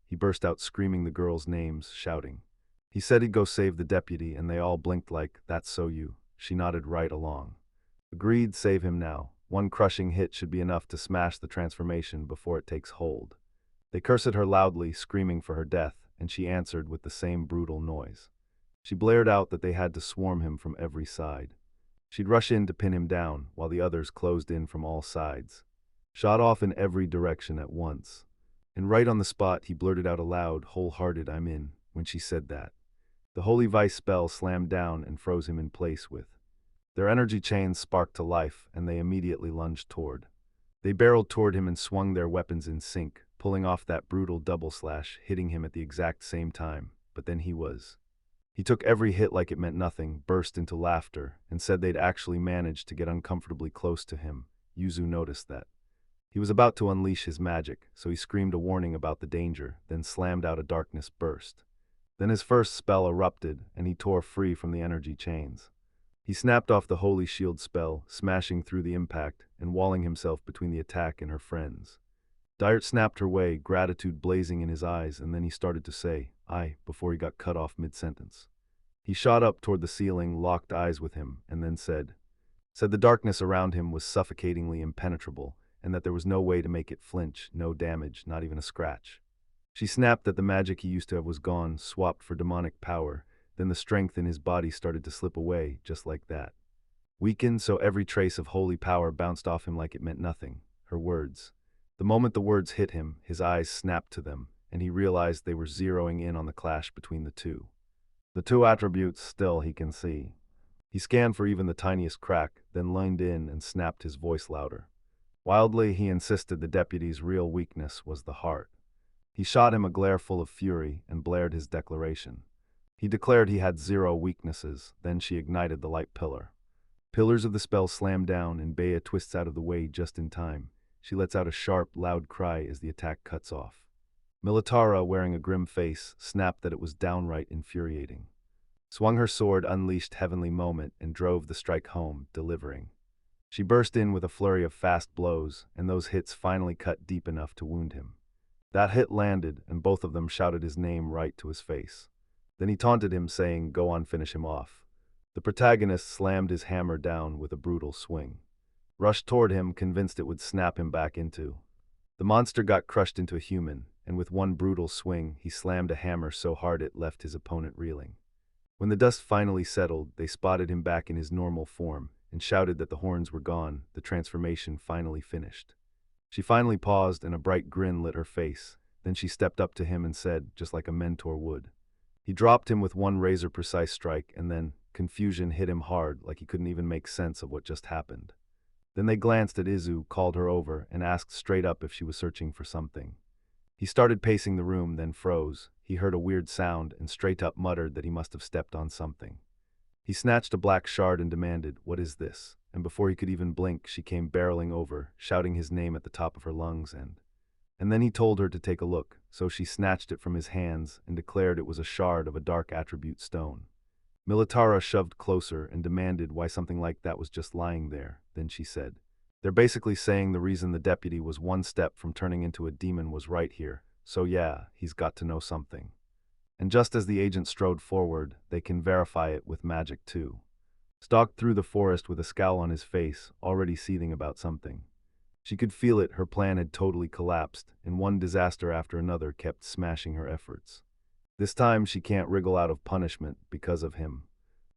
He burst out screaming the girls' names, shouting. He said he'd go save the deputy, and they all blinked like, that's so you. She nodded right along. Agreed, save him now. One crushing hit should be enough to smash the transformation before it takes hold. They cursed at her loudly, screaming for her death, and she answered with the same brutal noise. She blared out that they had to swarm him from every side. She'd rush in to pin him down, while the others closed in from all sides. Shot off in every direction at once. And right on the spot, he blurted out aloud, wholehearted, I'm in, when she said that. The holy vice spell slammed down and froze him in place with. Their energy chains sparked to life, and they immediately lunged toward. They barreled toward him and swung their weapons in sync, pulling off that brutal double slash, hitting him at the exact same time, but then he took every hit like it meant nothing, burst into laughter, and said they'd actually managed to get uncomfortably close to him. Yuzu noticed that. He was about to unleash his magic, so he screamed a warning about the danger, then slammed out a darkness burst. Then his first spell erupted, and he tore free from the energy chains. He snapped off the holy shield spell, smashing through the impact, and walling himself between the attack and her friends. Dart snapped her way, gratitude blazing in his eyes, and then he started to say, "I," before he got cut off mid-sentence. He shot up toward the ceiling, locked eyes with him, and then said the darkness around him was suffocatingly impenetrable, and that there was no way to make it flinch, no damage, not even a scratch. She snapped that the magic he used to have was gone, swapped for demonic power, then the strength in his body started to slip away, just like that. Weakened so every trace of holy power bounced off him like it meant nothing. Her words. The moment the words hit him, his eyes snapped to them, and he realized they were zeroing in on the clash between the two. The two attributes still he can see. He scanned for even the tiniest crack, then leaned in and snapped his voice louder. Wildly, he insisted the deputy's real weakness was the heart. He shot him a glare full of fury and blared his declaration. He declared he had 0 weaknesses, then she ignited the light pillar. Pillars of the spell slammed down, and Bea twists out of the way just in time. She lets out a sharp, loud cry as the attack cuts off. Militara, wearing a grim face, snapped that it was downright infuriating. Swung her sword, unleashed heavenly moment, and drove the strike home, delivering. She burst in with a flurry of fast blows, and those hits finally cut deep enough to wound him. That hit landed, and both of them shouted his name right to his face. Then he taunted him, saying, "Go on, finish him off." The protagonist slammed his hammer down with a brutal swing. Rushed toward him, convinced it would snap him back into. The monster got crushed into a human, and with one brutal swing, he slammed a hammer so hard it left his opponent reeling. When the dust finally settled, they spotted him back in his normal form, and shouted that the horns were gone, the transformation finally finished. She finally paused, and a bright grin lit her face. Then she stepped up to him and said, just like a mentor would. He dropped him with one razor-precise strike, and then confusion hit him hard, like he couldn't even make sense of what just happened. Then they glanced at Izu, called her over, and asked straight up if she was searching for something. He started pacing the room, then froze. He heard a weird sound, and straight up muttered that he must have stepped on something. He snatched a black shard and demanded, "What is this?" And before he could even blink, she came barreling over, shouting his name at the top of her lungs, and then he told her to take a look, so she snatched it from his hands and declared it was a shard of a dark attribute stone. Militara shoved closer and demanded why something like that was just lying there. Then she said, "They're basically saying the reason the deputy was one step from turning into a demon was right here, so yeah, he's got to know something. And just as the agent strode forward, they can verify it with magic too." Stalked through the forest with a scowl on his face, already seething about something. She could feel it, her plan had totally collapsed, and one disaster after another kept smashing her efforts. This time she can't wriggle out of punishment because of him.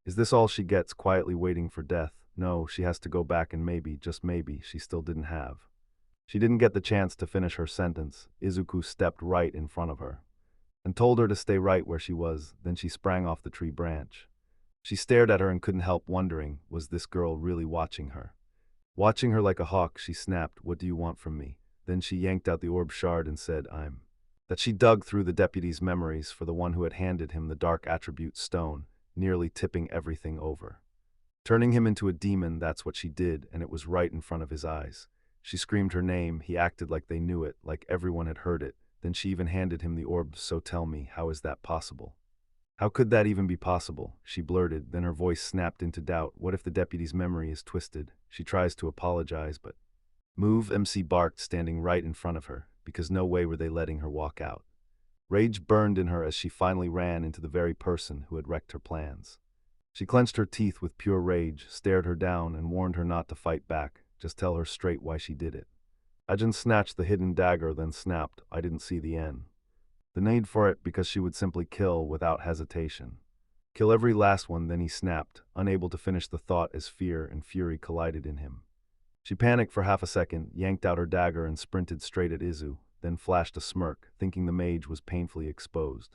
Is this all she gets, quietly waiting for death? No, she has to go back, and maybe, just maybe, she still didn't have. She didn't get the chance to finish her sentence. Izuku stepped right in front of her and told her to stay right where she was. Then she sprang off the tree branch. She stared at her and couldn't help wondering, was this girl really watching her? Watching her like a hawk, she snapped, "What do you want from me?" Then she yanked out the orb shard and said, That she dug through the deputy's memories for the one who had handed him the dark attribute stone, nearly tipping everything over. Turning him into a demon, that's what she did, and it was right in front of his eyes. She screamed her name, he acted like they knew it, like everyone had heard it. Then she even handed him the orb. So tell me, how is that possible? How could that even be possible? She blurted, then her voice snapped into doubt. What if the deputy's memory is twisted? She tries to apologize, but Move, MC barked, standing right in front of her, because no way were they letting her walk out. Rage burned in her as she finally ran into the very person who had wrecked her plans. She clenched her teeth with pure rage, stared her down, and warned her not to fight back, just tell her straight why she did it. Ajin snatched the hidden dagger, then snapped, I didn't see the end. The need for it, because she would simply kill without hesitation. Kill every last one, then he snapped, unable to finish the thought as fear and fury collided in him. She panicked for half a second, yanked out her dagger and sprinted straight at Izu, then flashed a smirk, thinking the mage was painfully exposed.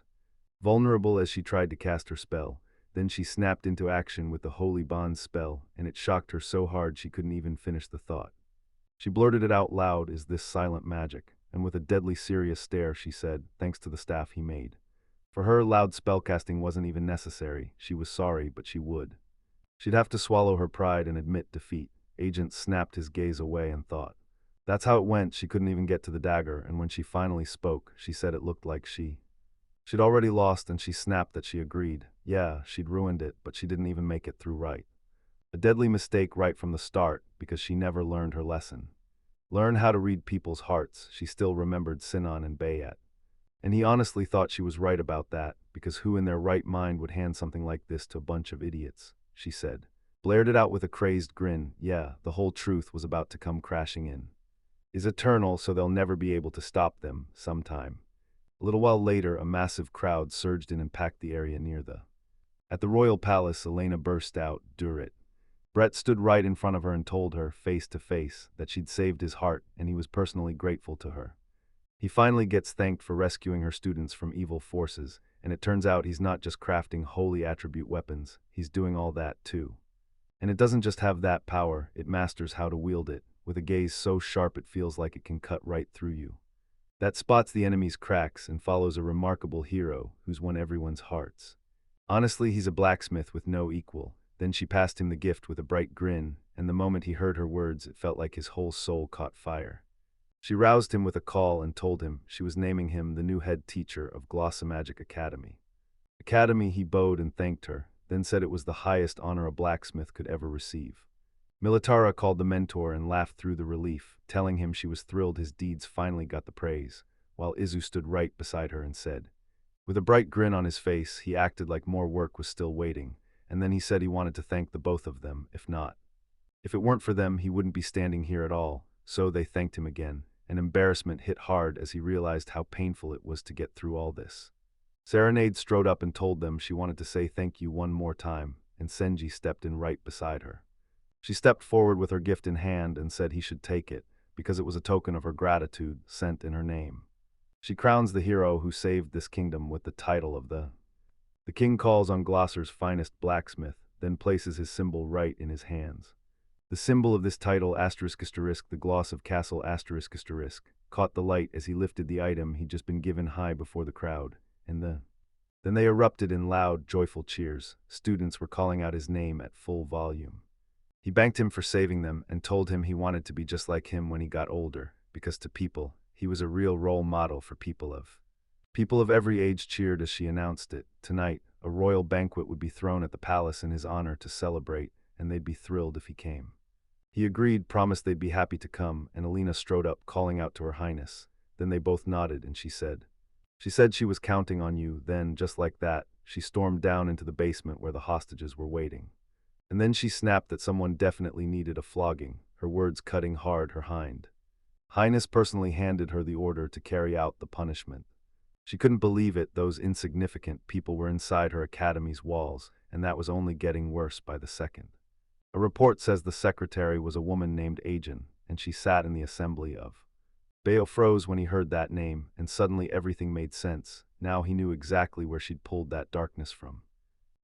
Vulnerable as she tried to cast her spell, then she snapped into action with the Holy Bond spell, and it shocked her so hard she couldn't even finish the thought. She blurted it out loud, is this silent magic? And with a deadly serious stare she said, thanks to the staff he made. For her, loud spellcasting wasn't even necessary. She was sorry, but she would. She'd have to swallow her pride and admit defeat. Agent snapped his gaze away and thought. That's how it went. She couldn't even get to the dagger, and when she finally spoke, she said it looked like she'd already lost, and she snapped that she agreed. Yeah, she'd ruined it, but she didn't even make it through right. A deadly mistake right from the start, because she never learned her lesson. Learn how to read people's hearts. She still remembered Sinan and Bayat. And he honestly thought she was right about that, because who in their right mind would hand something like this to a bunch of idiots, she said. Blared it out with a crazed grin. Yeah, the whole truth was about to come crashing in. Is eternal, so they'll never be able to stop them, sometime. A little while later, a massive crowd surged in and packed the area near At the royal palace, Elena burst out, Durit. Brett stood right in front of her and told her, face to face, that she'd saved his heart, and he was personally grateful to her. He finally gets thanked for rescuing her students from evil forces, and it turns out he's not just crafting holy attribute weapons, he's doing all that too. And it doesn't just have that power, it masters how to wield it, with a gaze so sharp it feels like it can cut right through you. That spots the enemy's cracks and follows a remarkable hero who's won everyone's hearts. Honestly, he's a blacksmith with no equal. Then she passed him the gift with a bright grin, and the moment he heard her words, it felt like his whole soul caught fire. She roused him with a call and told him she was naming him the new head teacher of Glossamagic Academy. Academy, he bowed and thanked her, then said it was the highest honor a blacksmith could ever receive. Militara called the mentor and laughed through the relief, telling him she was thrilled his deeds finally got the praise, while Izu stood right beside her and said. With a bright grin on his face, he acted like more work was still waiting, and then he said he wanted to thank the both of them, if it weren't for them, he wouldn't be standing here at all, so they thanked him again, and embarrassment hit hard as he realized how painful it was to get through all this. Serenade strode up and told them she wanted to say thank you one more time, and Senji stepped in right beside her. She stepped forward with her gift in hand and said he should take it, because it was a token of her gratitude sent in her name. She crowns the hero who saved this kingdom with the title of the king calls on Glosser's finest blacksmith, then places his symbol right in his hands. The symbol of this title, ***, the gloss of castle ***, caught the light as he lifted the item he'd just been given high before the crowd, and then they erupted in loud, joyful cheers. Students were calling out his name at full volume. He thanked him for saving them and told him he wanted to be just like him when he got older, because to people, he was a real role model for people of every age cheered as she announced it. Tonight, a royal banquet would be thrown at the palace in his honor to celebrate, and they'd be thrilled if he came. He agreed, promised they'd be happy to come, and Alina strode up, calling out to her highness. Then they both nodded, and she said she was counting on you. Then, just like that, she stormed down into the basement where the hostages were waiting. And then she snapped that someone definitely needed a flogging, her words cutting hard her highness personally handed her the order to carry out the punishment. She couldn't believe it, those insignificant people were inside her academy's walls, and that was only getting worse by the second. A report says the secretary was a woman named Ajin, and she sat in the assembly of. Bayo froze when he heard that name, and suddenly everything made sense. Now he knew exactly where she'd pulled that darkness from.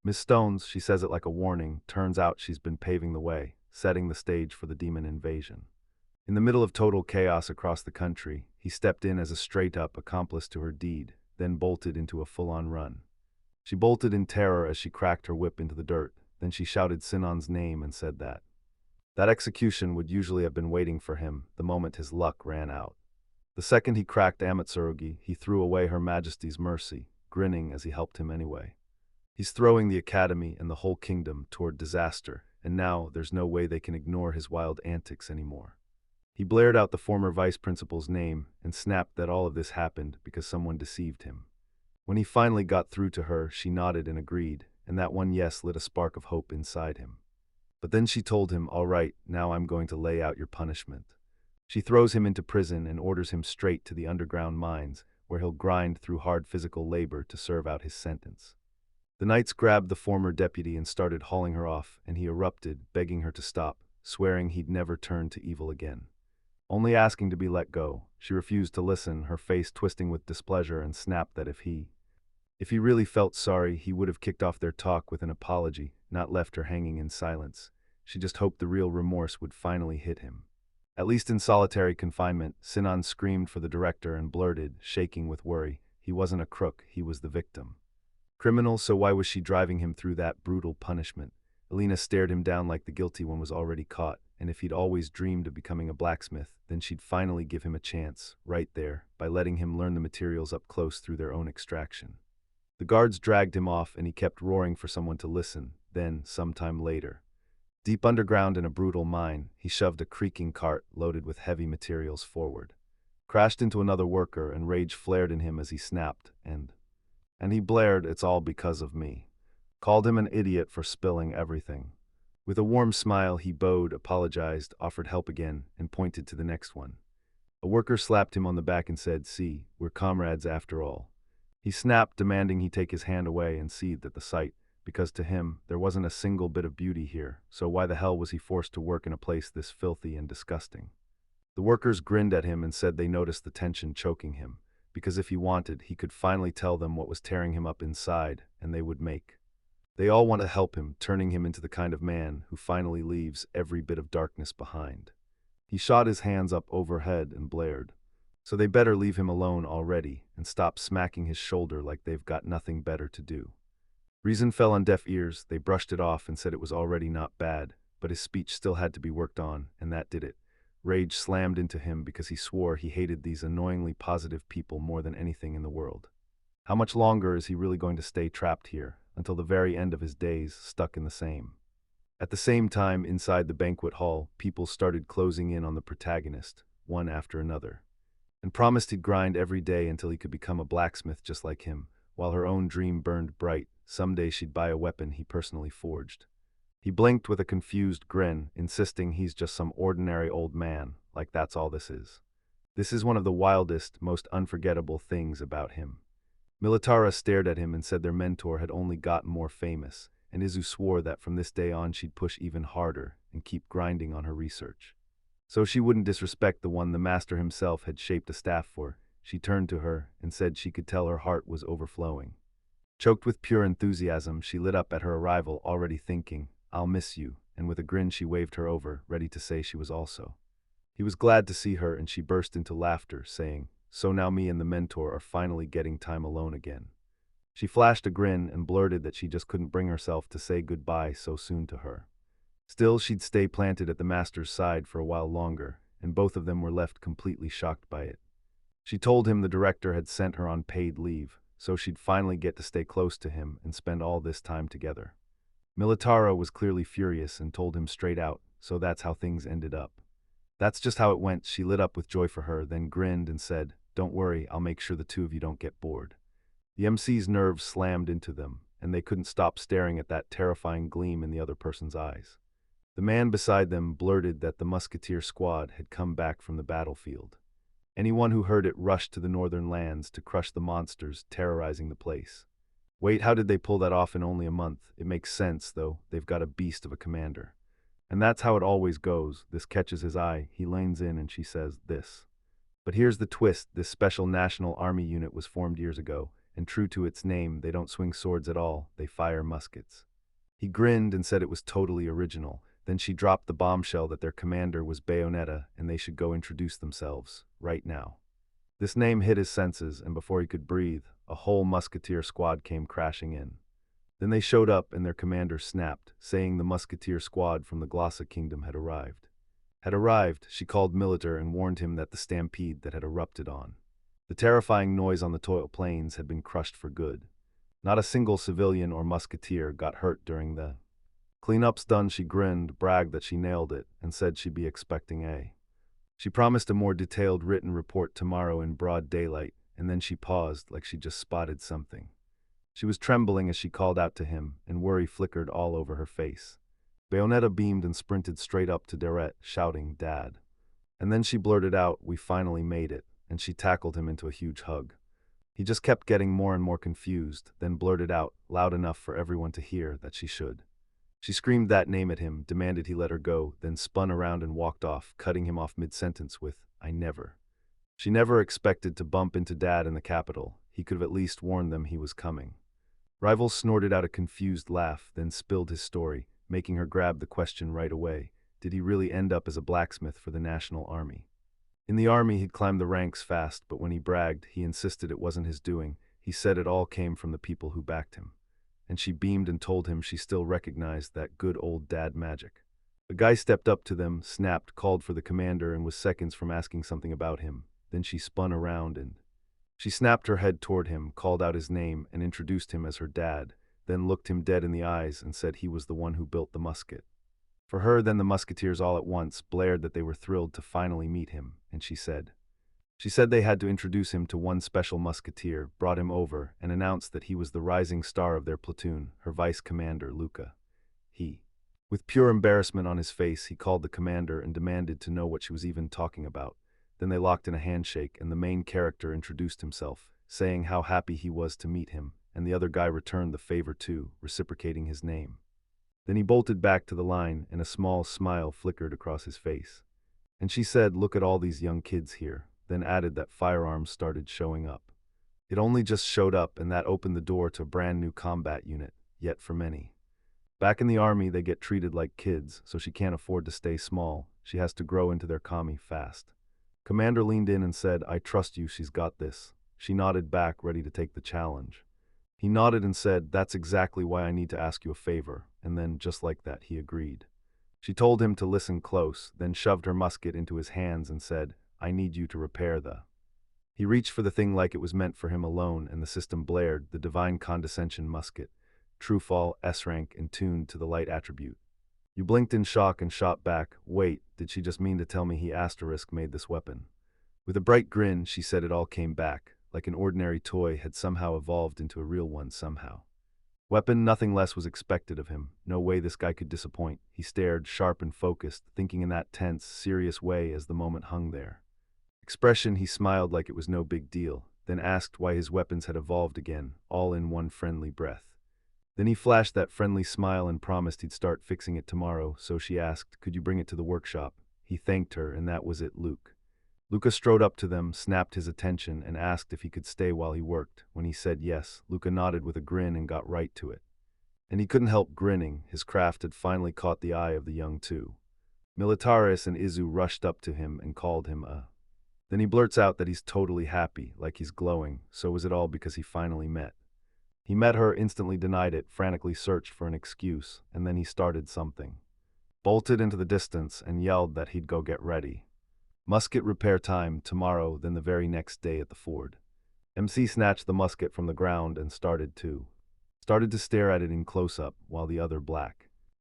Miss Stones, she says it like a warning, turns out she's been paving the way, setting the stage for the demon invasion. In the middle of total chaos across the country, he stepped in as a straight-up accomplice to her deed, then bolted into a full-on run. She bolted in terror as she cracked her whip into the dirt, then she shouted Sinan's name and said that execution would usually have been waiting for him the moment his luck ran out. The second he cracked Amatsurugi, he threw away Her Majesty's mercy, grinning as he helped him anyway. He's throwing the academy and the whole kingdom toward disaster, and now there's no way they can ignore his wild antics anymore. He blared out the former vice principal's name and snapped that all of this happened because someone deceived him. When he finally got through to her, she nodded and agreed, and that one yes lit a spark of hope inside him. But then she told him, "All right, now I'm going to lay out your punishment." She throws him into prison and orders him straight to the underground mines, where he'll grind through hard physical labor to serve out his sentence. The knights grabbed the former deputy and started hauling her off, and he erupted, begging her to stop, swearing he'd never turn to evil again. Only asking to be let go, she refused to listen, her face twisting with displeasure, and snapped that if he really felt sorry, he would have kicked off their talk with an apology, not left her hanging in silence. She just hoped the real remorse would finally hit him. At least in solitary confinement, Sinan screamed for the director and blurted, shaking with worry, he wasn't a crook, he was the victim. Criminal, so why was she driving him through that brutal punishment? Alina stared him down like the guilty one was already caught, and if he'd always dreamed of becoming a blacksmith, then she'd finally give him a chance, right there, by letting him learn the materials up close through their own extraction. The guards dragged him off, and he kept roaring for someone to listen. Then, sometime later, deep underground in a brutal mine, he shoved a creaking cart loaded with heavy materials forward, crashed into another worker, and rage flared in him as he snapped, and he blared, "It's all because of me." Called him an idiot for spilling everything. With a warm smile, he bowed, apologized, offered help again, and pointed to the next one. A worker slapped him on the back and said, "See, we're comrades after all." He snapped, demanding he take his hand away, and seethed at the sight, because to him, there wasn't a single bit of beauty here, so why the hell was he forced to work in a place this filthy and disgusting? The workers grinned at him and said they noticed the tension choking him, because if he wanted, he could finally tell them what was tearing him up inside, and they would make. They all want to help him, turning him into the kind of man who finally leaves every bit of darkness behind. He shot his hands up overhead and blared. So they better leave him alone already and stop smacking his shoulder like they've got nothing better to do. Reason fell on deaf ears. They brushed it off and said it was already not bad, but his speech still had to be worked on, and that did it. Rage slammed into him because he swore he hated these annoyingly positive people more than anything in the world. How much longer is he really going to stay trapped here, until the very end of his days, stuck in the same? At the same time, inside the banquet hall, people started closing in on the protagonist, one after another, and promised he'd grind every day until he could become a blacksmith just like him, while her own dream burned bright. Someday she'd buy a weapon he personally forged. He blinked with a confused grin, insisting he's just some ordinary old man, like that's all this is. This is one of the wildest, most unforgettable things about him. Militara stared at him and said their mentor had only gotten more famous, and Izu swore that from this day on she'd push even harder and keep grinding on her research. So she wouldn't disrespect the one the master himself had shaped a staff for. She turned to her and said she could tell her heart was overflowing. Choked with pure enthusiasm, she lit up at her arrival, already thinking, "I'll miss you," and with a grin she waved her over, ready to say she was also. He was glad to see her, and she burst into laughter, saying, "So now me and the mentor are finally getting time alone again." She flashed a grin and blurted that she just couldn't bring herself to say goodbye so soon to her. Still, she'd stay planted at the master's side for a while longer, and both of them were left completely shocked by it. She told him the director had sent her on paid leave, so she'd finally get to stay close to him and spend all this time together. Militaro was clearly furious and told him straight out, so that's how things ended up. That's just how it went. She lit up with joy for her, then grinned and said, "Don't worry, I'll make sure the two of you don't get bored." The MC's nerves slammed into them, and they couldn't stop staring at that terrifying gleam in the other person's eyes. The man beside them blurted that the musketeer squad had come back from the battlefield. Anyone who heard it rushed to the northern lands to crush the monsters terrorizing the place. Wait, how did they pull that off in only a month? It makes sense, though. They've got a beast of a commander. And that's how it always goes. This catches his eye. He leans in and she says, "This." But here's the twist. This special National Army unit was formed years ago, and true to its name, they don't swing swords at all. They fire muskets. He grinned and said it was totally original. Then she dropped the bombshell that their commander was Bayonetta and they should go introduce themselves, right now. This name hit his senses, and before he could breathe, a whole musketeer squad came crashing in. Then they showed up and their commander snapped, saying the musketeer squad from the Glossa kingdom had arrived. She called Militar and warned him that the stampede that had erupted on the terrifying noise on the toil plains had been crushed for good. Not a single civilian or musketeer got hurt during the cleanups done. She grinned, bragged that she nailed it, and said she'd be expecting a. She promised a more detailed written report tomorrow in broad daylight, and then she paused like she just spotted something. She was trembling as she called out to him, and worry flickered all over her face. Bayonetta beamed and sprinted straight up to Deret, shouting, "Dad." And then she blurted out, "We finally made it," and she tackled him into a huge hug. He just kept getting more and more confused, then blurted out, loud enough for everyone to hear, that she should. She screamed that name at him, demanded he let her go, then spun around and walked off, cutting him off mid-sentence with, "I never." She never expected to bump into Dad in the capital. He could have at least warned them he was coming. Rival snorted out a confused laugh, then spilled his story, making her grab the question right away. Did he really end up as a blacksmith for the National Army? In the army, he'd climbed the ranks fast, but when he bragged, he insisted it wasn't his doing. He said it all came from the people who backed him. And she beamed and told him she still recognized that good old dad magic. A guy stepped up to them, snapped, called for the commander, and was seconds from asking something about him. Then she spun around and she snapped her head toward him, called out his name, and introduced him as her dad, then looked him dead in the eyes and said he was the one who built the musket. For her, then the musketeers all at once blared that they were thrilled to finally meet him, and she said they had to introduce him to one special musketeer, brought him over, and announced that he was the rising star of their platoon, her vice commander, Luca. With pure embarrassment on his face, he called the commander and demanded to know what she was even talking about. Then they locked in a handshake, and the main character introduced himself, saying how happy he was to meet him, and the other guy returned the favor too, reciprocating his name. Then he bolted back to the line, and a small smile flickered across his face. And she said, "Look at all these young kids here," then added that firearms started showing up. It only just showed up, and that opened the door to a brand new combat unit, yet for many. Back in the army, they get treated like kids, so she can't afford to stay small. She has to grow into their commie fast. Commander leaned in and said, "I trust you, she's got this." She nodded back, ready to take the challenge. He nodded and said, "That's exactly why I need to ask you a favor," and then, just like that, he agreed. She told him to listen close, then shoved her musket into his hands and said, "I need you to repair the." He reached for the thing like it was meant for him alone, and the system blared, the divine condescension musket, true fall, S-rank, and tuned to the light attribute. You blinked in shock and shot back, "Wait, did she just mean to tell me he asterisk made this weapon?" With a bright grin, she said it all came back, like an ordinary toy had somehow evolved into a real one somehow. Weapon, nothing less was expected of him. No way this guy could disappoint. He stared, sharp and focused, thinking in that tense, serious way as the moment hung there. Expression, he smiled like it was no big deal, then asked why his weapons had evolved again, all in one friendly breath. Then he flashed that friendly smile and promised he'd start fixing it tomorrow, so she asked, "Could you bring it to the workshop?" He thanked her, and that was it, Luke. Luca strode up to them, snapped his attention, and asked if he could stay while he worked. When he said yes, Luca nodded with a grin and got right to it. And he couldn't help grinning. His craft had finally caught the eye of the young two. Militaris and Izu rushed up to him and called him a. Then he blurts out that he's totally happy, like he's glowing. So was it all because he finally met? He met her, instantly denied it, frantically searched for an excuse, and then he started something. Bolted into the distance and yelled that he'd go get ready. Musket repair time, tomorrow, then the very next day at the ford. MC snatched the musket from the ground and started to stare at it in close-up, while the other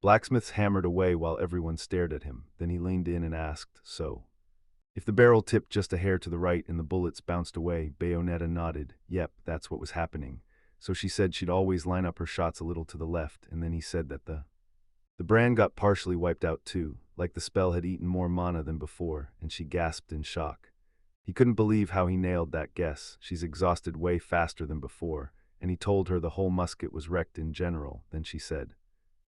Blacksmith's hammered away while everyone stared at him. Then he leaned in and asked, "So?" If the barrel tipped just a hair to the right and the bullets bounced away, Bayonetta nodded. Yep, that's what was happening. So she said she'd always line up her shots a little to the left, and then he said that the brand got partially wiped out too, like the spell had eaten more mana than before, and she gasped in shock. He couldn't believe how he nailed that guess. She's exhausted way faster than before, and he told her the whole musket was wrecked in general. Then she said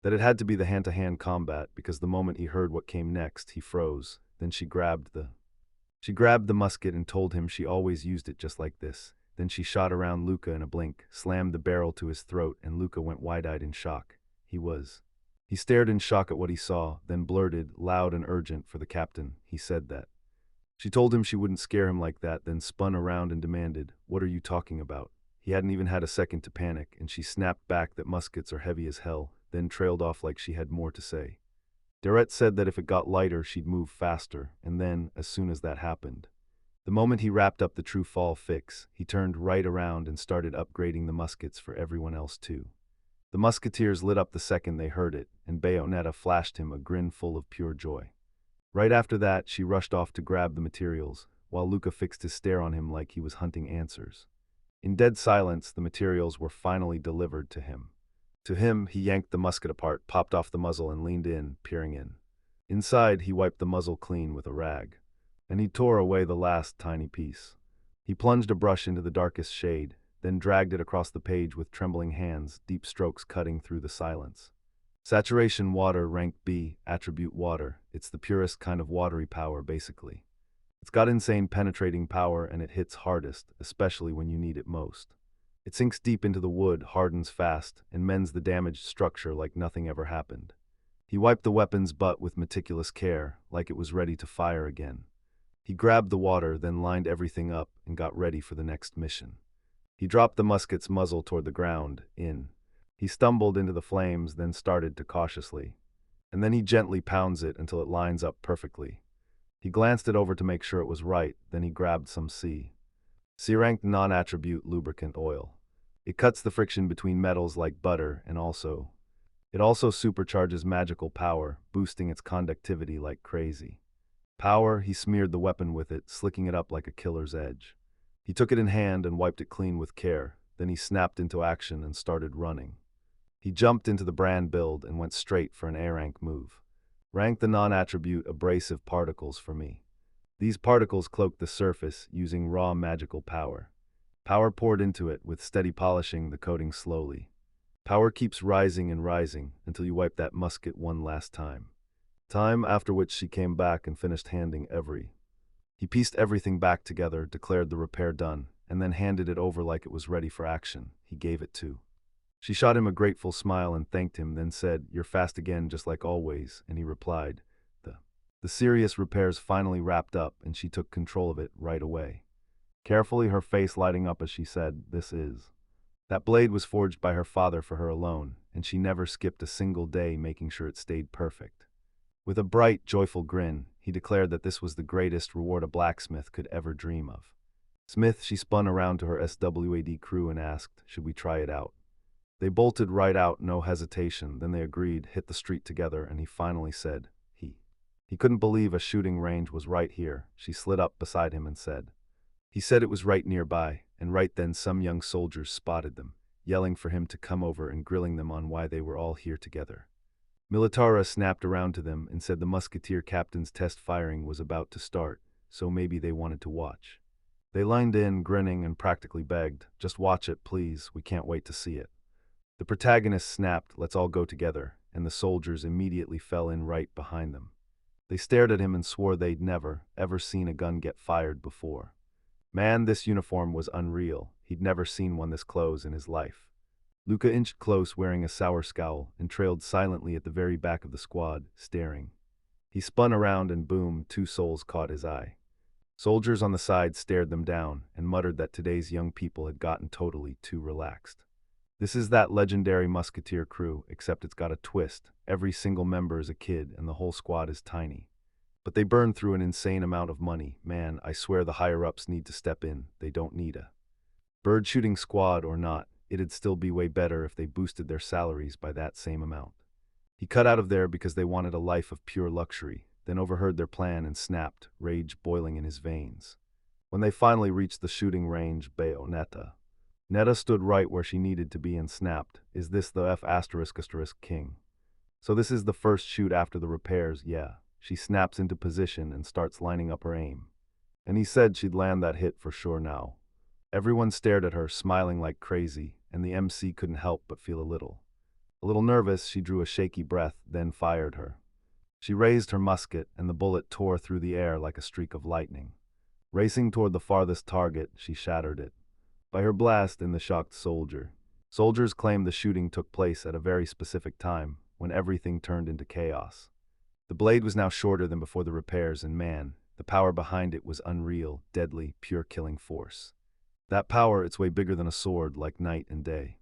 that it had to be the hand-to-hand combat, because the moment he heard what came next, he froze. Then she grabbed the musket and told him she always used it just like this. Then she shot around Luca in a blink, slammed the barrel to his throat, and Luca went wide-eyed in shock. He stared in shock at what he saw, then blurted, loud and urgent, for the captain. He said that. She told him she wouldn't scare him like that, then spun around and demanded, "What are you talking about?" He hadn't even had a second to panic, and she snapped back that muskets are heavy as hell, then trailed off like she had more to say. Derek said that if it got lighter, she'd move faster, and then, as soon as that happened, the moment he wrapped up the true fall fix, he turned right around and started upgrading the muskets for everyone else too. The musketeers lit up the second they heard it, and Bayonetta flashed him a grin full of pure joy. Right after that, she rushed off to grab the materials, while Luca fixed his stare on him like he was hunting answers. In dead silence, the materials were finally delivered to him. To him, he yanked the musket apart, popped off the muzzle, and leaned in, peering in. Inside, he wiped the muzzle clean with a rag. And he tore away the last tiny piece. He plunged a brush into the darkest shade, then dragged it across the page with trembling hands, deep strokes cutting through the silence. Saturation water, rank B, attribute water. It's the purest kind of watery power, basically. It's got insane penetrating power, and it hits hardest, especially when you need it most. It sinks deep into the wood, hardens fast, and mends the damaged structure like nothing ever happened. He wiped the weapon's butt with meticulous care, like it was ready to fire again. He grabbed the water, then lined everything up and got ready for the next mission. He dropped the musket's muzzle toward the ground, in. He stumbled into the flames, then started to cautiously. And then he gently pounds it until it lines up perfectly. He glanced it over to make sure it was right, then he grabbed some C-ranked non-attribute lubricant oil. It cuts the friction between metals like butter, and it also supercharges magical power, boosting its conductivity like crazy. Power, he smeared the weapon with it, slicking it up like a killer's edge. He took it in hand and wiped it clean with care, then he snapped into action and started running. He jumped into the brand build and went straight for an A-rank move. Rank the non-attribute abrasive particles for me. These particles cloaked the surface using raw magical power. Power poured into it with steady polishing the coating slowly. Power keeps rising and rising until you wipe that musket one last time. Time after which she came back and finished handing every. He pieced everything back together, declared the repair done, and then handed it over like it was ready for action. He gave it to. She shot him a grateful smile and thanked him, then said, "You're fast again, just like always," and he replied, The serious repairs finally wrapped up, and she took control of it right away. Carefully, her face lighting up as she said, "This is." That blade was forged by her father for her alone, and she never skipped a single day making sure it stayed perfect. With a bright, joyful grin, he declared that this was the greatest reward a blacksmith could ever dream of. Smith, she spun around to her SWAD crew and asked, "Should we try it out?" They bolted right out, no hesitation, then they agreed, hit the street together, and he finally said, He couldn't believe a shooting range was right here. She slid up beside him and said. He said it was right nearby, and right then some young soldiers spotted them, yelling for him to come over and grilling them on why they were all here together. Militara snapped around to them and said the musketeer captain's test firing was about to start, so maybe they wanted to watch. They lined in, grinning, and practically begged, "Just watch it, please, we can't wait to see it." The protagonist snapped, "Let's all go together," and the soldiers immediately fell in right behind them. They stared at him and swore they'd never, ever seen a gun get fired before. Man, this uniform was unreal. He'd never seen one this close in his life. Luca inched close, wearing a sour scowl, and trailed silently at the very back of the squad, staring. He spun around and boom, two souls caught his eye. Soldiers on the side stared them down and muttered that today's young people had gotten totally too relaxed. This is that legendary musketeer crew, except it's got a twist. Every single member is a kid, and the whole squad is tiny. But they burn through an insane amount of money. Man, I swear the higher-ups need to step in. They don't need a bird-shooting squad or not. It'd still be way better if they boosted their salaries by that same amount. He cut out of there because they wanted a life of pure luxury, then overheard their plan and snapped, rage boiling in his veins. When they finally reached the shooting range, Netta stood right where she needed to be and snapped, "Is this the F*** king? So this is the first shoot after the repairs, yeah." She snaps into position and starts lining up her aim. And he said she'd land that hit for sure now. Everyone stared at her, smiling like crazy, and the MC couldn't help but feel a little nervous. She drew a shaky breath, then fired her. She raised her musket, and the bullet tore through the air like a streak of lightning. Racing toward the farthest target, she shattered it. By her blast in the shocked soldiers claimed the shooting took place at a very specific time, when everything turned into chaos. The blade was now shorter than before the repairs, and man, the power behind it was unreal, deadly, pure killing force. That power, it's way bigger than a sword, like night and day.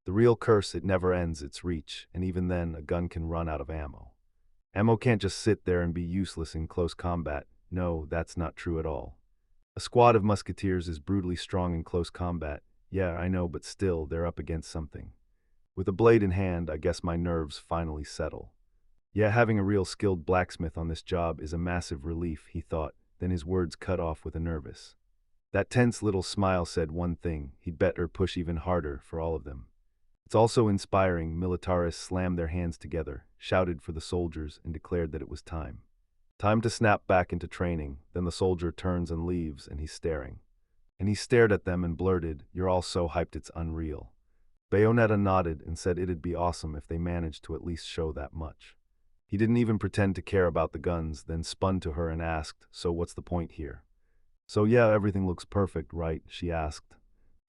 The real curse, it never ends its reach, and even then, a gun can run out of ammo. Ammo can't just sit there and be useless in close combat. No, that's not true at all. A squad of musketeers is brutally strong in close combat. Yeah, I know, but still, they're up against something. With a blade in hand, I guess my nerves finally settle. Yeah, having a real skilled blacksmith on this job is a massive relief, he thought, then his words cut off with a nervous. That tense little smile said one thing: he'd better push even harder for all of them. It's also inspiring. Militarists slammed their hands together, shouted for the soldiers, and declared that it was time. Time to snap back into training. Then the soldier turns and leaves, and he's staring. And he stared at them and blurted, "You're all so hyped it's unreal." Bayonetta nodded and said it'd be awesome if they managed to at least show that much. He didn't even pretend to care about the guns, then spun to her and asked, "So what's the point here?" "So yeah, everything looks perfect, right?" she asked.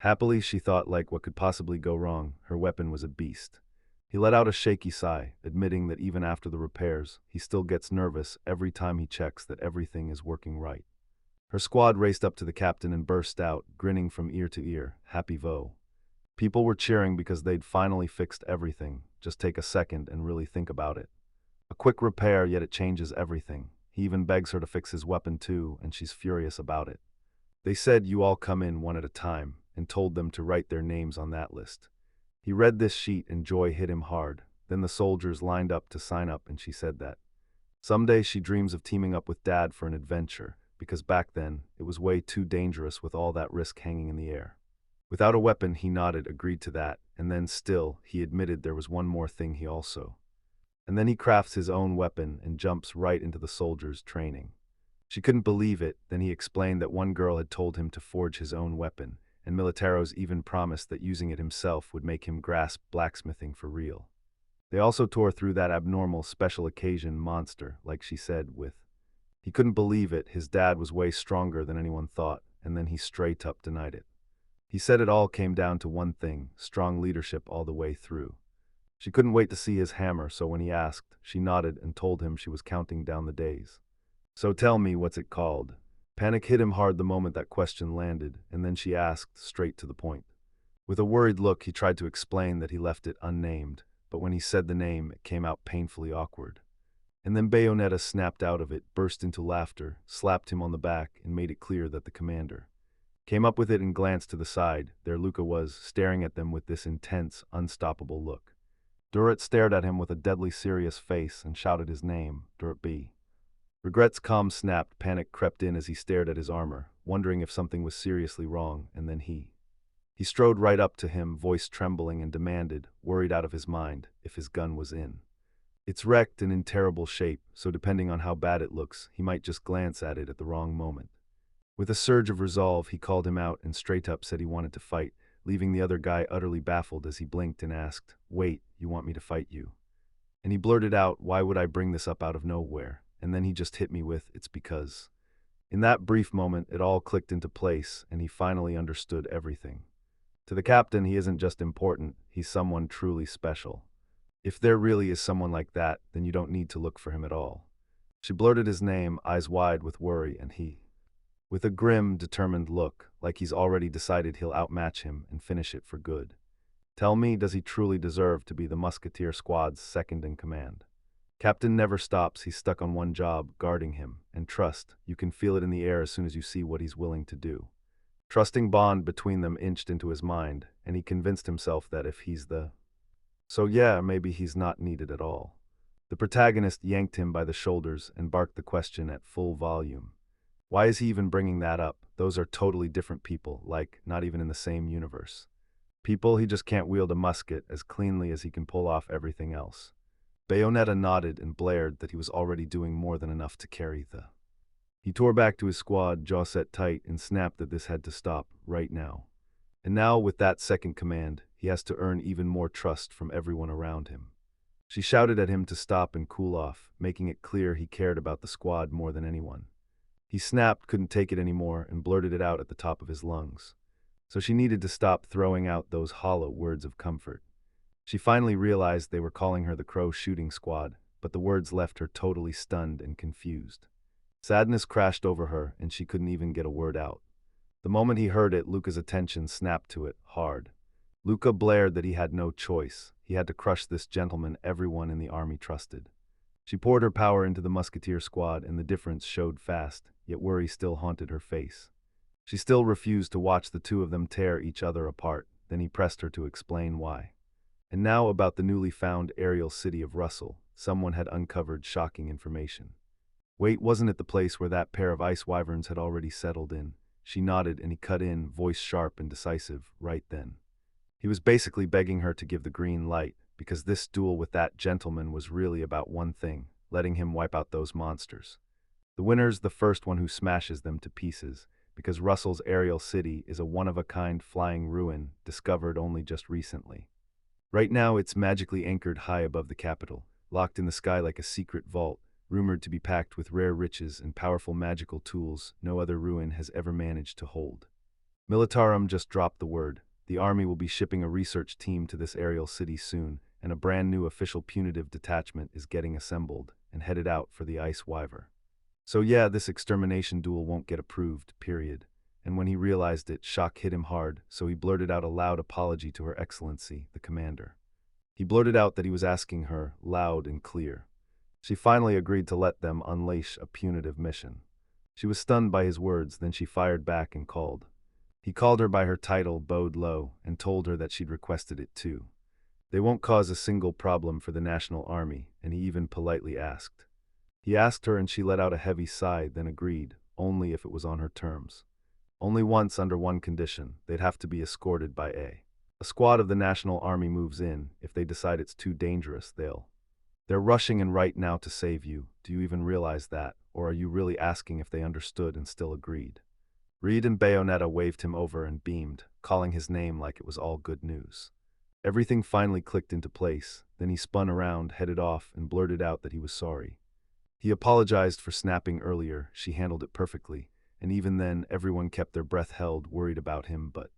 Happily, she thought, like, what could possibly go wrong? Her weapon was a beast. He let out a shaky sigh, admitting that even after the repairs, he still gets nervous every time he checks that everything is working right. Her squad raced up to the captain and burst out, grinning from ear to ear, "Happy Vo." People were cheering because they'd finally fixed everything. Just take a second and really think about it. A quick repair, yet it changes everything. He even begs her to fix his weapon too, and she's furious about it. They said you all come in one at a time, and told them to write their names on that list. He read this sheet and joy hit him hard. Then the soldiers lined up to sign up, and she said that someday she dreams of teaming up with Dad for an adventure, because back then, it was way too dangerous with all that risk hanging in the air. Without a weapon, he nodded, agreed to that, and then still, he admitted there was one more thing he also. And then he crafts his own weapon and jumps right into the soldiers' training. She couldn't believe it. Then he explained that one girl had told him to forge his own weapon, and Militaros even promised that using it himself would make him grasp blacksmithing for real. They also tore through that abnormal special occasion monster, like she said, with. He couldn't believe it. His dad was way stronger than anyone thought, and then he straight up denied it. He said it all came down to one thing: strong leadership all the way through. She couldn't wait to see his hammer, so when he asked, she nodded and told him she was counting down the days. "So tell me, what's it called?" Panic hit him hard the moment that question landed, and then she asked, straight to the point. With a worried look, he tried to explain that he left it unnamed, but when he said the name, it came out painfully awkward. And then Bayonetta snapped out of it, burst into laughter, slapped him on the back, and made it clear that the commander came up with it and glanced to the side. There Luca was, staring at them with this intense, unstoppable look. Durat stared at him with a deadly serious face and shouted his name, Durat B. Regret's calm snapped. Panic crept in as he stared at his armor, wondering if something was seriously wrong, and then he strode right up to him, voice trembling, and demanded, worried out of his mind, if his gun was in. "It's wrecked and in terrible shape, so depending on how bad it looks, he might just glance at it at the wrong moment." With a surge of resolve, he called him out and straight up said he wanted to fight, leaving the other guy utterly baffled as he blinked and asked, "Wait, you want me to fight you?" And he blurted out, "Why would I bring this up out of nowhere?" And then he just hit me with, "It's because." In that brief moment, it all clicked into place, and he finally understood everything. To the captain, he isn't just important, he's someone truly special. If there really is someone like that, then you don't need to look for him at all. She blurted his name, eyes wide with worry, and he, with a grim, determined look, like he's already decided he'll outmatch him and finish it for good. Tell me, does he truly deserve to be the musketeer squad's second in command? Captain never stops. He's stuck on one job, guarding him, and trust, you can feel it in the air as soon as you see what he's willing to do. Trusting bond between them inched into his mind, and he convinced himself that if he's the... So yeah, maybe he's not needed at all. The protagonist yanked him by the shoulders and barked the question at full volume. Why is he even bringing that up? Those are totally different people, like, not even in the same universe. People, he just can't wield a musket as cleanly as he can pull off everything else. Bayonetta nodded and blared that he was already doing more than enough to carry the... He tore back to his squad, jaw set tight, and snapped that this had to stop, right now. And now, with that second command, he has to earn even more trust from everyone around him. She shouted at him to stop and cool off, making it clear he cared about the squad more than anyone. He snapped, couldn't take it anymore, and blurted it out at the top of his lungs. So she needed to stop throwing out those hollow words of comfort. She finally realized they were calling her the Crow Shooting Squad, but the words left her totally stunned and confused. Sadness crashed over her, and she couldn't even get a word out. The moment he heard it, Luca's attention snapped to it, hard. Luca blared that he had no choice. He had to crush this gentleman everyone in the army trusted. She poured her power into the musketeer squad, and the difference showed fast, yet worry still haunted her face. She still refused to watch the two of them tear each other apart. Then he pressed her to explain why. And now about the newly found aerial city of Russell. Someone had uncovered shocking information. Wait, wasn't it the place where that pair of ice wyverns had already settled in? She nodded, and he cut in, voice sharp and decisive, right then. He was basically begging her to give the green light, because this duel with that gentleman was really about one thing: letting him wipe out those monsters. The winner's the first one who smashes them to pieces, because Russell's aerial city is a one-of-a-kind flying ruin discovered only just recently. Right now it's magically anchored high above the capital, locked in the sky like a secret vault, rumored to be packed with rare riches and powerful magical tools no other ruin has ever managed to hold. Militarum just dropped the word. The army will be shipping a research team to this aerial city soon, and a brand new official punitive detachment is getting assembled and headed out for the Ice Wyver. So yeah, this extermination duel won't get approved, period. And when he realized it, shock hit him hard, so he blurted out a loud apology to Her Excellency, the commander. He blurted out that he was asking her, loud and clear. She finally agreed to let them unleash a punitive mission. She was stunned by his words, then she fired back and called. He called her by her title, bowed low, and told her that she'd requested it too. They won't cause a single problem for the National Army, and he even politely asked. He asked her, and she let out a heavy sigh, then agreed, only if it was on her terms. Only once, under one condition: they'd have to be escorted by a squad of the National Army moves in. If they decide it's too dangerous, they're rushing in right now to save you. Do you even realize that? Or are you really asking if they understood and still agreed? Reed and Bayonetta waved him over and beamed, calling his name like it was all good news. Everything finally clicked into place. Then he spun around, headed off, and blurted out that he was sorry. He apologized for snapping earlier. She handled it perfectly, and even then everyone kept their breath held, worried about him, but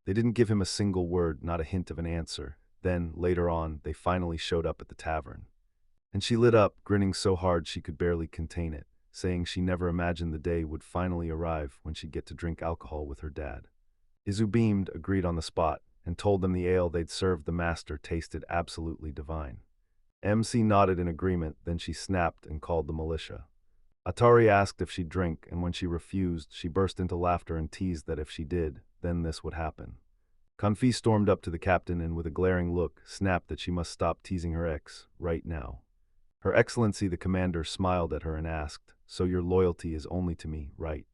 they didn't give him a single word, not a hint of an answer. Then, later on, they finally showed up at the tavern. And she lit up, grinning so hard she could barely contain it, saying she never imagined the day would finally arrive when she'd get to drink alcohol with her dad. Izu beamed, agreed on the spot, and told them the ale they'd served the master tasted absolutely divine. MC nodded in agreement, then she snapped and called the militia. Atari asked if she'd drink, and when she refused, she burst into laughter and teased that if she did, then this would happen. Confi stormed up to the captain and, with a glaring look, snapped that she must stop teasing her ex, right now. Her Excellency the commander smiled at her and asked, "So your loyalty is only to me, right?"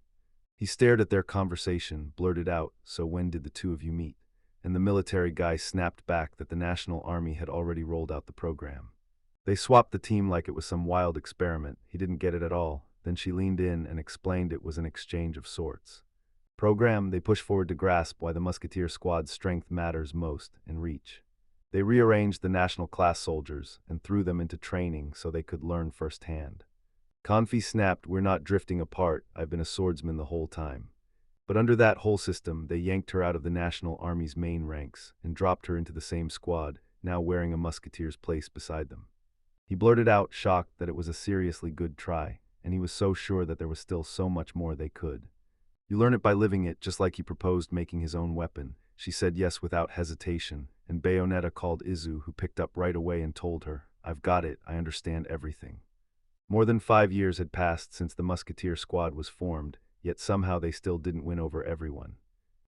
He stared at their conversation, blurted out, "So when did the two of you meet?" And the military guy snapped back that the National Army had already rolled out the program. They swapped the team like it was some wild experiment. He didn't get it at all. Then she leaned in and explained it was an exchange of sorts. Program, they pushed forward to grasp why the musketeer squad's strength matters most, and reach. They rearranged the national class soldiers and threw them into training so they could learn firsthand. Confi snapped, "We're not drifting apart. I've been a swordsman the whole time." But under that whole system, they yanked her out of the National Army's main ranks and dropped her into the same squad, now wearing a musketeer's place beside them. He blurted out, shocked, that it was a seriously good try, and he was so sure that there was still so much more they could. "You learn it by living it, just like he proposed making his own weapon." She said yes without hesitation, and Bayonetta called Izu, who picked up right away and told her, "I've got it, I understand everything." More than 5 years had passed since the musketeer squad was formed, yet somehow they still didn't win over everyone.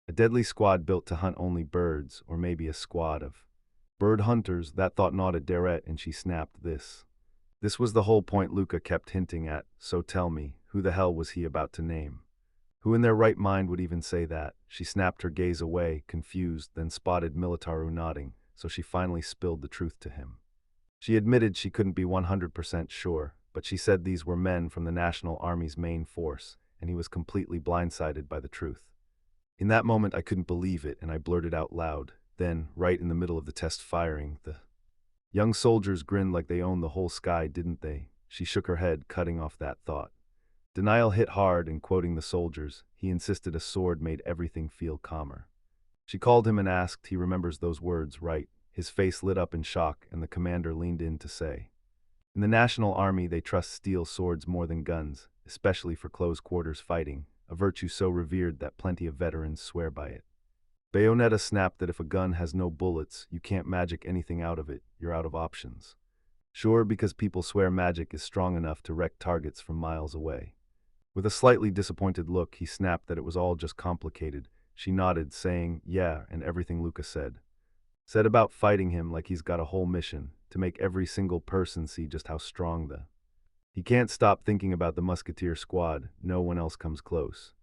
A deadly squad built to hunt only birds, or maybe a squad of bird hunters. That thought gnawed at Deret, and she snapped this. This was the whole point Luca kept hinting at. So tell me, who the hell was he about to name? Who in their right mind would even say that? She snapped her gaze away, confused, then spotted Militaru nodding, so she finally spilled the truth to him. She admitted she couldn't be 100% sure, but she said these were men from the National Army's main force, and he was completely blindsided by the truth. In that moment I couldn't believe it, and I blurted out loud. Then, right in the middle of the test firing, the young soldiers grinned like they owned the whole sky, didn't they? She shook her head, cutting off that thought. Denial hit hard, and quoting the soldiers, he insisted a sword made everything feel calmer. She called him and asked, he remembers those words, right? His face lit up in shock, and the commander leaned in to say, "In the National Army they trust steel swords more than guns, especially for close quarters fighting. a virtue so revered that plenty of veterans swear by it. Bayonetta snapped that if a gun has no bullets, you can't magic anything out of it, you're out of options. Sure, because people swear magic is strong enough to wreck targets from miles away. With a slightly disappointed look, he snapped that it was all just complicated. She nodded, saying, yeah, and everything Luca said. Said about fighting him like he's got a whole mission, to make every single person see just how strong the... He can't stop thinking about the musketeer squad, no one else comes close.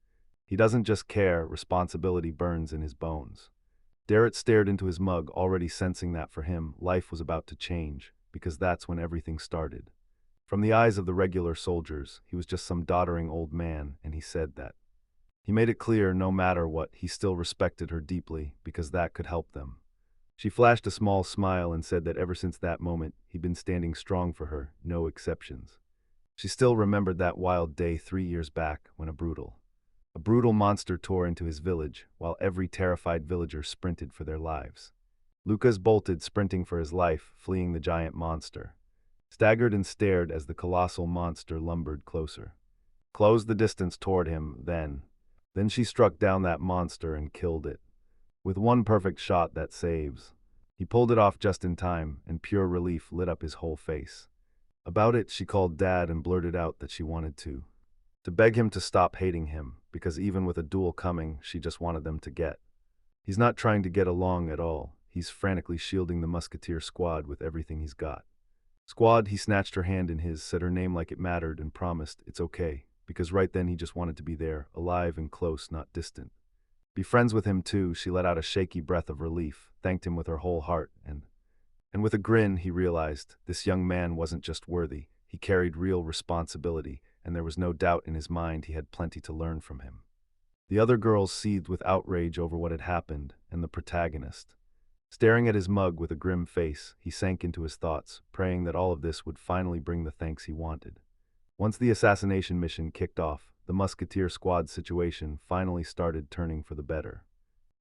He doesn't just care, responsibility burns in his bones. Darrett stared into his mug, already sensing that for him, life was about to change, because that's when everything started. From the eyes of the regular soldiers, he was just some doddering old man, and he said that. He made it clear, no matter what, he still respected her deeply, because that could help them. She flashed a small smile and said that ever since that moment, he'd been standing strong for her, no exceptions. She still remembered that wild day 3 years back when a brutal monster tore into his village, while every terrified villager sprinted for their lives. Lucas bolted, sprinting for his life, fleeing the giant monster. Staggered and stared as the colossal monster lumbered closer. Closed the distance toward him, then she struck down that monster and killed it. With one perfect shot that saves. He pulled it off just in time, and pure relief lit up his whole face. About it, she called Dad and blurted out that she wanted to beg him to stop hating him, because even with a duel coming, she just wanted them to get. He's not trying to get along at all. He's frantically shielding the musketeer squad with everything he's got. Squad, he snatched her hand in his, said her name like it mattered, and promised, it's okay, because right then he just wanted to be there, alive and close, not distant. Be friends with him too. She let out a shaky breath of relief, thanked him with her whole heart, and with a grin, he realized this young man wasn't just worthy, he carried real responsibility, and there was no doubt in his mind he had plenty to learn from him. The other girls seethed with outrage over what had happened, and the protagonist. Staring at his mug with a grim face, he sank into his thoughts, praying that all of this would finally bring the thanks he wanted. Once the assassination mission kicked off, the musketeer squad situation finally started turning for the better.